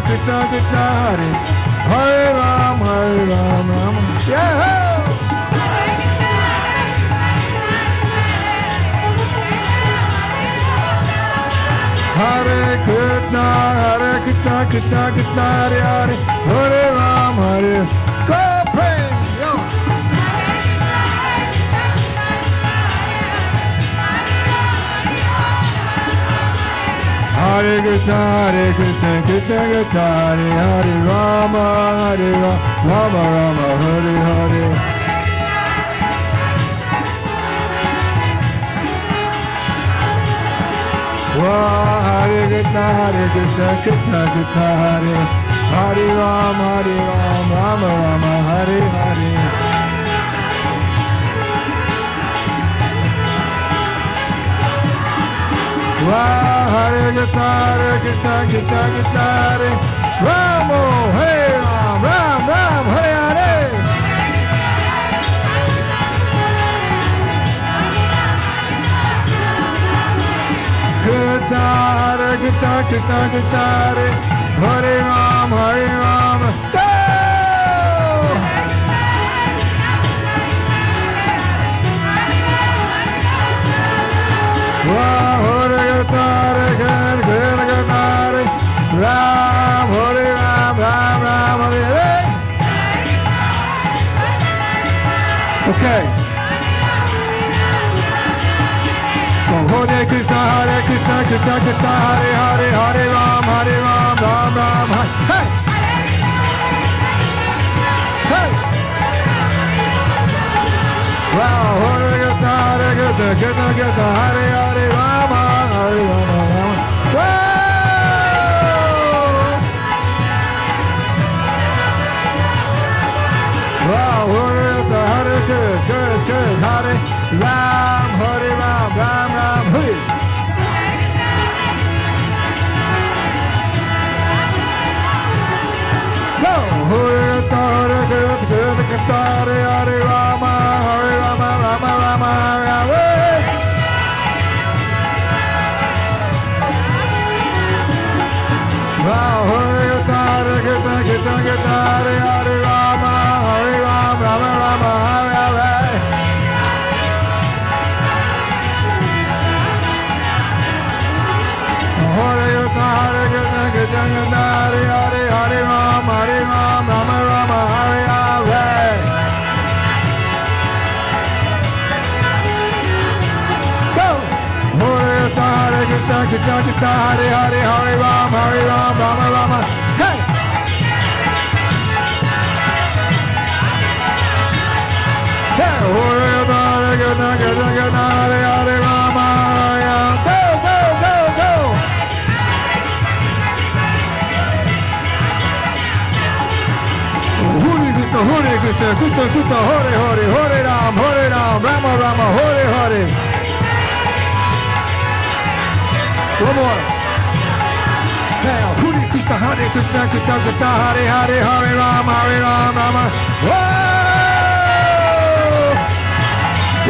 Krishna Krishna, Hare Ram, Ram. Yeah! Hare Krishna, Krishna Krishna, Hare Ram, Hare. Go pray! Yo! Hare Krishna, Krishna Krishna, Hare Rama, Rama Rama, Hare Hare. Hare Krishna, Krishna Krishna, Hare Rama, Rama Rama, Hare Hare. Hare Krishna, Krishna Hare Ramo, Hare Ram, Ram, Hare Hare. Krishna, Krishna Hare Ram, go! Ram, Hare Ram, Ram, Hare Hare. Okay. So Hare Krishna, Krishna Hare Hare, Hare Ram, Ram, Hare. Hey! Hey! Wow, Hare Krishna, Krishna Hare Hare, Ram, Hare Ram. Wow! Wow, Hare good, Hare Ram, Hare Ram, Ram, Hare. Go, Hare good, Hare Rama, Rama, Hare. Wow, Hare good, Hare Rama, Hare Ram, Rama, Hare. Hare Ram, Rama, Hare. Go! Hare Ram, Rama. Hey! Hey! Hare Rama, Go! Hare Krishna, Hare Ram, Rama, Hare. One more. Now, Hare Krishna, Krishna Krishna, Hare Hare, Hare Rama, Rama. Whoa!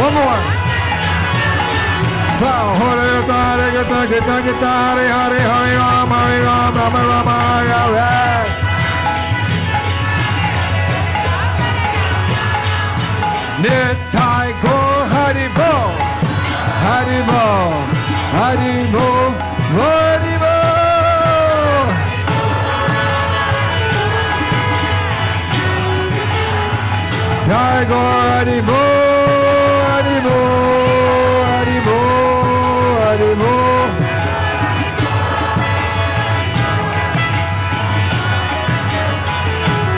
One more. Wow, Hare Krishna, Krishna Krishna, Hare Hare, Hare Rama, Rama. All right. Nittai Go Hari Bo, Hari Bo, Hari Bo, Hari Bo. Jai Go Hari Bo, Hari Bo, Hari Bo, Hari Bo.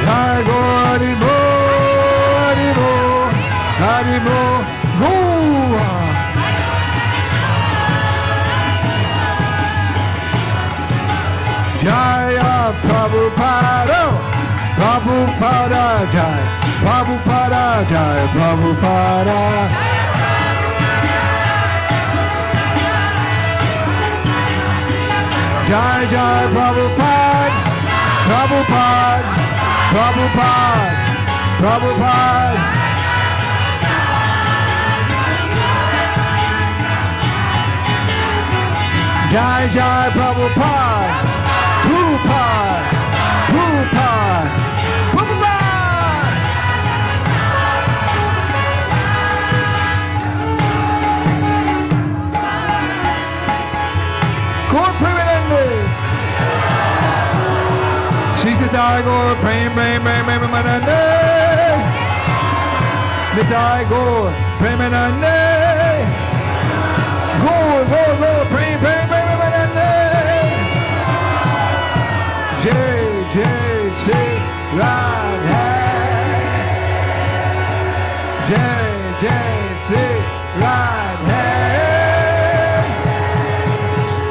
Jai Go Hari Bo. Harimo Goa. Jaya Prabhupada, Prabhupada Jai, Prabhupada Jai, Prabhupada. Jai Jai Prabhupada, Prabhupada, Prabhupada, Prabhupada. Jai Jai Prabhupada, Prabhupada, Prabhupada, Prabhupada. Gaur Premanande. Sita Gaur Prem Premanande. Nitai Gaur Premanande. Gaur Prem Premanande. Jai Jai Sri Radha. Jai Jai Sri Radha.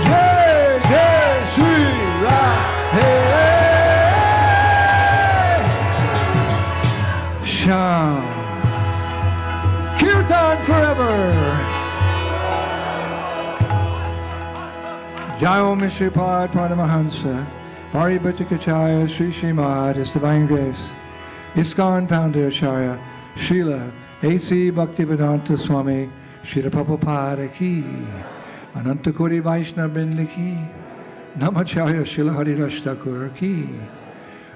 Jai Jai Sri Radha. Sham. Kirtan forever. Jai Om Shri Pad Pranamahansa, Paribhatikacharya Sri Srimad, His Divine Grace, ISKCON Founder Acharya, Srila A.C. Bhaktivedanta Swami, Srila Prabhupada ki, Anantakoti Vaishnava Vrinda ki, Namacharya Srila Haridas Thakur ki,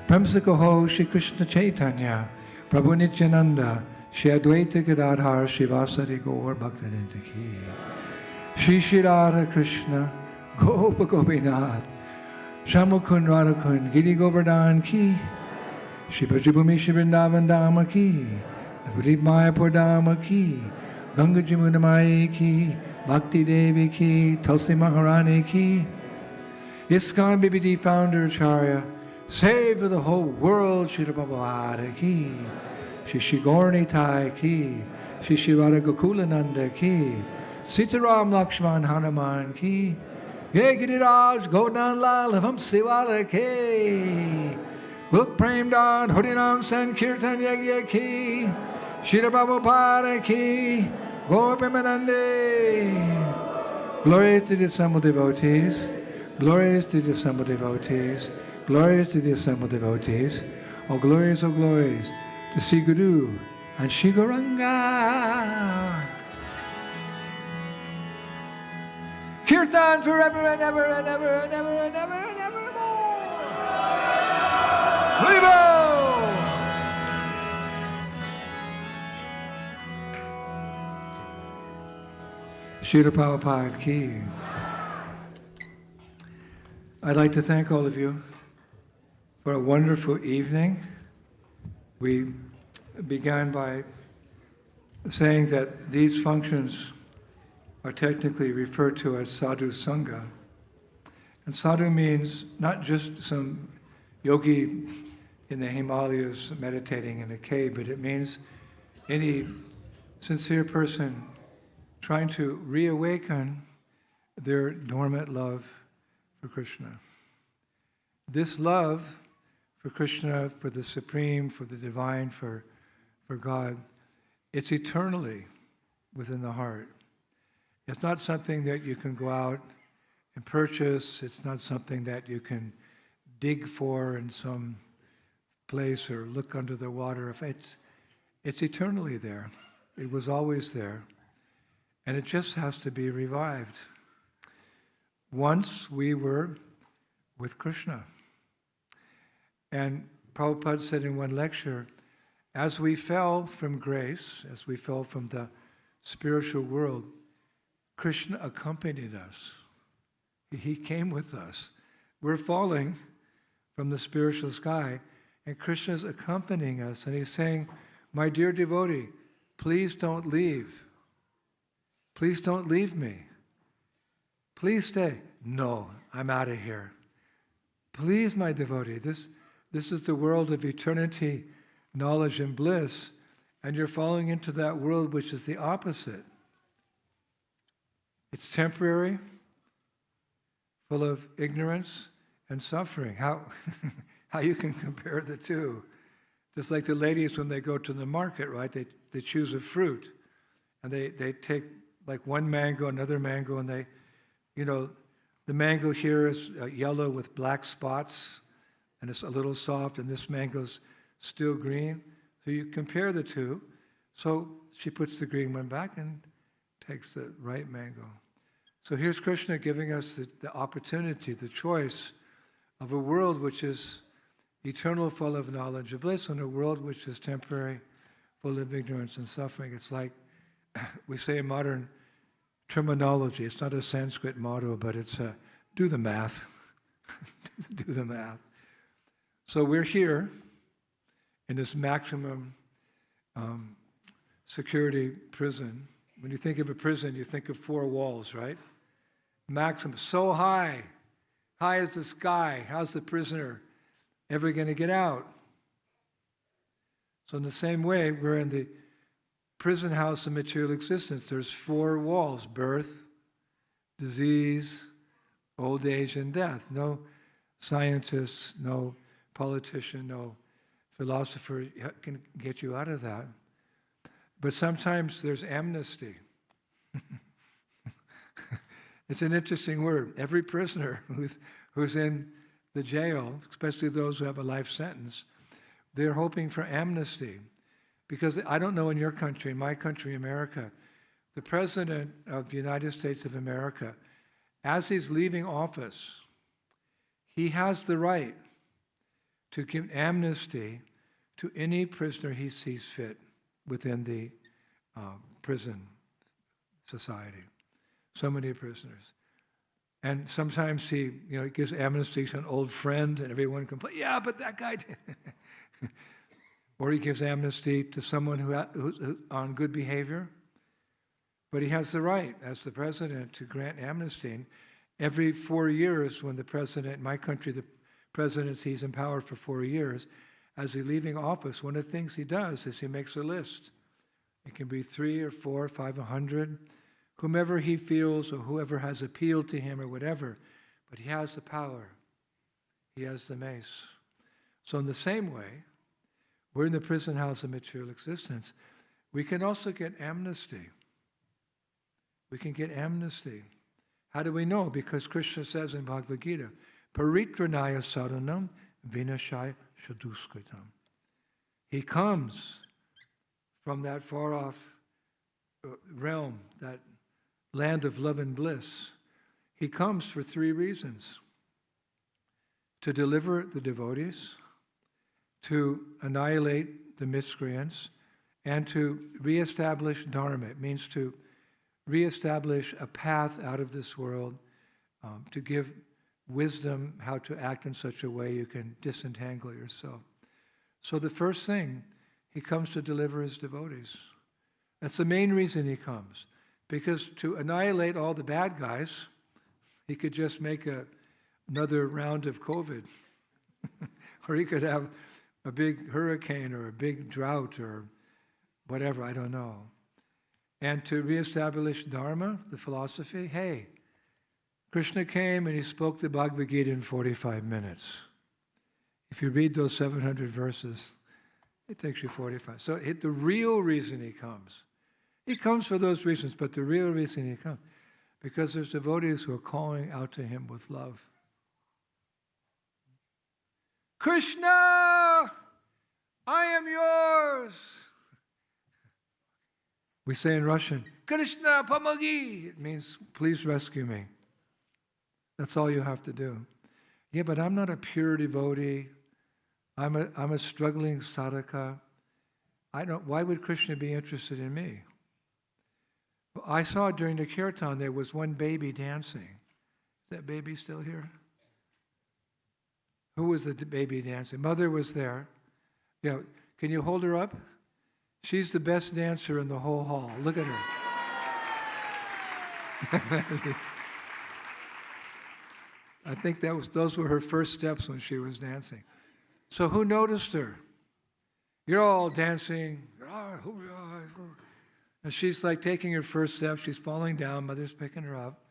Premsikaho Shri Krishna Chaitanya, Prabhu Nityananda, Shri Advaita Gadadhar Shivasari Gaur Bhaktivedanta ki, Shri Radha Krishna, Gopa Gopinath, Shamakun Radhakun, Giri Govardhan ki, Shri Brajabhumi Shri Vrindavan Dhamma ki, Navadip Mayapur Dhamma ki, Ganga Jamuna Mai ki, Bhakti Devi ki, Tulsi Maharani ki, ISKCON BBD Founder Acharya, Save for the whole world, Shri Prabhupada ki, Shri Gaurani Tai ki, Shri Radha Gokulananda ki, Sitaram Lakshman Hanuman ki, Ye Giriraj Godan Lal Vamsiwala ke, Book Prem Dan Harinam Sankirtan Yagya ki, Shri Prabhupada ki, Gaur Premanande. Glory to the assembled devotees, glories to the assembled devotees, glories to the assembled devotees, oh glories to Sri Guru and Sri Gauranga. Kirtan forever and ever and ever and ever and ever and ever more. Haribo! Srila Prabhupada ki. I'd like to thank all of you for a wonderful evening. We began by saying that these functions are technically referred to as Sadhu Sanga. And Sadhu means not just some yogi in the Himalayas meditating in a cave, but it means any sincere person trying to reawaken their dormant love for Krishna. This love for Krishna, for the Supreme, for the Divine, for God, it's eternally within the heart. It's not something that you can go out can purchase. It's not something that you can dig for in some place or look under the water. It's eternally there. It was always there. And it just has to be revived. Once we were with Krishna. And Prabhupada said in one lecture, as we fell from grace, as we fell from the spiritual world, Krishna accompanied us. He came with us. We're falling from the spiritual sky, and Krishna is accompanying us, and he's saying, my dear devotee, please don't leave. Please don't leave me. Please stay. No, I'm out of here. Please, my devotee, this is the world of eternity, knowledge, and bliss, and you're falling into that world which is the opposite. It's temporary, full of ignorance and suffering. How you can compare the two? Just like the ladies when they go to the market, right? They choose a fruit, and they take like one mango, another mango, and the mango here is yellow with black spots, and it's a little soft, and this mango's still green. So you compare the two. So she puts the green one back and takes the right mango. So here's Krishna giving us the opportunity, the choice of a world which is eternal, full of knowledge of bliss, and a world which is temporary, full of ignorance and suffering. It's like we say in modern terminology. It's not a Sanskrit motto, but it's do the math. Do the math. So we're here in this maximum security prison. When you think of a prison, you think of 4 walls, right? Maximum, so high as the sky. How's the prisoner ever going to get out? So in the same way, we're in the prison house of material existence. There's 4 walls: birth, disease, old age, and death. No scientist, no politician, no philosopher can get you out of that. But sometimes there's amnesty. It's an interesting word. Every prisoner who's in the jail, especially those who have a life sentence, they're hoping for amnesty. Because I don't know in your country, in my country, America, the President of the United States of America, as he's leaving office, he has the right to give amnesty to any prisoner he sees fit within the prison society. So many prisoners. And sometimes he gives amnesty to an old friend, and everyone complains, yeah, but that guy did. Or he gives amnesty to someone who's on good behavior. But he has the right, as the president, to grant amnesty. And every 4 years, when the president, in my country, the presidency is in power for 4 years, as he's leaving office, one of the things he does is he makes a list. It can be 3 or 4 or 5, 100, whomever he feels or whoever has appealed to him or whatever. But he has the power. He has the mace. So in the same way, we're in the prison house of material existence. We can also get amnesty. We can get amnesty. How do we know? Because Krishna says in Bhagavad Gita, Paritranaya saranam vinashaya shaduskritam. He comes from that far-off realm, that land of love and bliss. He comes for 3 reasons. To deliver the devotees, to annihilate the miscreants, and to reestablish Dharma. It means to reestablish a path out of this world, to give wisdom how to act in such a way you can disentangle yourself. So the first thing, he comes to deliver his devotees. That's the main reason he comes. Because to annihilate all the bad guys, he could just make another round of COVID. Or he could have a big hurricane or a big drought or whatever, I don't know. And to reestablish Dharma, the philosophy, hey, Krishna came and he spoke the Bhagavad Gita in 45 minutes. If you read those 700 verses, it takes you 45. So the real reason he comes for those reasons, but the real reason he comes, Because there's devotees who are calling out to him with love. Krishna, I am yours. We say in Russian, Krishna, pomogi. It means, please rescue me. That's all you have to do. Yeah, but I'm not a pure devotee. I'm a struggling sadhaka. Why would Krishna be interested in me? I saw during the Kirtan there was one baby dancing. Is that baby still here? Who was the baby dancing? Mother was there. Yeah, can you hold her up? She's the best dancer in the whole hall. Look at her. I think those were her first steps when she was dancing. So who noticed her? You're all dancing. And she's like taking her first step. She's falling down. Mother's picking her up.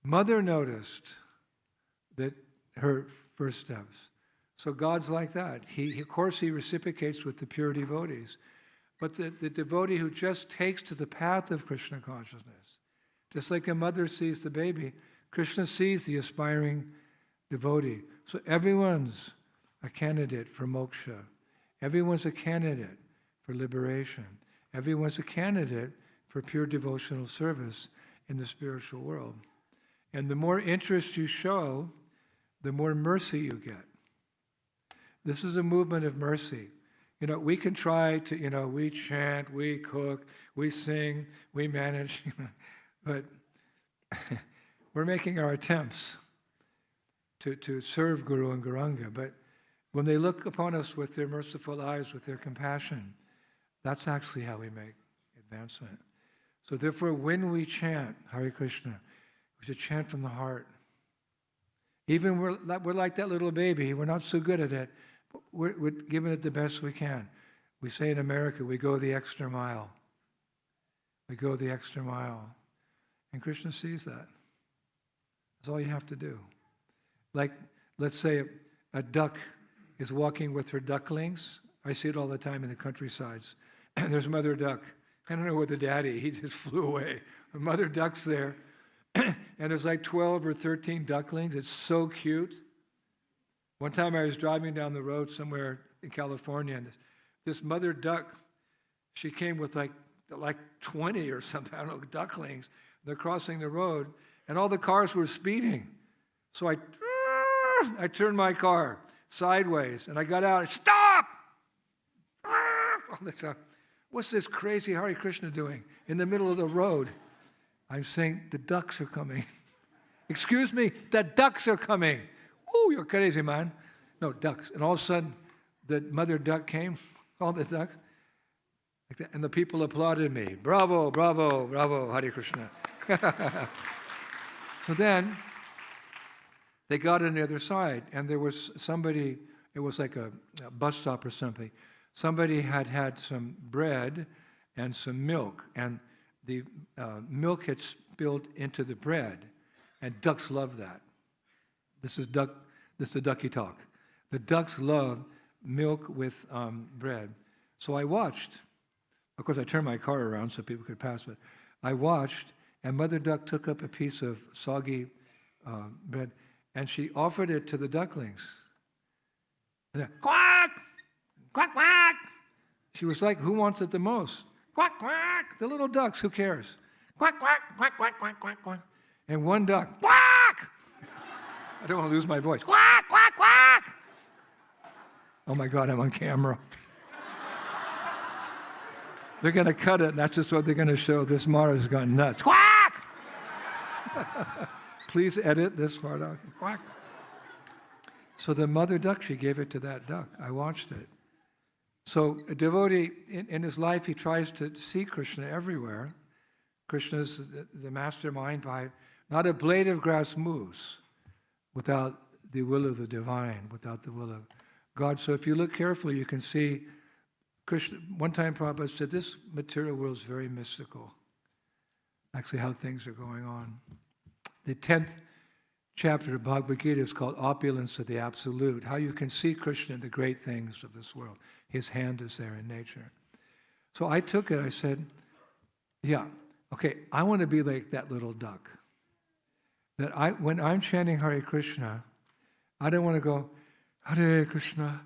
Mother noticed that her first steps. So God's like that. Of course, He reciprocates with the pure devotees. But the devotee who just takes to the path of Krishna consciousness, just like a mother sees the baby, Krishna sees the aspiring devotee. So everyone's a candidate for moksha. Everyone's a candidate for liberation. Everyone's a candidate for pure devotional service in the spiritual world. And the more interest you show, the more mercy you get. This is a movement of mercy. We can try to, we chant, we cook, we sing, we manage, but we're making our attempts to serve Guru and Gauranga. But when they look upon us with their merciful eyes, with their compassion, that's actually how we make advancement. So therefore, when we chant Hare Krishna, we should chant from the heart. Even we're like that little baby. We're not so good at it. But we're giving it the best we can. We say in America, we go the extra mile. We go the extra mile. And Krishna sees that. That's all you have to do. Like, let's say a duck is walking with her ducklings. I see it all the time in the countrysides. And there's mother duck. I don't know where the daddy, he just flew away. The mother duck's there. And there's like 12 or 13 ducklings. It's so cute. One time I was driving down the road somewhere in California, and this mother duck, she came with like 20 or something, I don't know, ducklings. They're crossing the road, and all the cars were speeding. So I turned my car sideways, and I got out, and stop! What's this crazy Hare Krishna doing in the middle of the road? I'm saying, the ducks are coming. Excuse me, the ducks are coming. Oh, you're crazy, man. No, ducks. And all of a sudden, the mother duck came, all the ducks, like that, and the people applauded me. Bravo, bravo, bravo, Hare Krishna. So then, they got on the other side, and there was somebody, it was like a bus stop or something. Somebody had some bread and some milk, and the milk had spilled into the bread, and ducks love that. This is the ducky talk. The ducks love milk with bread. So I watched. Of course, I turned my car around so people could pass, but I watched, and Mother Duck took up a piece of soggy bread, and she offered it to the ducklings. And quack! Quack, quack! She was like, who wants it the most? Quack, quack! The little ducks, who cares? Quack, quack, quack, quack, quack, quack, quack. And one duck, quack! I don't want to lose my voice. Quack, quack, quack! Oh my God, I'm on camera. They're going to cut it, and that's just what they're going to show. This Mara's gone nuts. Quack! Please edit this part out. Quack. So the mother duck, she gave it to that duck. I watched it. So a devotee, in his life, he tries to see Krishna everywhere. Krishna's the mastermind by not a blade of grass moves without the will of the divine, without the will of God. So if you look carefully, you can see Krishna. One time Prabhupada said, this material world is very mystical. Actually, how things are going on. The 10th chapter of Bhagavad Gita is called Opulence of the Absolute, how you can see Krishna in the great things of this world. His hand is there in nature. So I took it, I said, yeah, Okay, I want to be like that little duck. That when I'm chanting Hare Krishna, I don't want to go, Hare Krishna,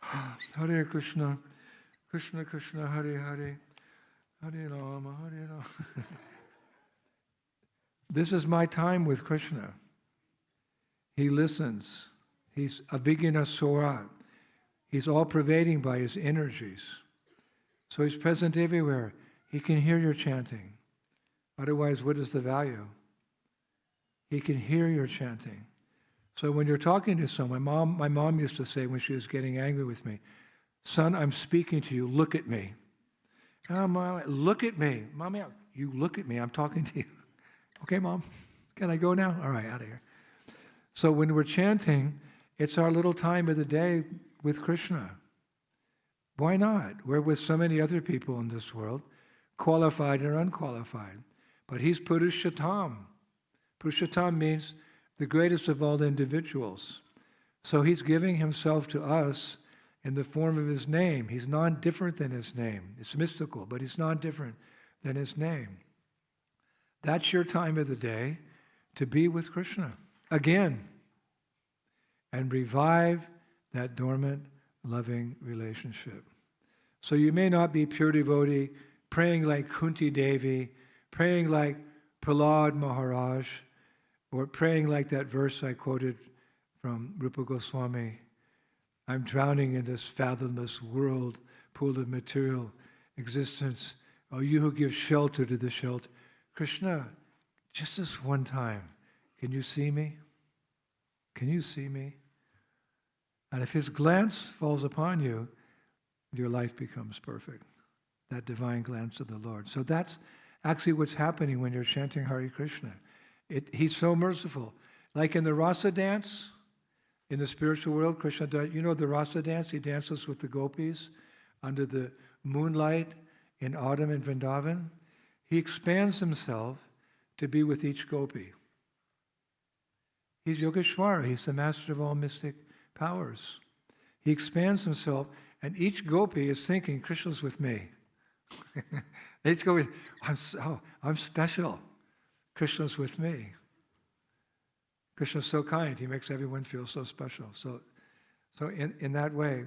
Hare Krishna, Krishna Krishna, Hare Hare, Hare Rama, Hare Rama. This is my time with Krishna. He listens. He's Abhigna Sora. He's all-pervading by his energies. So he's present everywhere. He can hear your chanting. Otherwise, what is the value? He can hear your chanting. So when you're talking to someone, my mom used to say when she was getting angry with me, son, I'm speaking to you, look at me. Oh, Mom, look at me. Mommy, you look at me, I'm talking to you. Okay, Mom, can I go now? All right, out of here. So when we're chanting, it's our little time of the day with Krishna. Why not? We're with so many other people in this world, qualified or unqualified. But he's Purushottam. Purushottam means the greatest of all the individuals. So he's giving himself to us in the form of his name. He's non-different than his name. It's mystical, but he's non-different than his name. That's your time of the day to be with Krishna again and revive that dormant, loving relationship. So you may not be pure devotee, praying like Kunti Devi, praying like Prahlad Maharaj, or praying like that verse I quoted from Rupa Goswami, I'm drowning in this fathomless world, pool of material existence. Oh, you who give shelter to the shelter. Krishna, just this one time, can you see me? Can you see me? And if his glance falls upon you, your life becomes perfect. That divine glance of the Lord. So that's actually what's happening when you're chanting Hare Krishna. He's so merciful. Like in the rasa dance, in the spiritual world, Krishna does, you know the rasa dance? He dances with the gopis under the moonlight in autumn in Vrindavan. He expands himself to be with each gopi. He's Yogeshwara. He's the master of all mystic powers. He expands himself, and each gopi is thinking, Krishna's with me. They each go, I'm special. Krishna's with me. Krishna's so kind. He makes everyone feel so special. So in that way,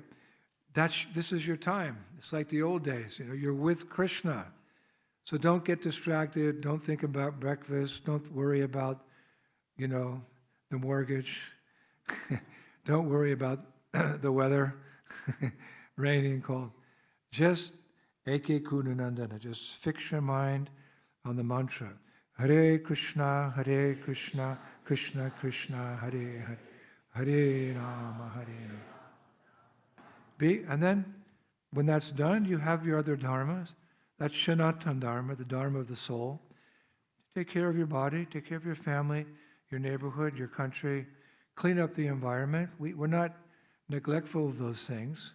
this is your time. It's like the old days. You're with Krishna. So don't get distracted. Don't think about breakfast. Don't worry about, the mortgage. Don't worry about the weather, rainy and cold. Just Eke Kunanandana. Just fix your mind on the mantra. Hare Krishna, Krishna Krishna, Hare Hare, Hare Rama, Hare Rama. And then, when that's done, you have your other dharmas. That's Sanatana Dharma, the dharma of the soul. Take care of your body, take care of your family, your neighborhood, your country. Clean up the environment. We're not neglectful of those things.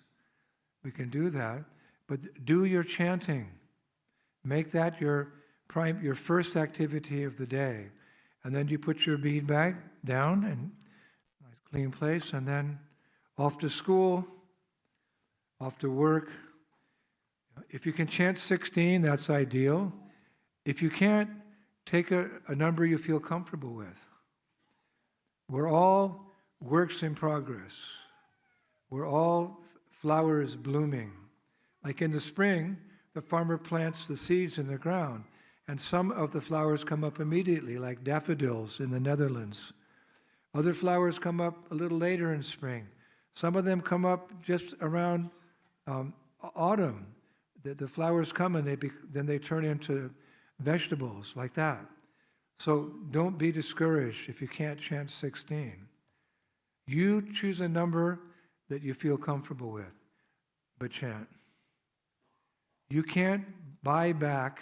We can do that. But do your chanting. Make that your first activity of the day. And then you put your bead bag down in a nice clean place, and then off to school, off to work. If you can chant 16, that's ideal. If you can't, take a number you feel comfortable with. We're all works in progress. We're all flowers blooming. Like in the spring, the farmer plants the seeds in the ground, and some of the flowers come up immediately, like daffodils in the Netherlands. Other flowers come up a little later in spring. Some of them come up just around autumn. The flowers come and then they turn into vegetables, like that. So don't be discouraged if you can't chant 16. You choose a number that you feel comfortable with, but chant. You can't buy back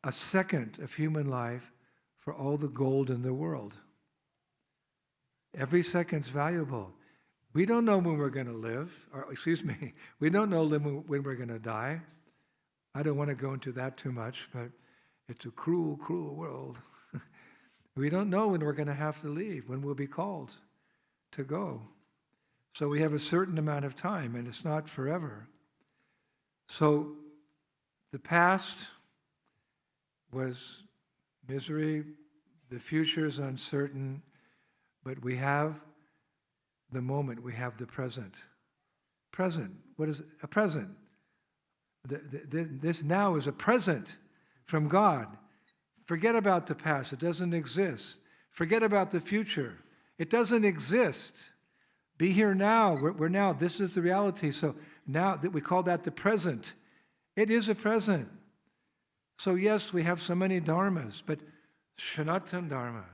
a second of human life for all the gold in the world. Every second's valuable. We don't know when we're going to live, we don't know when we're going to die. I don't want to go into that too much, but it's a cruel, cruel world. We don't know when we're going to have to leave, when we'll be called to go. So we have a certain amount of time, and it's not forever. So The past was misery, the future is uncertain, but we have the moment, we have the present. Present, what is a present? This now is a present from God. Forget about the past, it doesn't exist. Forget about the future, it doesn't exist. Be here now, we're now, this is the reality. So now that we call that the present, it is a present. So yes, we have so many dharmas, but Sanatana Dharma,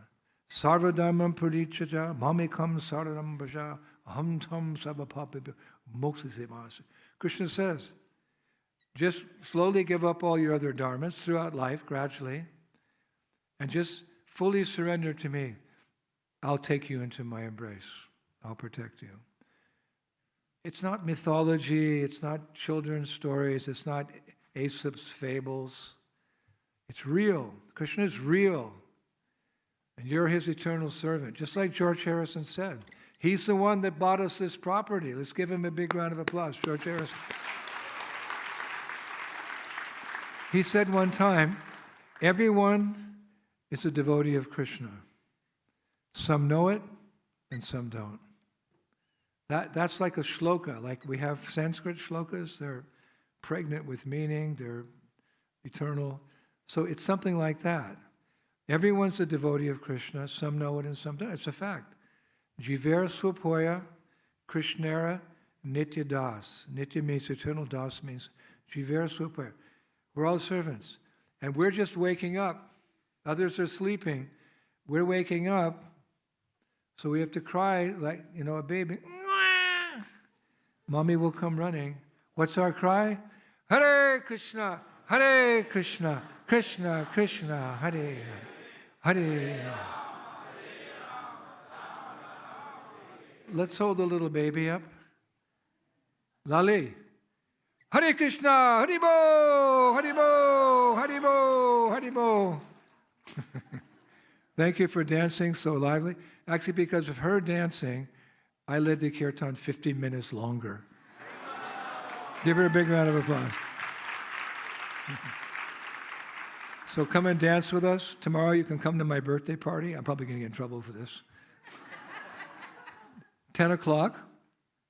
Sarva Dharmam Parichaja, Mamikam Saranam Bhaja, Aham Tam Sabapapibha, Moksha. Krishna says, just slowly give up all your other dharmas throughout life, gradually, and just fully surrender to me. I'll take you into my embrace. I'll protect you. It's not mythology, it's not children's stories, it's not Aesop's fables. It's real. Krishna is real. And you're his eternal servant. Just like George Harrison said. He's the one that bought us this property. Let's give him a big round of applause. George Harrison. He said one time, everyone is a devotee of Krishna. Some know it and some don't. That's like a shloka. Like we have Sanskrit shlokas. They're pregnant with meaning. They're eternal. So it's something like that. Everyone's a devotee of Krishna. Some know it and some don't. It's a fact. Jivera swapoya, Krishnera, nitya das. Nitya means eternal, das means jivera swapoya. We're all servants. And we're just waking up. Others are sleeping. We're waking up. So we have to cry like, a baby. Mommy will come running. What's our cry? Hare Krishna, Hare Krishna, Krishna Krishna, Hare Hare. Let's hold the little baby up. Lali. Hare Krishna, Haribo, Haribo, Haribo, Haribo. Thank you for dancing so lively. Actually, because of her dancing, I led the Kirtan 15 minutes longer. Give her a big round of applause. So come and dance with us. Tomorrow you can come to my birthday party. I'm probably going to get in trouble for this. 10 o'clock?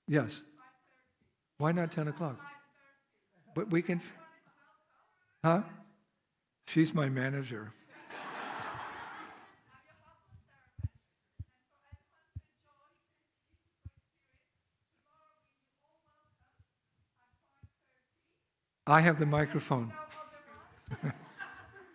Yes. Why not 10 o'clock? But we can... Huh? She's my manager. I have the microphone.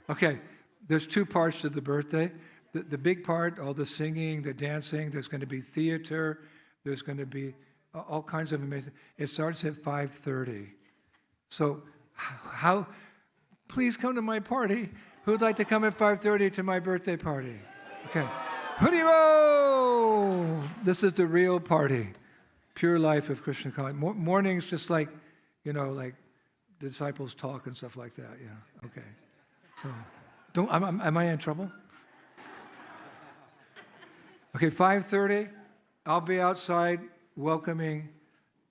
Okay, there's two parts to the birthday. The big part, all the singing, the dancing, there's going to be theater, there's going to be all kinds of amazing. It starts at 5:30. So please come to my party. Who'd like to come at 5:30 to my birthday party? Okay. Haribo! This is the real party. Pure life of Krishna consciousness. Mornings just like, like the disciples talk and stuff like that. Yeah. Okay. So, am I in trouble? Okay, 5:30. I'll be outside welcoming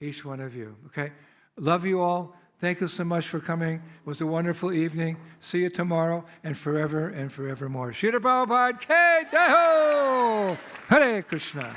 each one of you. Okay. Love you all. Thank you so much for coming. It was a wonderful evening. See you tomorrow and forevermore. Srila Prabhupada Ki Jai Ho! Hare Krishna.